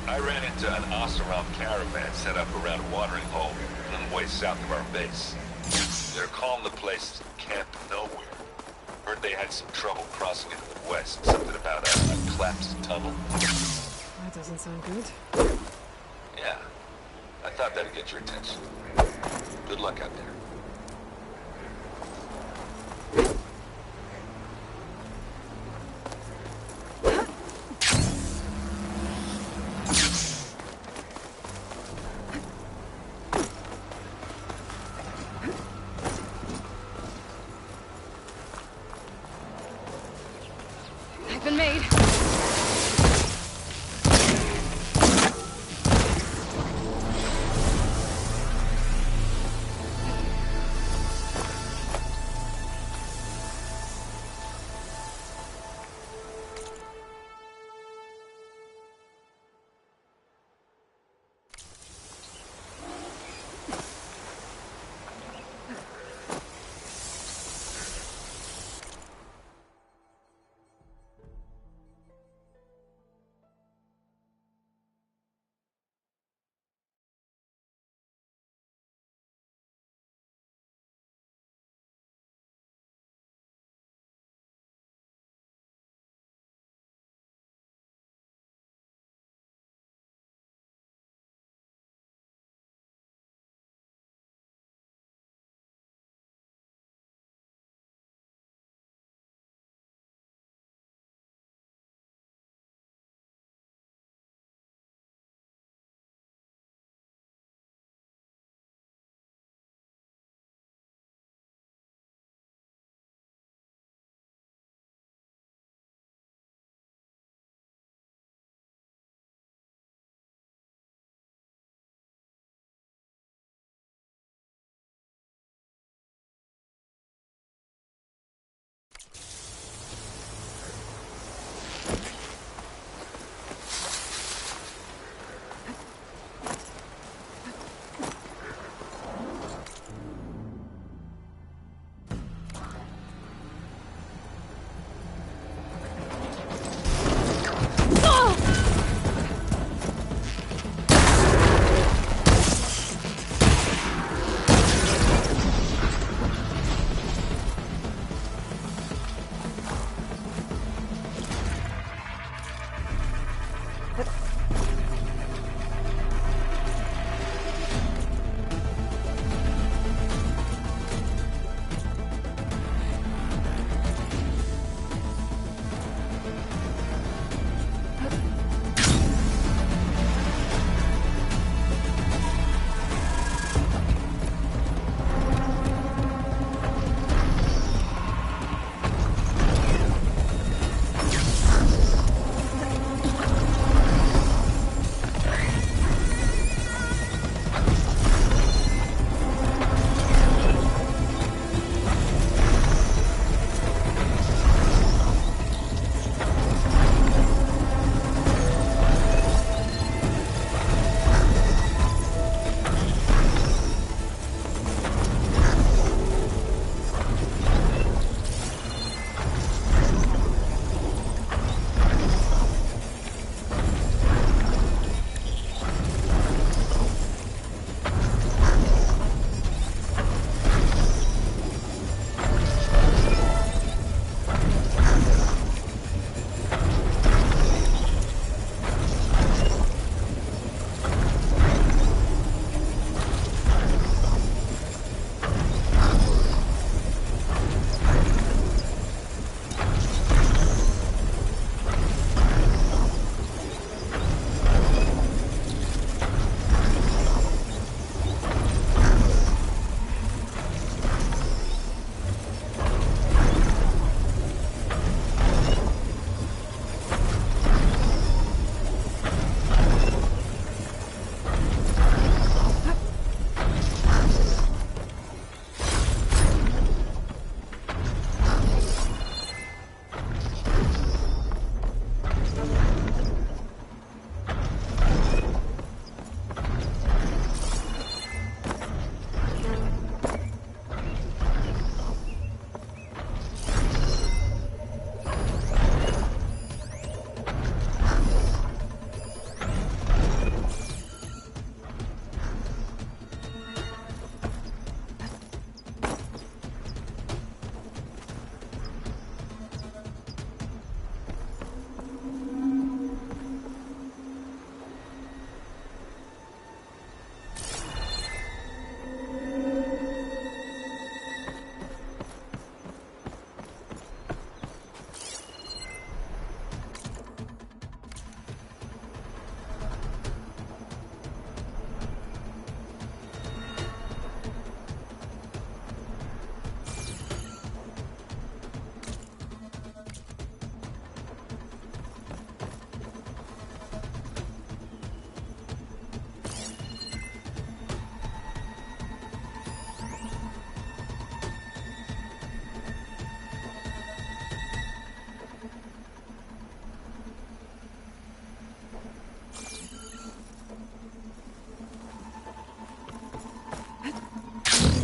I ran into an Oseram caravan set up around a watering hole a little way south of our base. They're calling the place Camp Nowhere. Heard they had some trouble crossing into the west. Something about a collapsed tunnel. That doesn't sound good. Yeah. I thought that'd get your attention. Good luck out there. I've been made.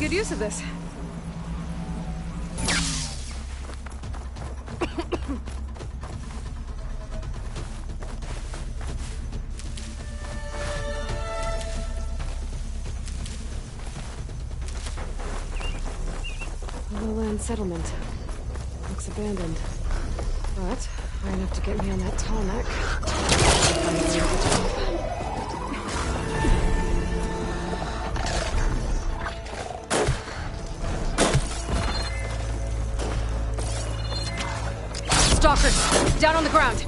good use of this. A lowland settlement. Looks abandoned. But high enough to get me on that tall neck. Stalkers! Down on the ground!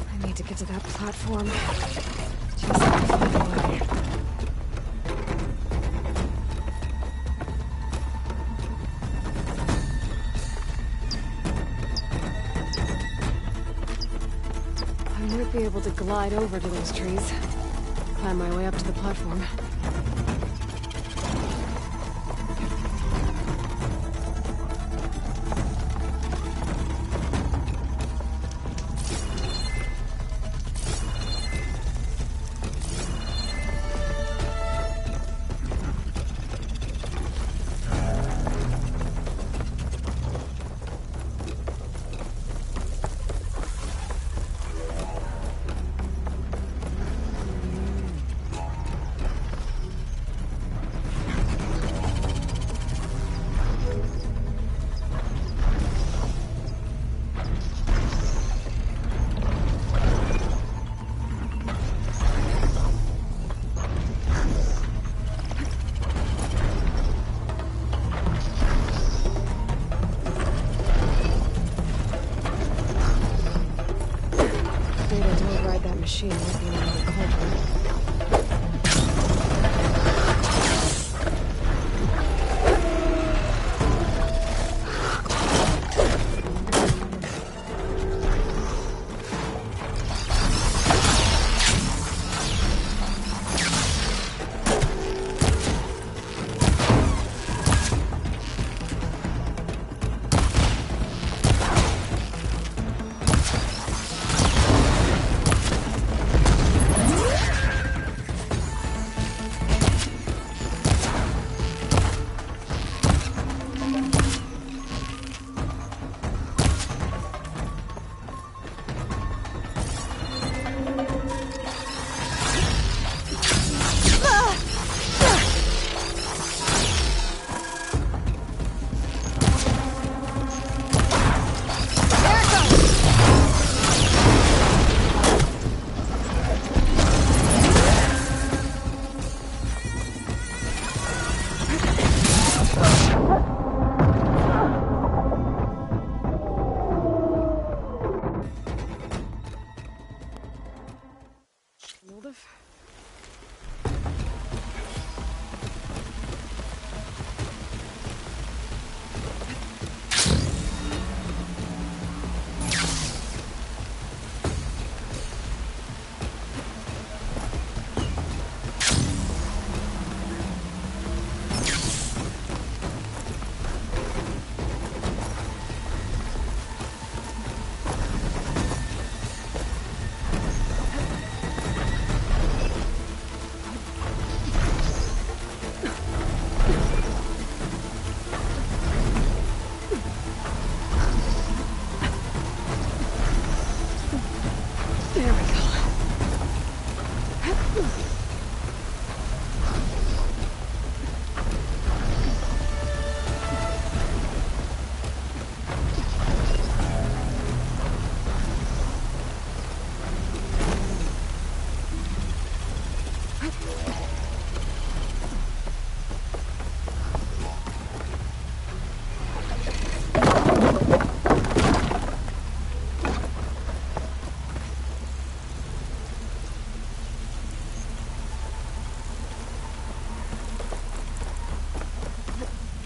I need to get to that platform. Just find a way. I might be able to glide over to those trees. Climb my way up to the platform. Machine working on the cauldron.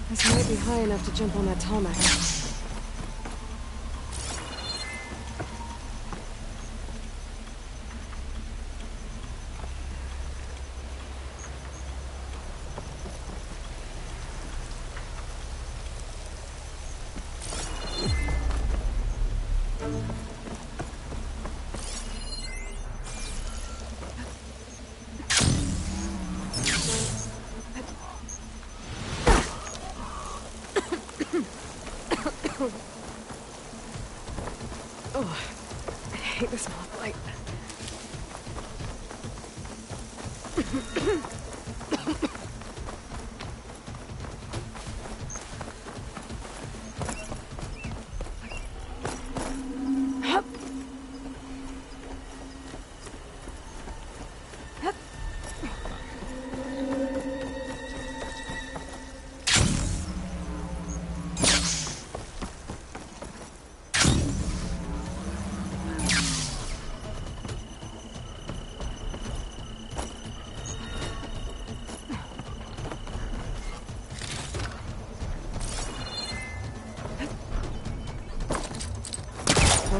This might be high enough to jump on that tarmac.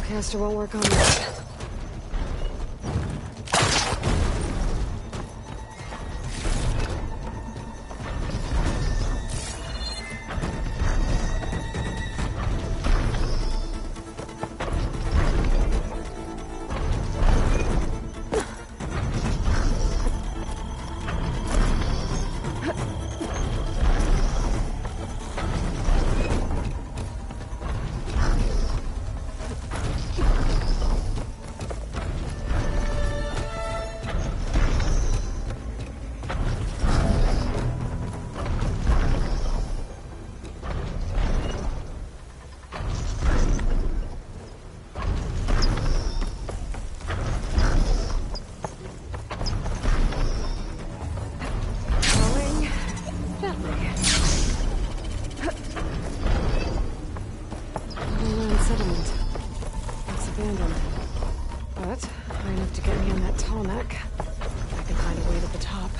Caster won't work on this. But high enough to get me on that tall neck. I can find a way to the top.